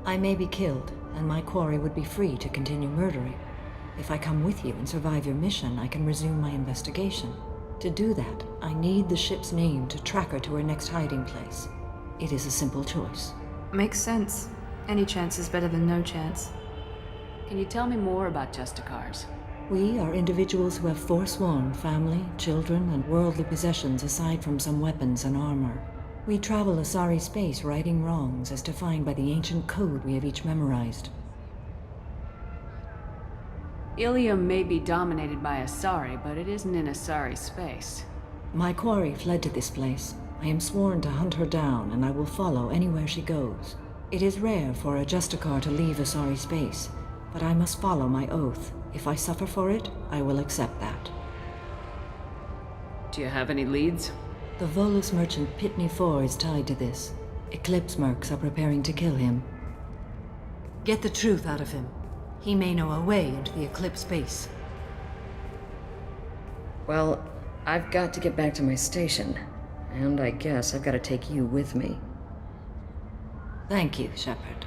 I may be killed, and my quarry would be free to continue murdering. If I come with you and survive your mission, I can resume my investigation. To do that, I need the ship's name to track her to her next hiding place. It is a simple choice. Makes sense. Any chance is better than no chance. Can you tell me more about Justicars? We are individuals who have forsworn family, children, and worldly possessions aside from some weapons and armor. We travel Asari space righting wrongs as defined by the ancient code we have each memorized. Ilium may be dominated by Asari, but it isn't in Asari space. My quarry fled to this place. I am sworn to hunt her down, and I will follow anywhere she goes. It is rare for a Justicar to leave Asari space, but I must follow my oath. If I suffer for it, I will accept that. Do you have any leads? The Volus merchant Pitney 4 is tied to this. Eclipse mercs are preparing to kill him. Get the truth out of him. He may know a way into the Eclipse base. Well, I've got to get back to my station. And I guess I've got to take you with me. Thank you, Shepard.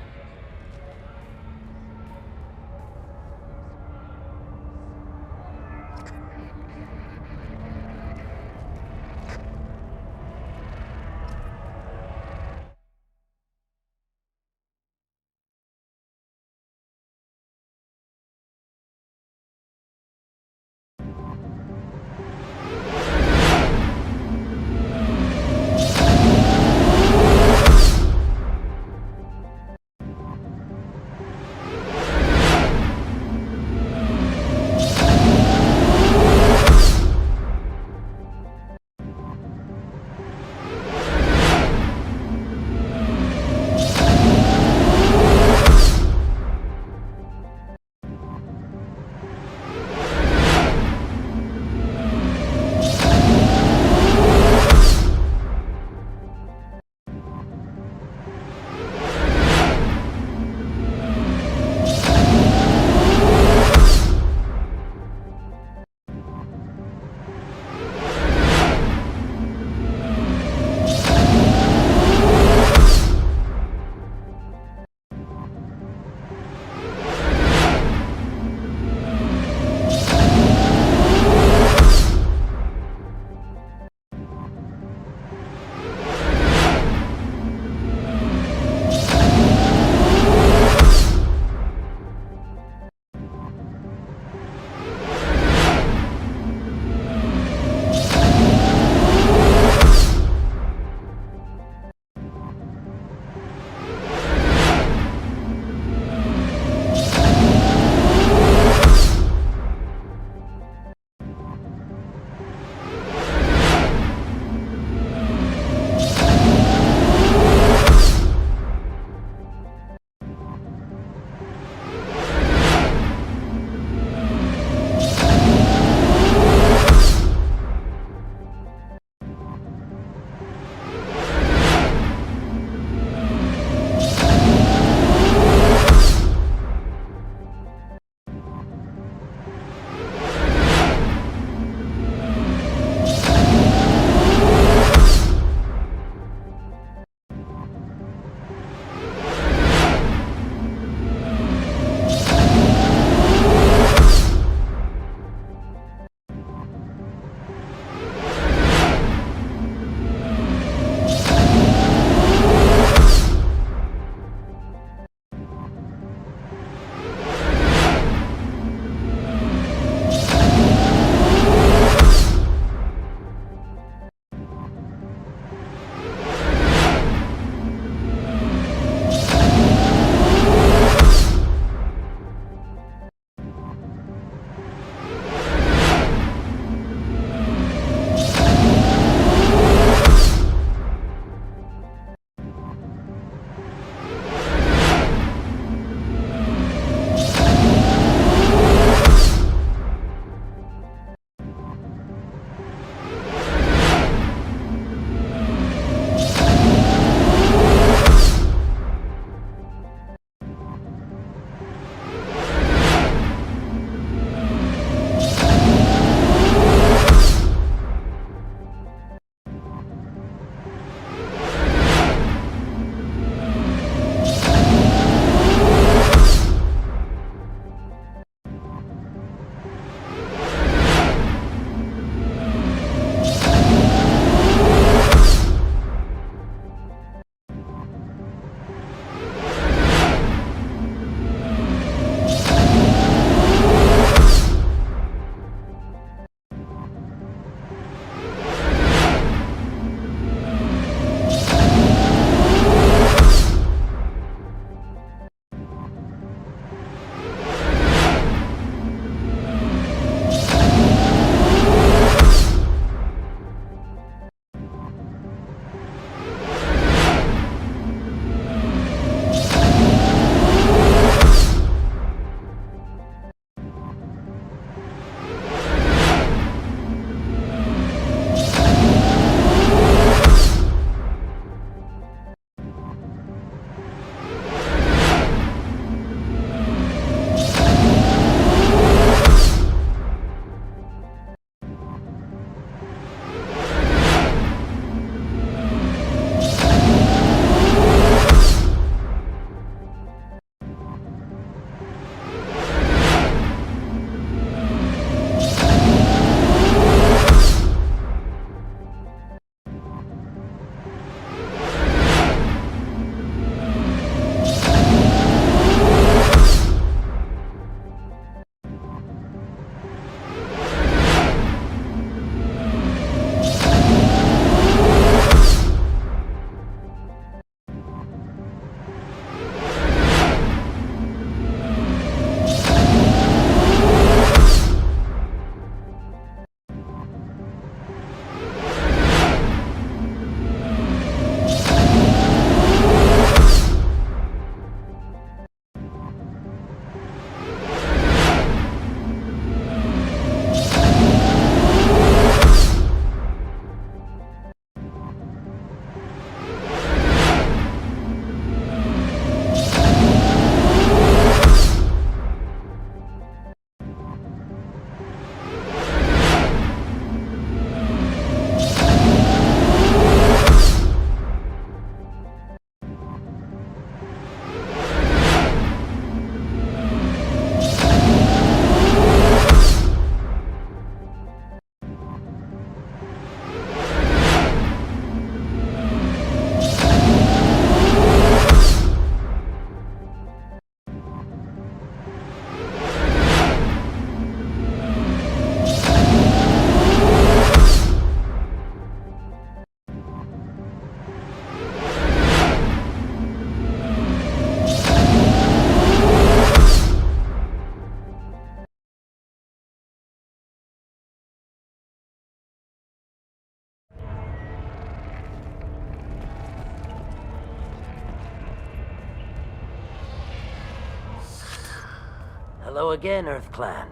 Hello again, Earth Clan.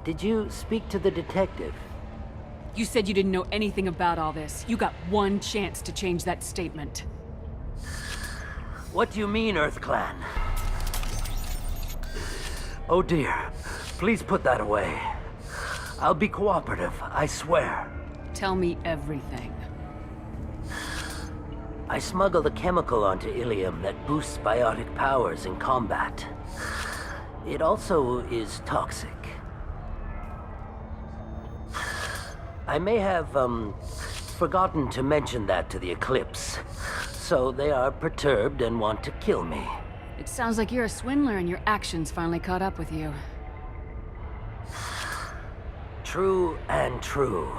Did you speak to the detective? You said you didn't know anything about all this. You got one chance to change that statement. What do you mean, Earth Clan? Oh dear. Please put that away. I'll be cooperative, I swear. Tell me everything. I smuggled a chemical onto Ilium that boosts biotic powers in combat. It also is toxic. I may have, forgotten to mention that to the Eclipse. So they are perturbed and want to kill me. It sounds like you're a swindler and your actions finally caught up with you. True and true.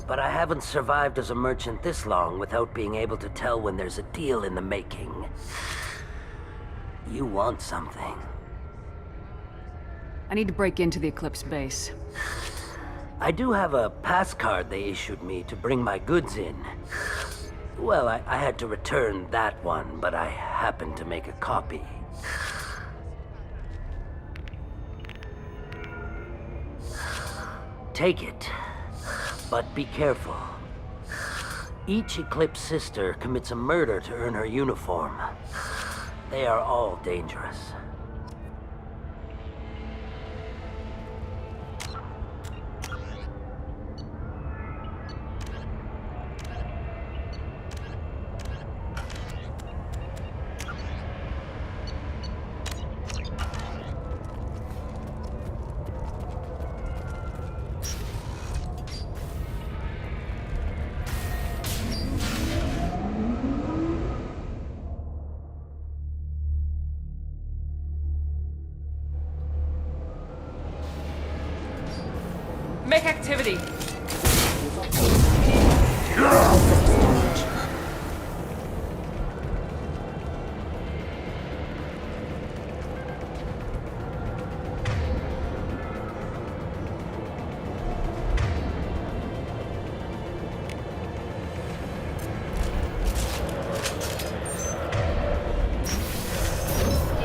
But I haven't survived as a merchant this long without being able to tell when there's a deal in the making. You want something. I need to break into the Eclipse base. I do have a pass card they issued me to bring my goods in. Well, I had to return that one, but I happened to make a copy. Take it, but be careful. Each Eclipse sister commits a murder to earn her uniform. They are all dangerous. Make activity!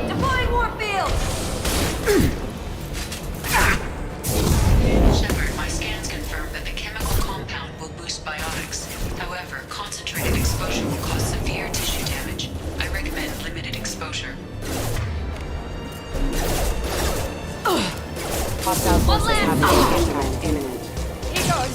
Deploying Warfield! Shepard, my scans confirm that the chemical compound will boost biotics. However, concentrated exposure will cause severe tissue damage. I recommend limited exposure. Hostile forces have engagement imminent. Here goes!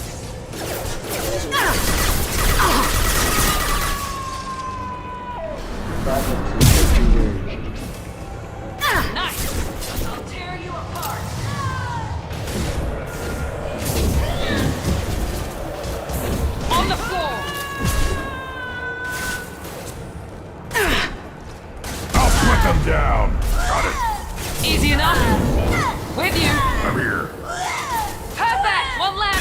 Nice! I'll tear you apart! On the floor! I'll put them down. Got it. Easy enough! With you! I'm here. Perfect! One left!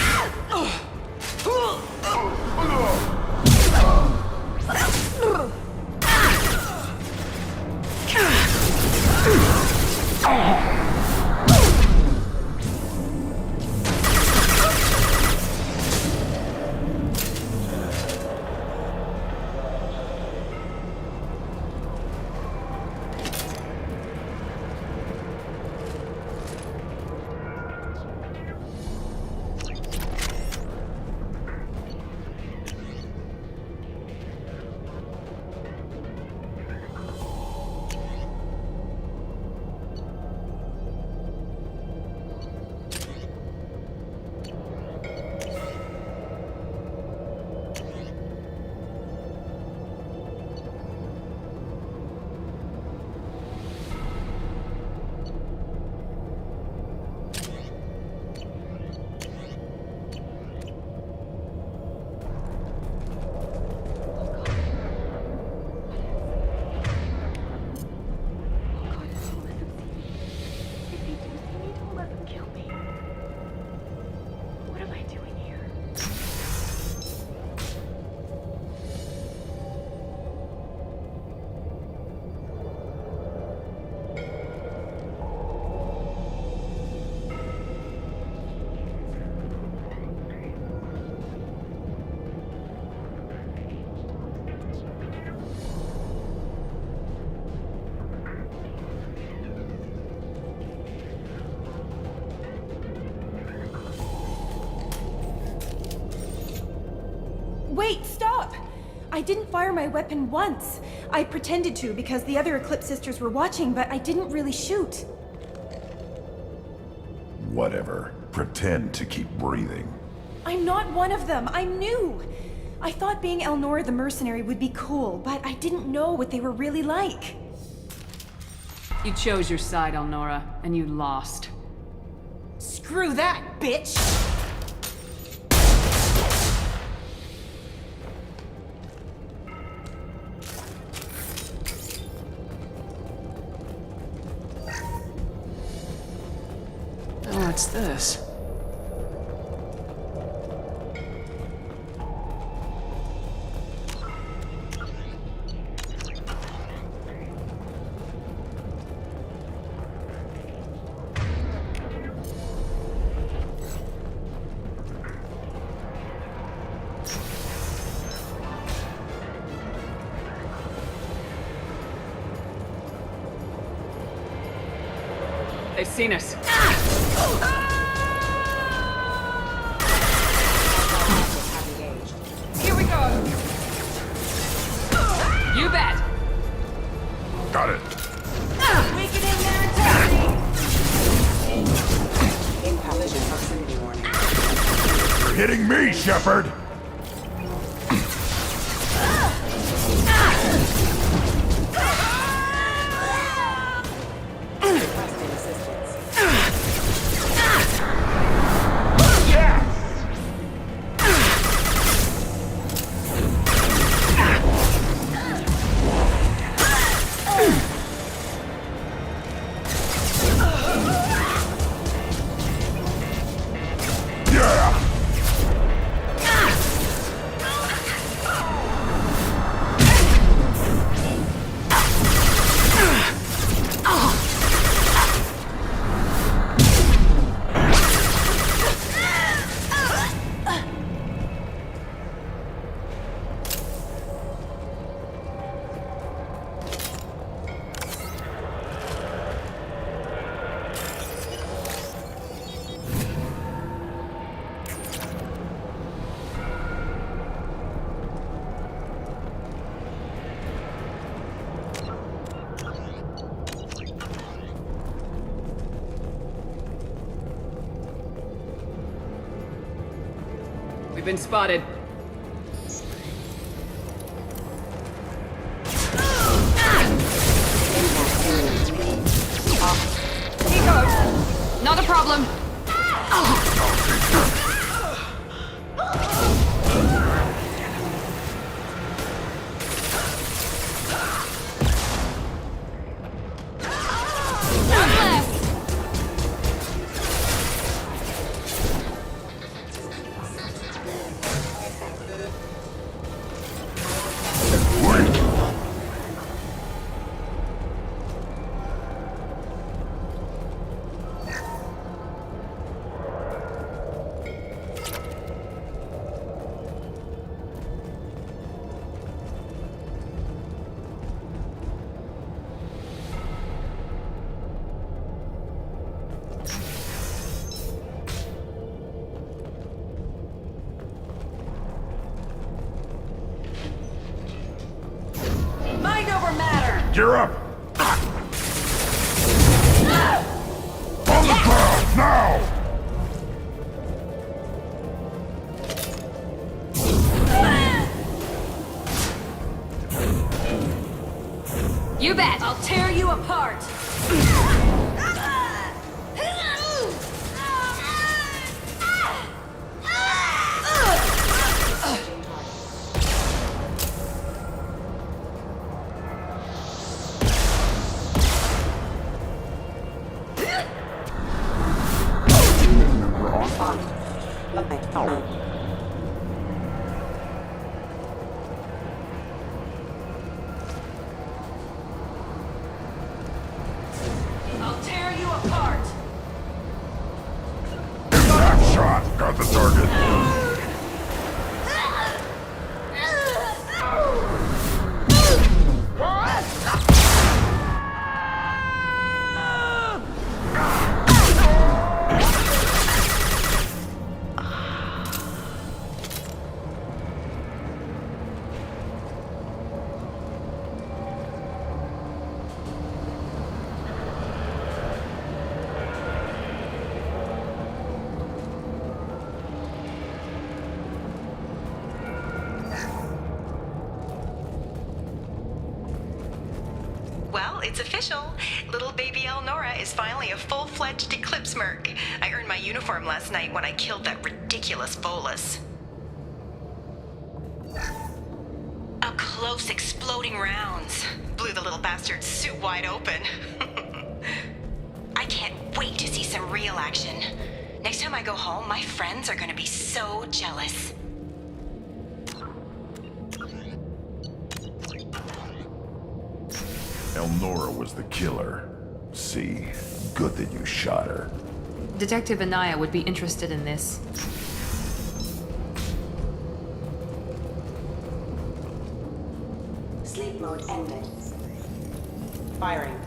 I didn't fire my weapon once. I pretended to because the other Eclipse sisters were watching, but I didn't really shoot. Whatever. Pretend to keep breathing. I'm not one of them. I'm new. I thought being Elnora the mercenary would be cool, but I didn't know what they were really like. You chose your side, Elnora, and you lost. Screw that, bitch! What's this? They've seen us. Here we go! You bet! Got it. We get in there and tell me! Intelligent proximity warning. You're hitting me, Shepard! Requesting assistance. We've been spotted. He goes! Not a problem. Mind over matter! Gear up! On the ground, now! You bet! I'll tear you apart! I'll tear you apart! Impact shot! Got the target. Well, it's official. Little baby Elnora is finally a full-fledged Eclipse merc. I earned my uniform last night when I killed that ridiculous Volus. Up close, exploding rounds. Blew the little bastard's suit wide open. I can't wait to see some real action. Next time I go home, my friends are gonna be so jealous. Elnora was the killer. See, good that you shot her. Detective Anaya would be interested in this. Sleep mode ended. Firing.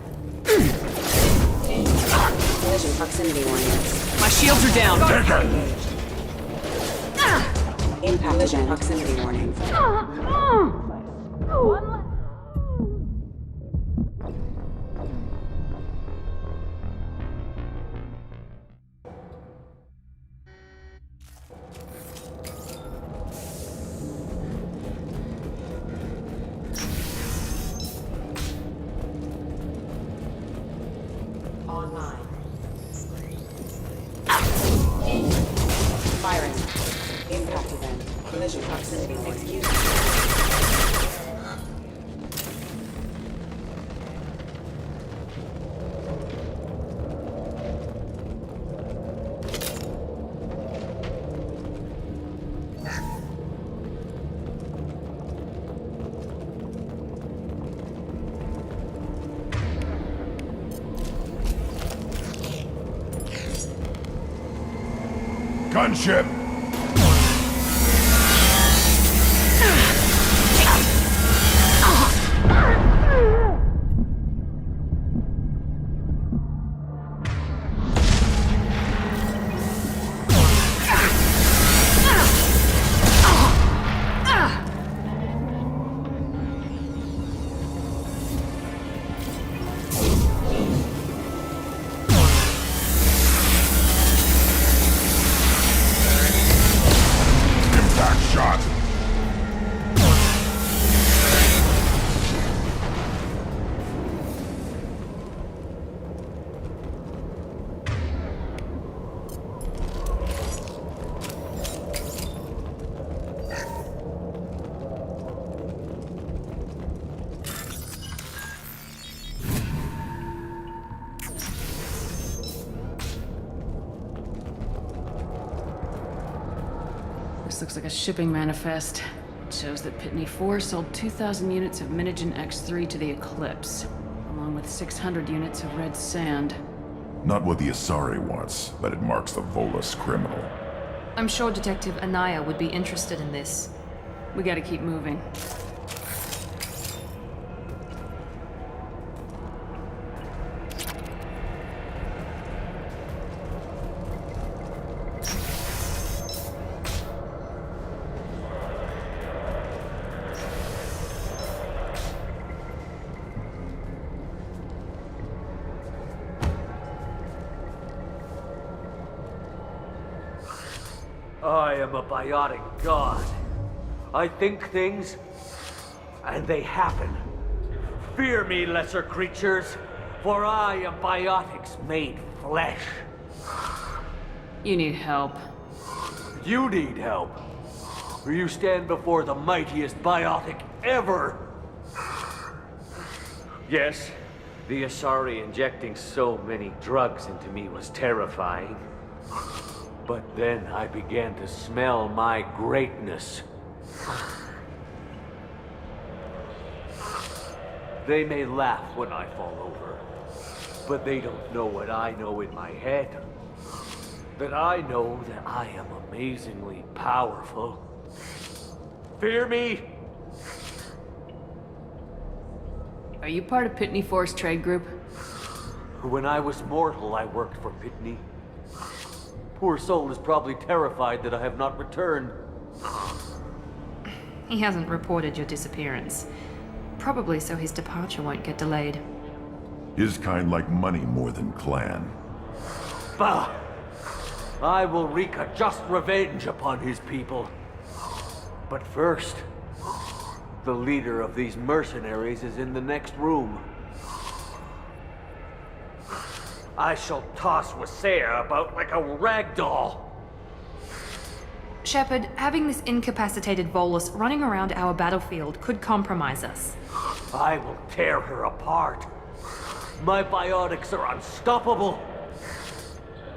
Collision proximity warnings. My shields are down. Take it! Impact collision proximity warning. Online. Firing. Impact event. Collision proximity warning. Gunship! This looks like a shipping manifest. It shows that Pitney 4 sold 2,000 units of Minigen X3 to the Eclipse, along with 600 units of red sand. Not what the Asari wants, but it marks the Volus criminal. I'm sure Detective Anaya would be interested in this. We gotta keep moving. I am a biotic god. I think things, and they happen. Fear me, lesser creatures, for I am biotics made flesh. You need help. You need help. For you stand before the mightiest biotic ever. Yes, the Asari injecting so many drugs into me was terrifying. But then I began to smell my greatness. They may laugh when I fall over, but they don't know what I know in my head. That I know that I am amazingly powerful. Fear me? Are you part of Pitney 4's trade group? When I was mortal, I worked for Pitney. Poor soul is probably terrified that I have not returned. He hasn't reported your disappearance. Probably so his departure won't get delayed. His kind like money more than clan. Bah! I will wreak a just revenge upon his people. But first, the leader of these mercenaries is in the next room. I shall toss Wasea about like a rag doll. Shepard, having this incapacitated Volus running around our battlefield could compromise us. I will tear her apart. My biotics are unstoppable.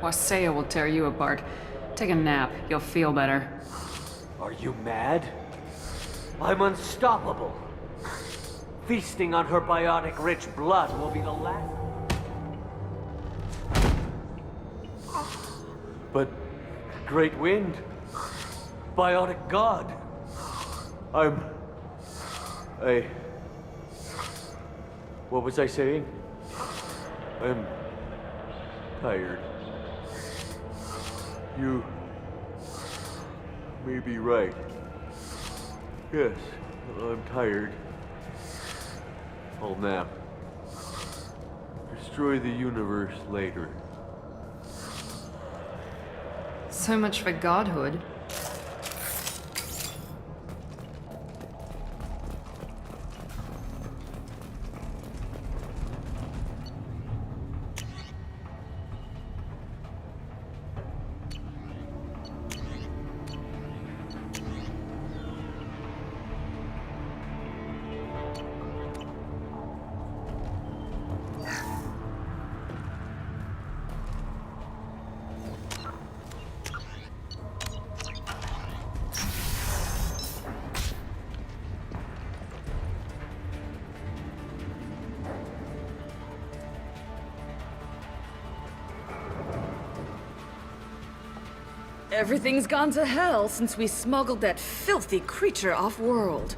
Wasea will tear you apart. Take a nap. You'll feel better. Are you mad? I'm unstoppable. Feasting on her biotic-rich blood will be the last... But... Great Wind... Biotic God... What was I saying? I'm... tired. You... may be right. Yes, I'm tired. I'll nap. Destroy the universe later. So much for godhood. Everything's gone to hell since we smuggled that filthy creature off-world.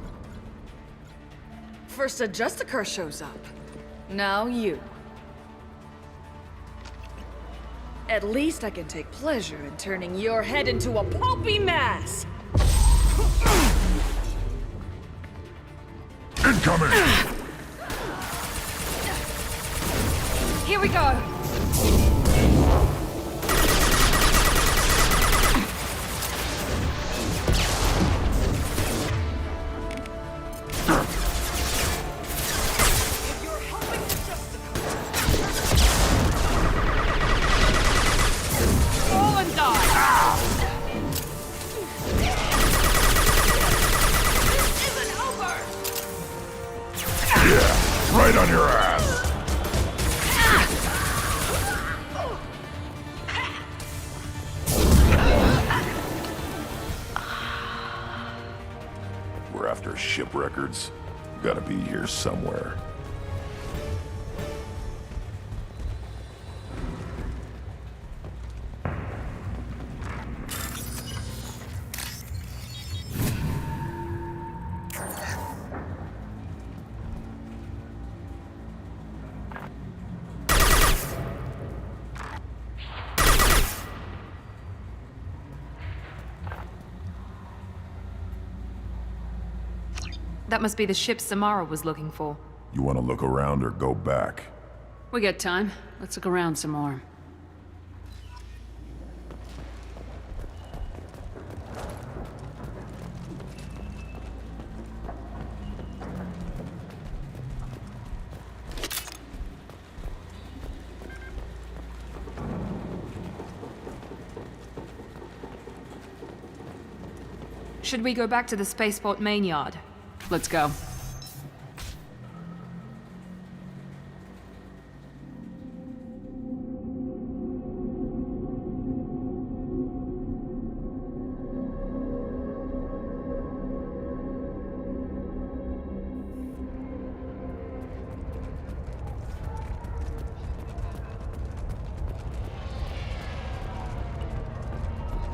First a Justicar shows up. Now you. At least I can take pleasure in turning your head into a pulpy mass! Incoming! Here we go! Right on your ass! We're after ship records. Gotta be here somewhere. That must be the ship Samara was looking for. You want to look around or go back? We got time. Let's look around some more. Should we go back to the spaceport main yard? Let's go.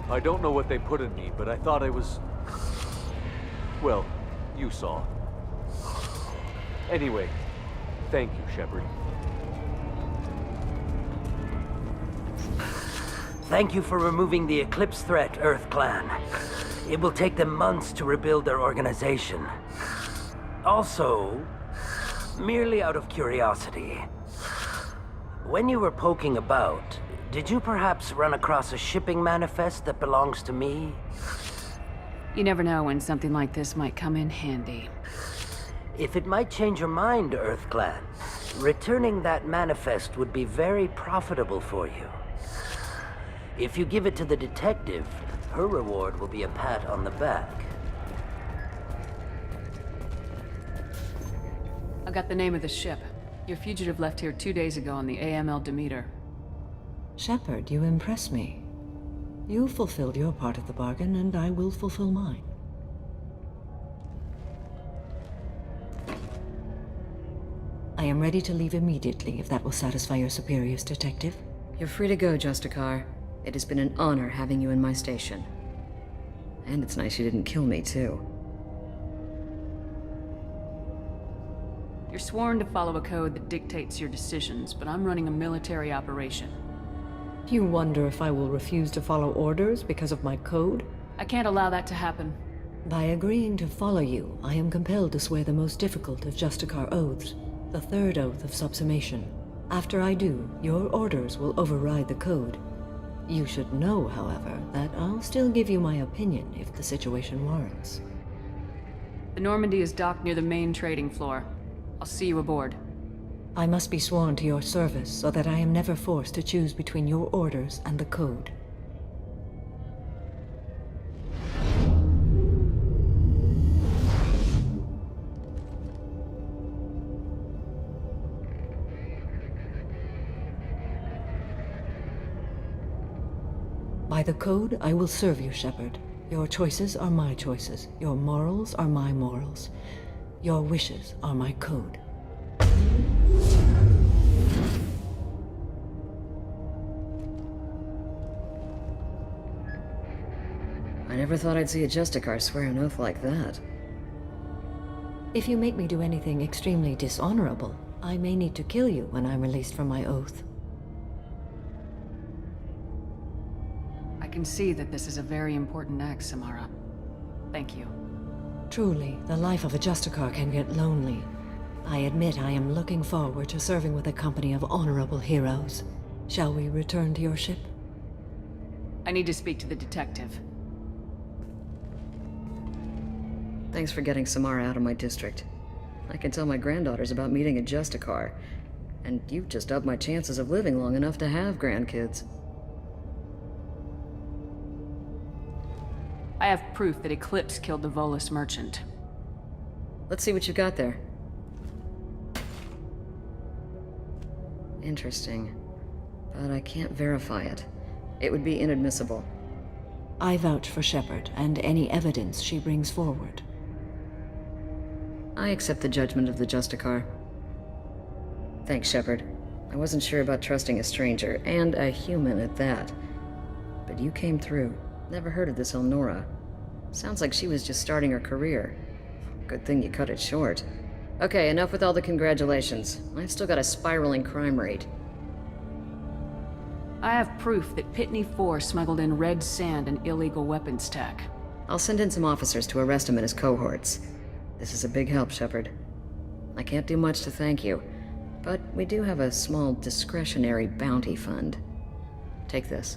I don't know what they put in me, but I thought I was... well, you saw. Anyway, thank you, Shepard. Thank you for removing the Eclipse threat, Earth Clan. It will take them months to rebuild their organization. Also, merely out of curiosity, when you were poking about, did you perhaps run across a shipping manifest that belongs to me? You never know when something like this might come in handy. If it might change your mind, Earth Clan, returning that manifest would be very profitable for you. If you give it to the detective, her reward will be a pat on the back. I got the name of the ship. Your fugitive left here 2 days ago on the AML Demeter. Shepard, you impress me. You fulfilled your part of the bargain, and I will fulfill mine. I am ready to leave immediately, if that will satisfy your superiors, Detective. You're free to go, Justicar. It has been an honor having you in my station. And it's nice you didn't kill me, too. You're sworn to follow a code that dictates your decisions, but I'm running a military operation. You wonder if I will refuse to follow orders because of my code? I can't allow that to happen. By agreeing to follow you, I am compelled to swear the most difficult of Justicar oaths, the third oath of subsumation. After I do, your orders will override the code. You should know, however, that I'll still give you my opinion if the situation warrants. The Normandy is docked near the main trading floor. I'll see you aboard. I must be sworn to your service so that I am never forced to choose between your orders and the code. By the code, I will serve you, Shepard. Your choices are my choices. Your morals are my morals. Your wishes are my code. I never thought I'd see a Justicar swear an oath like that. If you make me do anything extremely dishonorable, I may need to kill you when I'm released from my oath. I can see that this is a very important act, Samara. Thank you. Truly, the life of a Justicar can get lonely. I admit I am looking forward to serving with a company of honorable heroes. Shall we return to your ship? I need to speak to the detective. Thanks for getting Samara out of my district. I can tell my granddaughters about meeting a Justicar, and you've just upped my chances of living long enough to have grandkids. I have proof that Eclipse killed the Volus merchant. Let's see what you got there. Interesting. But I can't verify it. It would be inadmissible. I vouch for Shepard and any evidence she brings forward. I accept the judgment of the Justicar. Thanks, Shepard. I wasn't sure about trusting a stranger, and a human at that. But you came through. Never heard of this Elnora. Sounds like she was just starting her career. Good thing you cut it short. Okay, enough with all the congratulations. I've still got a spiraling crime rate. I have proof that Pitney 4 smuggled in red sand and illegal weapons tech. I'll send in some officers to arrest him and his cohorts. This is a big help, Shepard. I can't do much to thank you, but we do have a small discretionary bounty fund. Take this.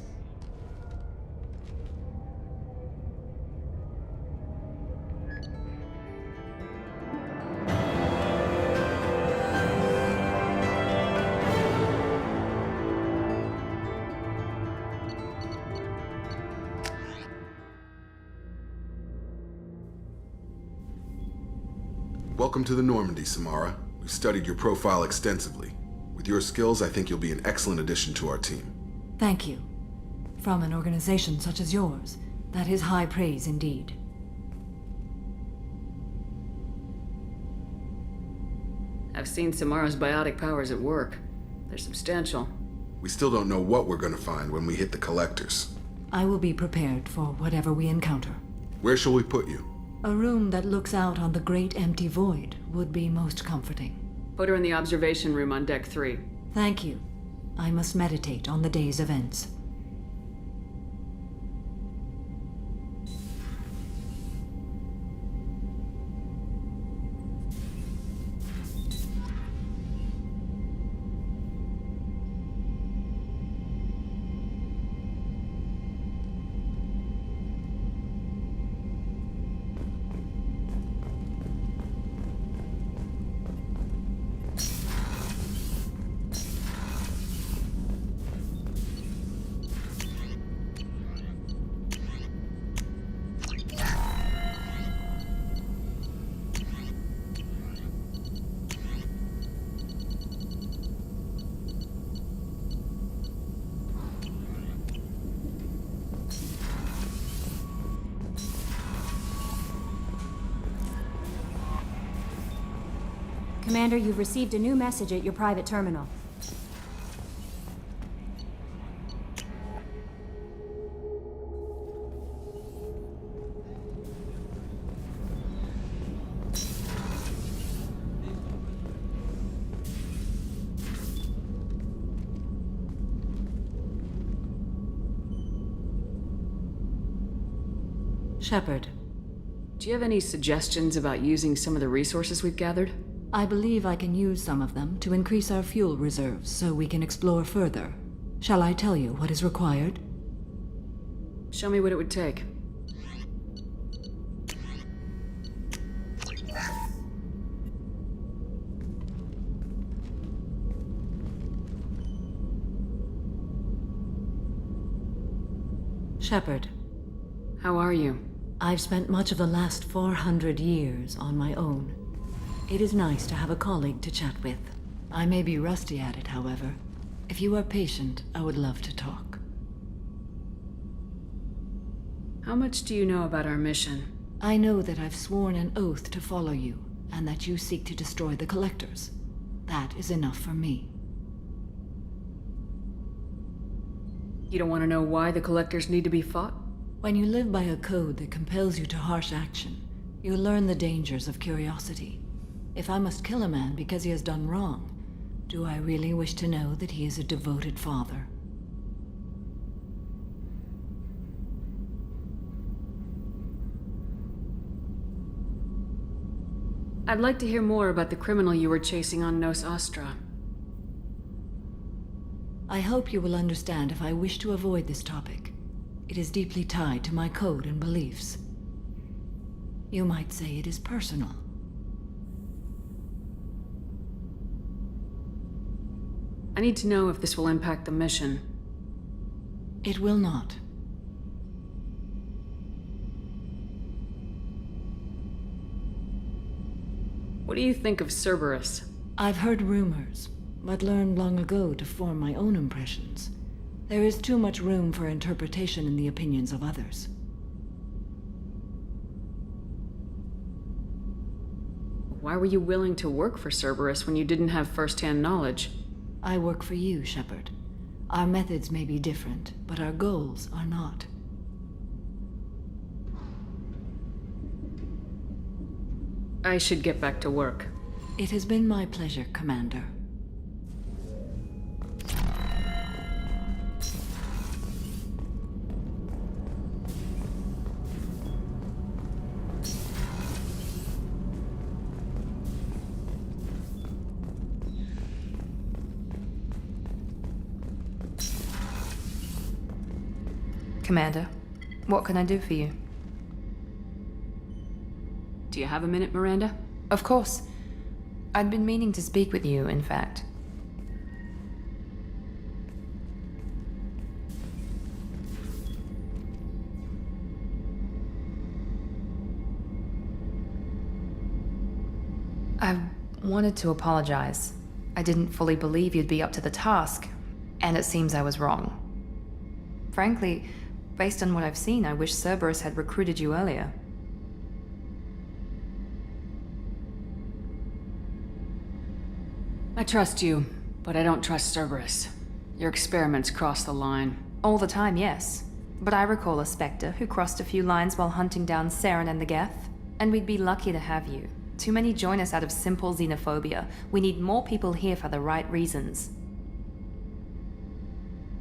Welcome to the Normandy, Samara. We've studied your profile extensively. With your skills, I think you'll be an excellent addition to our team. Thank you. From an organization such as yours, that is high praise indeed. I've seen Samara's biotic powers at work. They're substantial. We still don't know what we're going to find when we hit the collectors. I will be prepared for whatever we encounter. Where shall we put you? A room that looks out on the great empty void would be most comforting. Put her in the observation room on Deck 3. Thank you. I must meditate on the day's events. Commander, you've received a new message at your private terminal. Shepard. Do you have any suggestions about using some of the resources we've gathered? I believe I can use some of them to increase our fuel reserves so we can explore further. Shall I tell you what is required? Show me what it would take. Shepard. How are you? I've spent much of the last 400 years on my own. It is nice to have a colleague to chat with. I may be rusty at it, however. If you are patient, I would love to talk. How much do you know about our mission? I know that I've sworn an oath to follow you, and that you seek to destroy the Collectors. That is enough for me. You don't want to know why the Collectors need to be fought? When you live by a code that compels you to harsh action, you learn the dangers of curiosity. If I must kill a man because he has done wrong, do I really wish to know that he is a devoted father? I'd like to hear more about the criminal you were chasing on Nos Astra. I hope you will understand if I wish to avoid this topic. It is deeply tied to my code and beliefs. You might say it is personal. I need to know if this will impact the mission. It will not. What do you think of Cerberus? I've heard rumors, but learned long ago to form my own impressions. There is too much room for interpretation in the opinions of others. Why were you willing to work for Cerberus when you didn't have first-hand knowledge? I work for you, Shepard. Our methods may be different, but our goals are not. I should get back to work. It has been my pleasure, Commander. Commander, what can I do for you? Do you have a minute, Miranda? Of course. I'd been meaning to speak with you, in fact. I wanted to apologize. I didn't fully believe you'd be up to the task, and it seems I was wrong. Frankly, based on what I've seen, I wish Cerberus had recruited you earlier. I trust you, but I don't trust Cerberus. Your experiments cross the line. All the time, yes. But I recall a Spectre who crossed a few lines while hunting down Saren and the Geth. And we'd be lucky to have you. Too many join us out of simple xenophobia. We need more people here for the right reasons.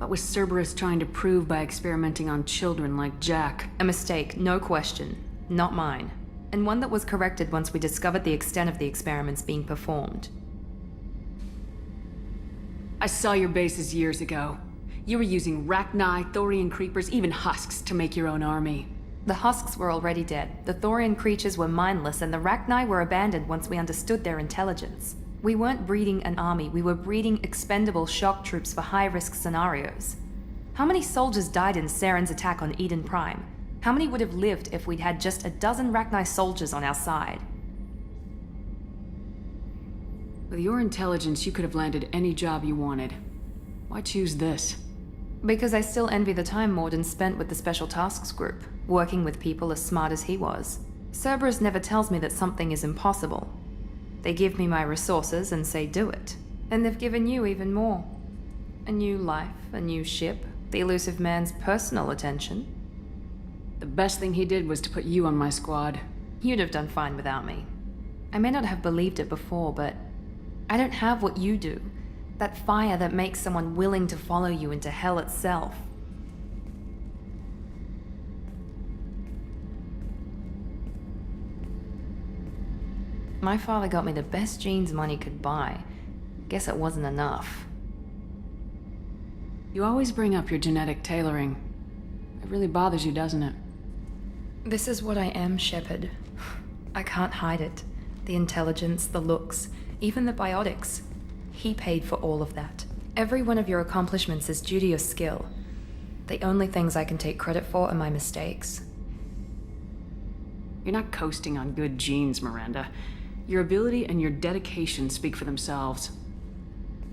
What was Cerberus trying to prove by experimenting on children like Jack? A mistake, no question. Not mine. And one that was corrected once we discovered the extent of the experiments being performed. I saw your bases years ago. You were using Rachni, Thorian creepers, even husks to make your own army. The husks were already dead. The Thorian creatures were mindless, and the Rachni were abandoned once we understood their intelligence. We weren't breeding an army, we were breeding expendable shock troops for high-risk scenarios. How many soldiers died in Saren's attack on Eden Prime? How many would have lived if we'd had just a dozen Rachni soldiers on our side? With your intelligence, you could have landed any job you wanted. Why choose this? Because I still envy the time Morden spent with the Special Tasks Group, working with people as smart as he was. Cerberus never tells me that something is impossible. They give me my resources and say do it. And they've given you even more. A new life, a new ship, the elusive man's personal attention. The best thing he did was to put you on my squad. You'd have done fine without me. I may not have believed it before, but I don't have what you do. That fire that makes someone willing to follow you into hell itself. My father got me the best jeans money could buy. Guess it wasn't enough. You always bring up your genetic tailoring. It really bothers you, doesn't it? This is what I am, Shepard. I can't hide it. The intelligence, the looks, even the biotics. He paid for all of that. Every one of your accomplishments is due to your skill. The only things I can take credit for are my mistakes. You're not coasting on good genes, Miranda. Your ability and your dedication speak for themselves.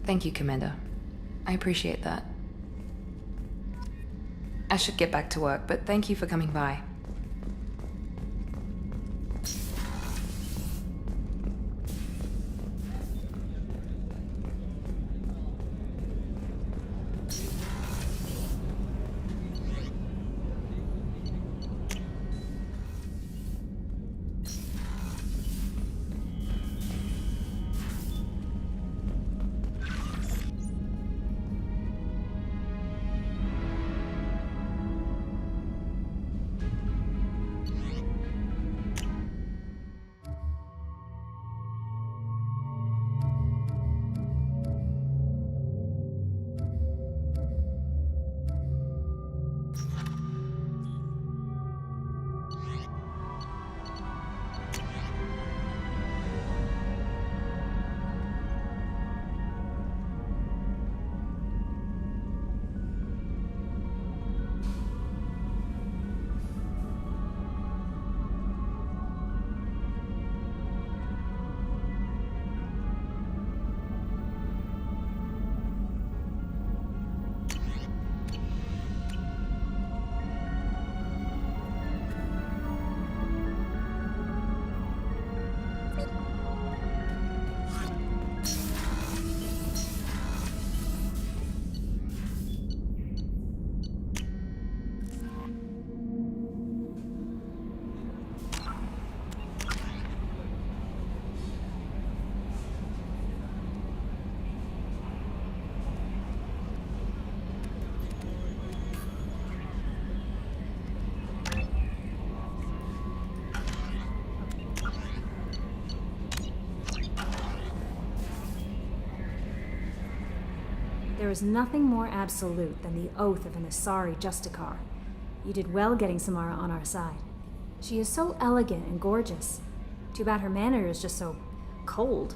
Thank you, Commander. I appreciate that. I should get back to work, but thank you for coming by. There is nothing more absolute than the oath of an Asari Justicar. You did well getting Samara on our side. She is so elegant and gorgeous. Too bad her manner is just so cold.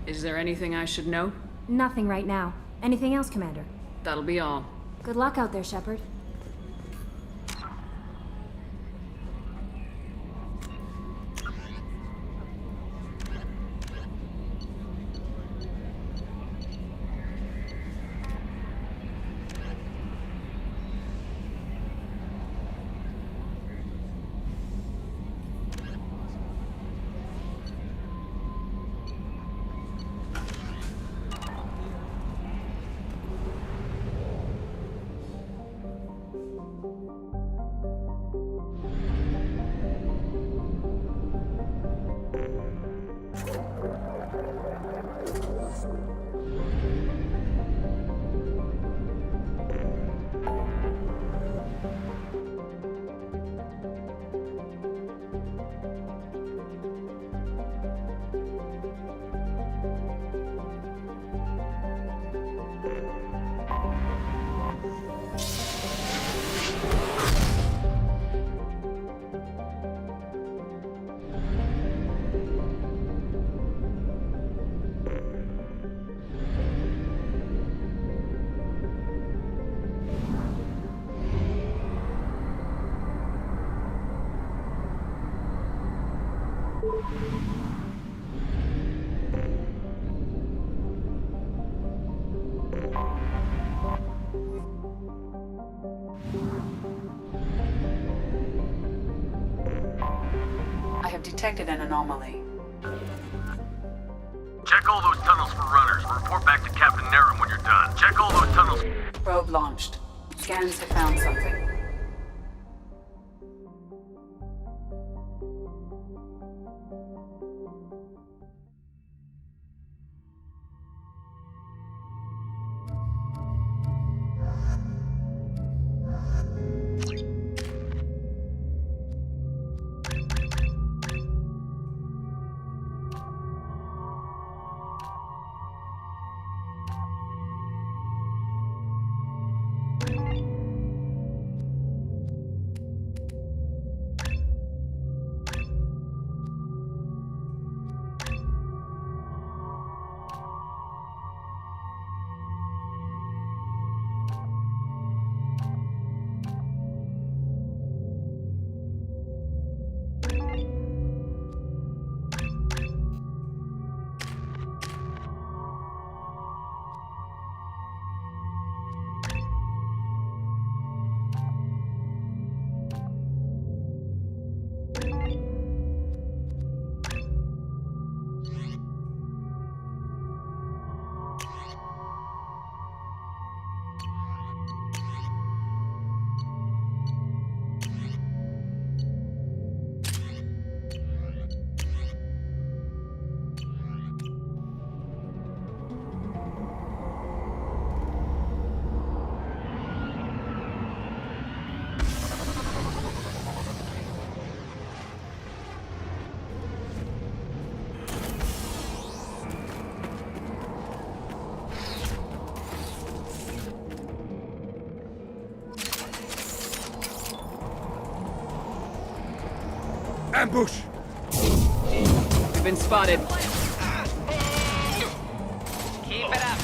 Is there anything I should know? Nothing right now. Anything else, Commander? That'll be all. Good luck out there, Shepard. have detected an anomaly. Check all those tunnels for runners. Report back to Captain Nerum when you're done. Check all those tunnels. Probe launched. Scans have found something. Ambush! We've been spotted. Keep it up.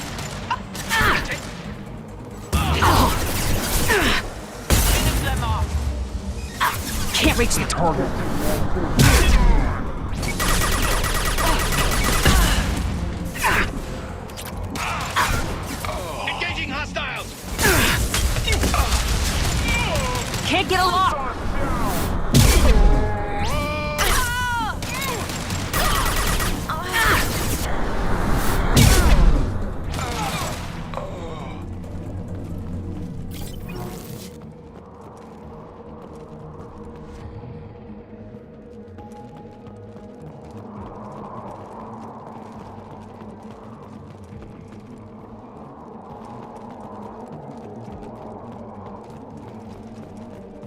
Finish them off. Can't reach the target. Engaging hostiles. Can't get a lock.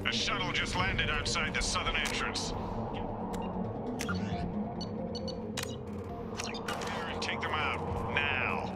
A shuttle just landed outside the southern entrance. There and take them out, now.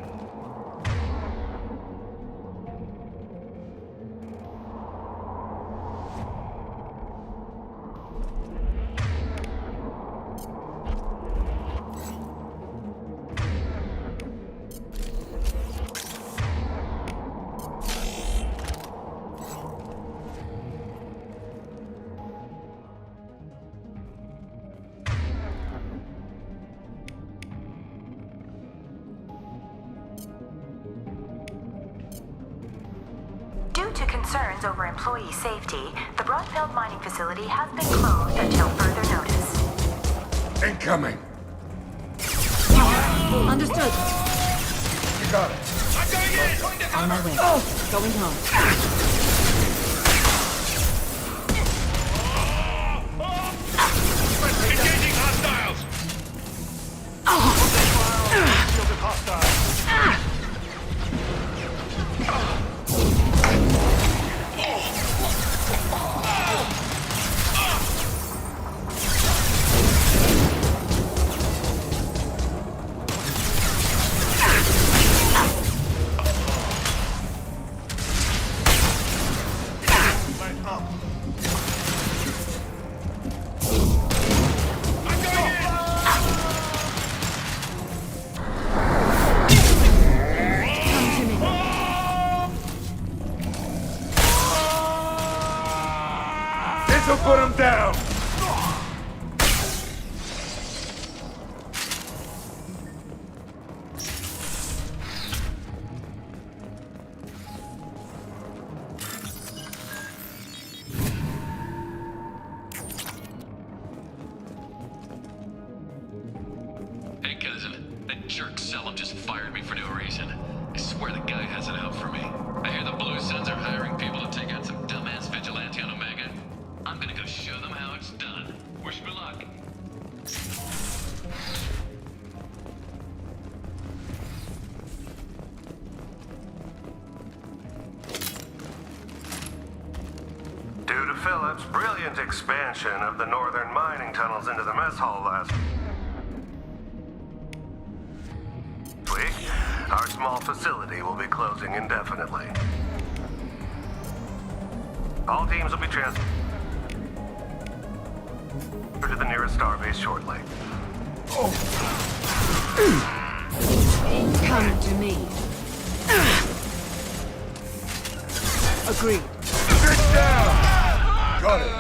Due to concerns over employee safety, the Broadfield mining facility has been closed until further notice. Incoming! Understood. You got it. I'm going in. On my way. Going home. Engaging hostiles! Shielded hostiles. jerk Selim just fired me for no reason. I swear the guy has it out for me. I hear the Blue Suns are hiring people to take out some dumbass vigilante on Omega. I'm gonna go show them how it's done. Wish me luck. Due to Phillips' brilliant expansion of the northern mining tunnels into the mess hall last week, our small facility will be closing indefinitely. All teams will be transferred to the nearest starbase shortly. Come to me. Agreed. Get down! Got it.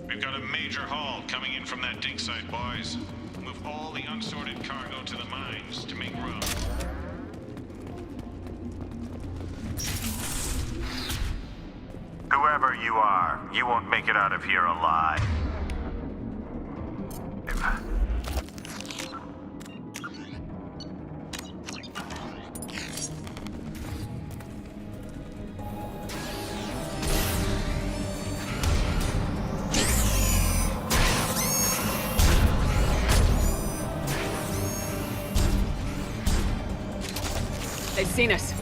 We've got a major haul coming in from that dig site, boys. Move all the unsorted cargo to the mines to make room. Whoever you are, you won't make it out of here alive. They've seen us.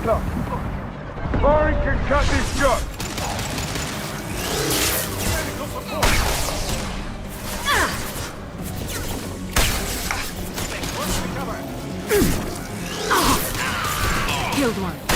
o'clock. Barring can cut this shot. Killed one.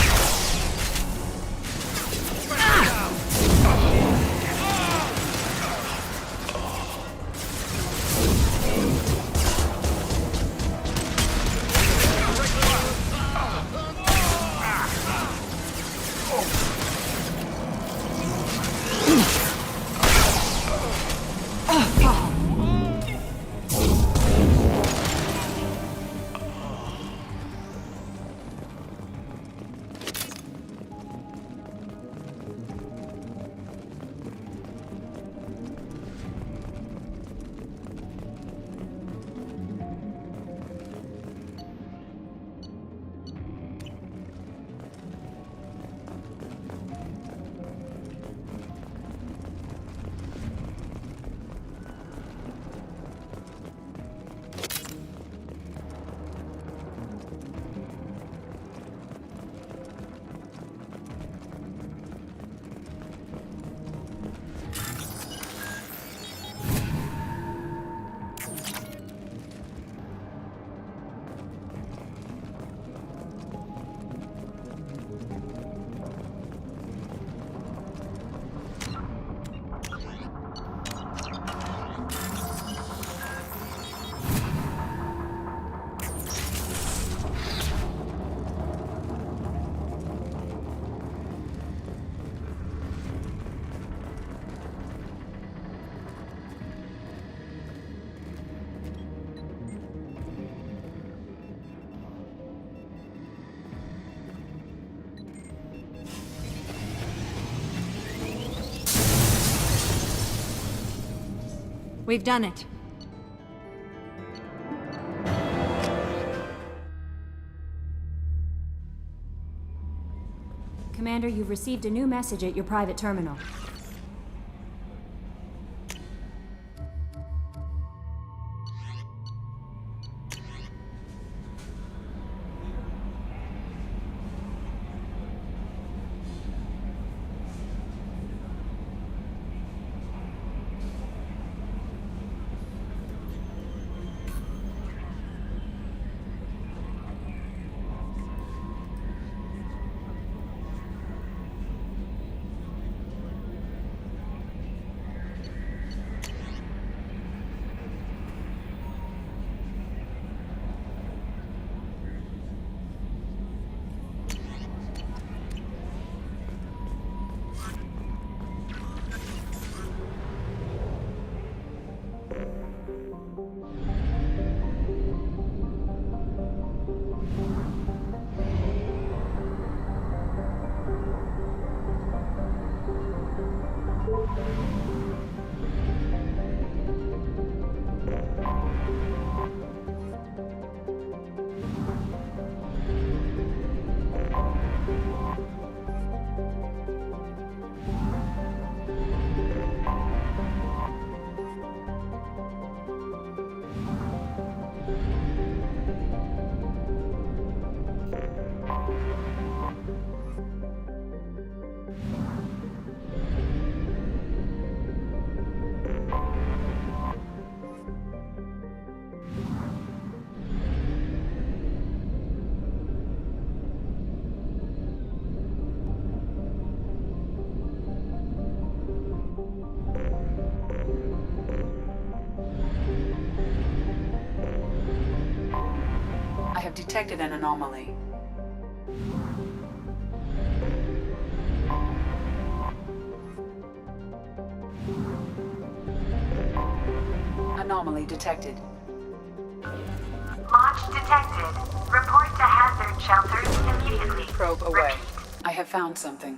We've done it. Commander, you've received a new message at your private terminal. Detected an anomaly. Anomaly detected. Launch detected. Report to hazard shelters immediately. Probe away. I have found something.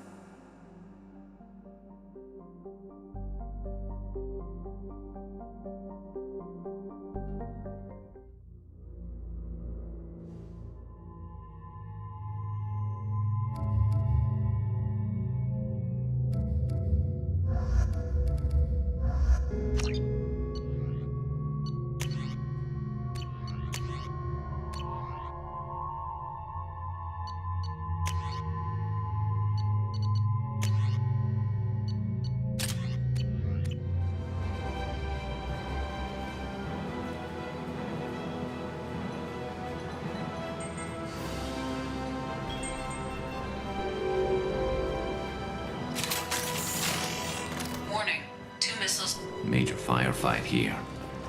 Major firefight here.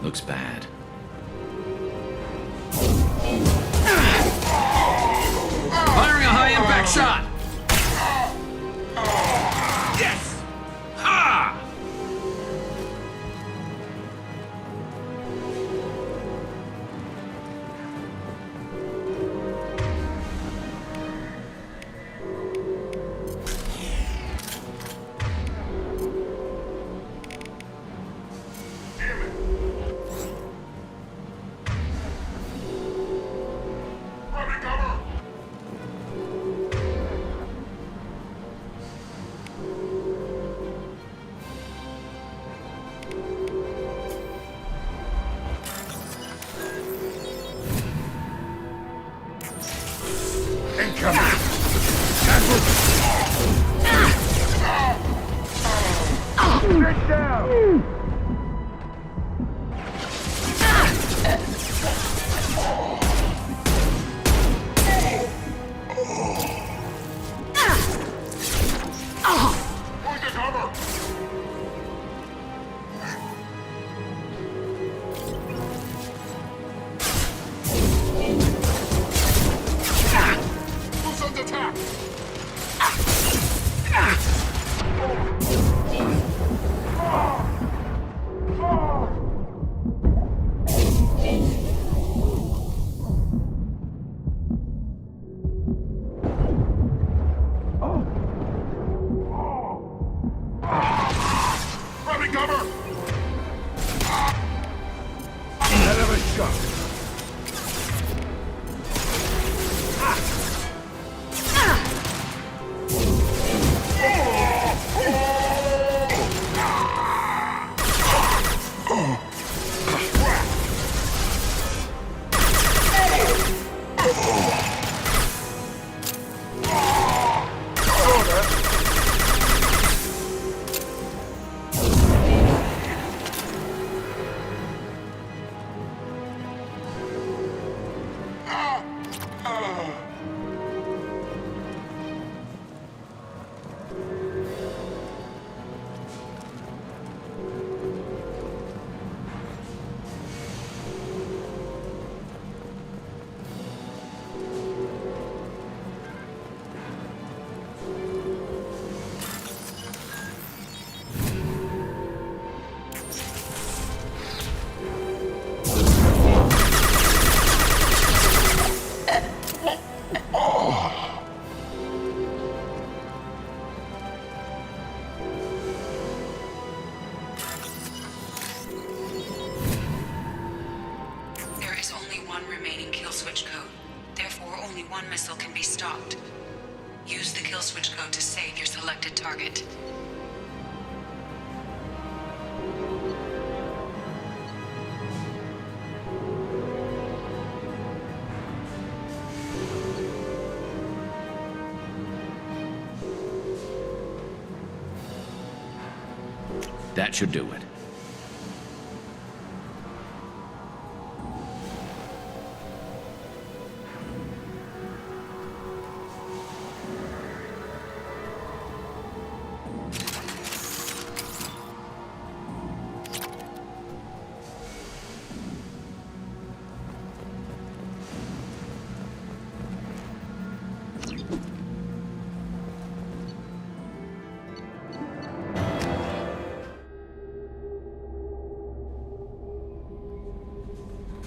Looks bad. Firing a high-impact shot! Yes! Ha! Get down! Use the kill switch code to save your selected target. That should do it.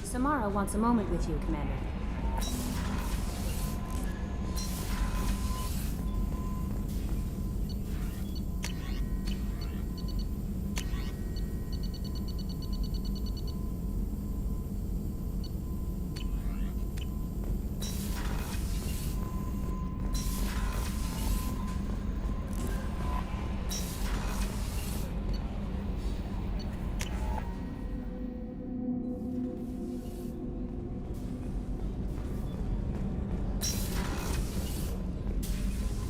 Samara wants a moment with you, Commander.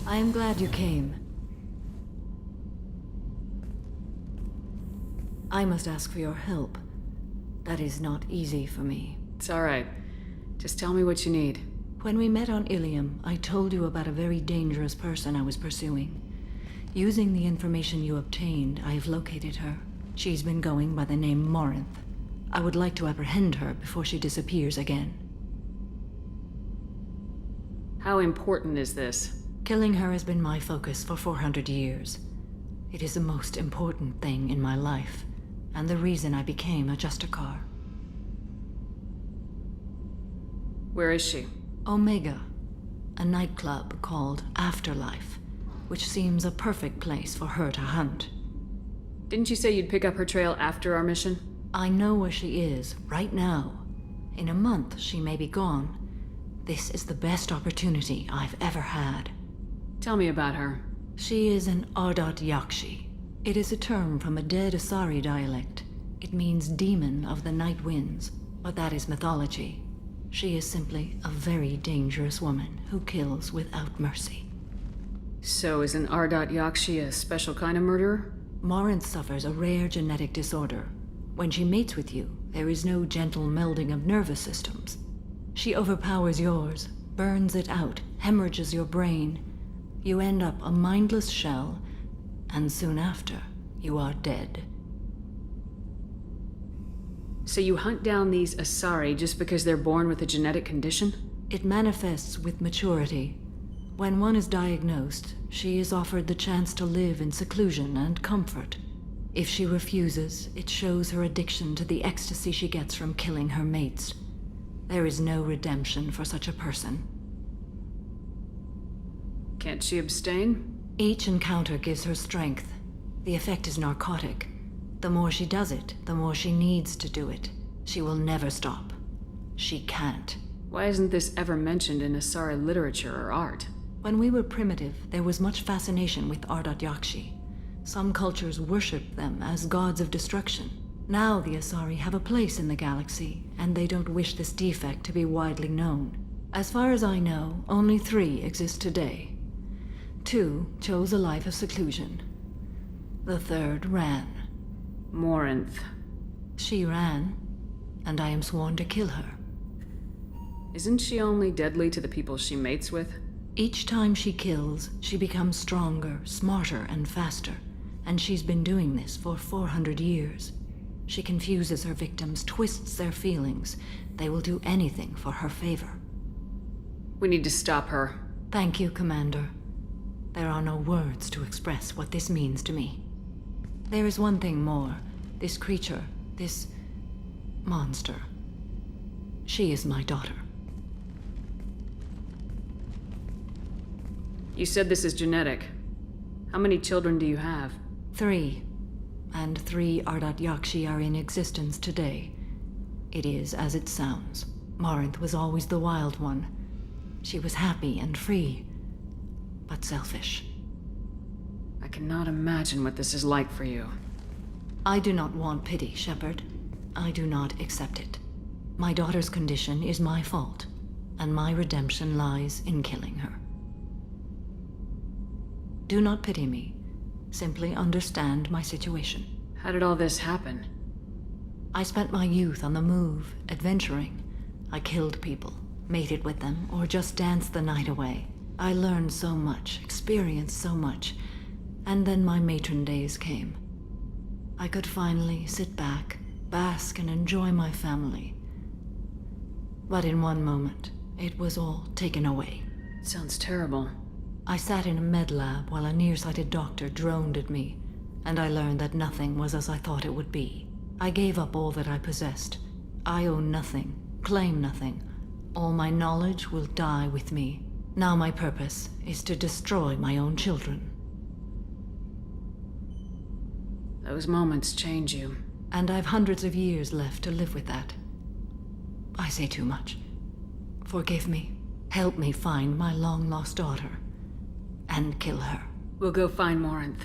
I am glad you came. I must ask for your help. That is not easy for me. It's all right. Just tell me what you need. When we met on Ilium, I told you about a very dangerous person I was pursuing. Using the information you obtained, I have located her. She's been going by the name Morinth. I would like to apprehend her before she disappears again. How important is this? Killing her has been my focus for 400 years. It is the most important thing in my life, and the reason I became a Justicar. Where is she? Omega, a nightclub called Afterlife, which seems a perfect place for her to hunt. Didn't you say you'd pick up her trail after our mission? I know where she is, right now. In a month, she may be gone. This is the best opportunity I've ever had. Tell me about her. She is an Ardat Yakshi. It is a term from a dead Asari dialect. It means demon of the night winds, but that is mythology. She is simply a very dangerous woman who kills without mercy. So is an Ardat Yakshi a special kind of murderer? Morinth suffers a rare genetic disorder. When she mates with you, there is no gentle melding of nervous systems. She overpowers yours, burns it out, hemorrhages your brain. You end up a mindless shell, and soon after, you are dead. So you hunt down these Asari just because they're born with a genetic condition? It manifests with maturity. When one is diagnosed, she is offered the chance to live in seclusion and comfort. If she refuses, it shows her addiction to the ecstasy she gets from killing her mates. There is no redemption for such a person. Can't she abstain? Each encounter gives her strength. The effect is narcotic. The more she does it, the more she needs to do it. She will never stop. She can't. Why isn't this ever mentioned in Asari literature or art? When we were primitive, there was much fascination with Ardat Yakshi. Some cultures worshipped them as gods of destruction. Now the Asari have a place in the galaxy, and they don't wish this defect to be widely known. As far as I know, only 3 exist today. 2 chose a life of seclusion. The 3rd ran. Morinth. She ran, and I am sworn to kill her. Isn't she only deadly to the people she mates with? Each time she kills, she becomes stronger, smarter, and faster. And she's been doing this for 400 years. She confuses her victims, twists their feelings. They will do anything for her favor. We need to stop her. Thank you, Commander. There are no words to express what this means to me. There is one thing more. This creature, this monster. She is my daughter. You said this is genetic. How many children do you have? 3. And 3 Ardat Yakshi are in existence today. It is as it sounds. Morinth was always the wild one. She was happy and free, but selfish. I cannot imagine what this is like for you. I do not want pity, Shepard. I do not accept it. My daughter's condition is my fault, and my redemption lies in killing her. Do not pity me. Simply understand my situation. How did all this happen? I spent my youth on the move, adventuring. I killed people, mated with them, or just danced the night away. I learned so much, experienced so much, and then my matron days came. I could finally sit back, bask, and enjoy my family. But in one moment, it was all taken away. Sounds terrible. I sat in a med lab while a nearsighted doctor droned at me, and I learned that nothing was as I thought it would be. I gave up all that I possessed. I own nothing, claim nothing. All my knowledge will die with me. Now my purpose is to destroy my own children. Those moments change you. And I've hundreds of years left to live with that. I say too much. Forgive me. Help me find my long-lost daughter. And kill her. We'll go find Morinth.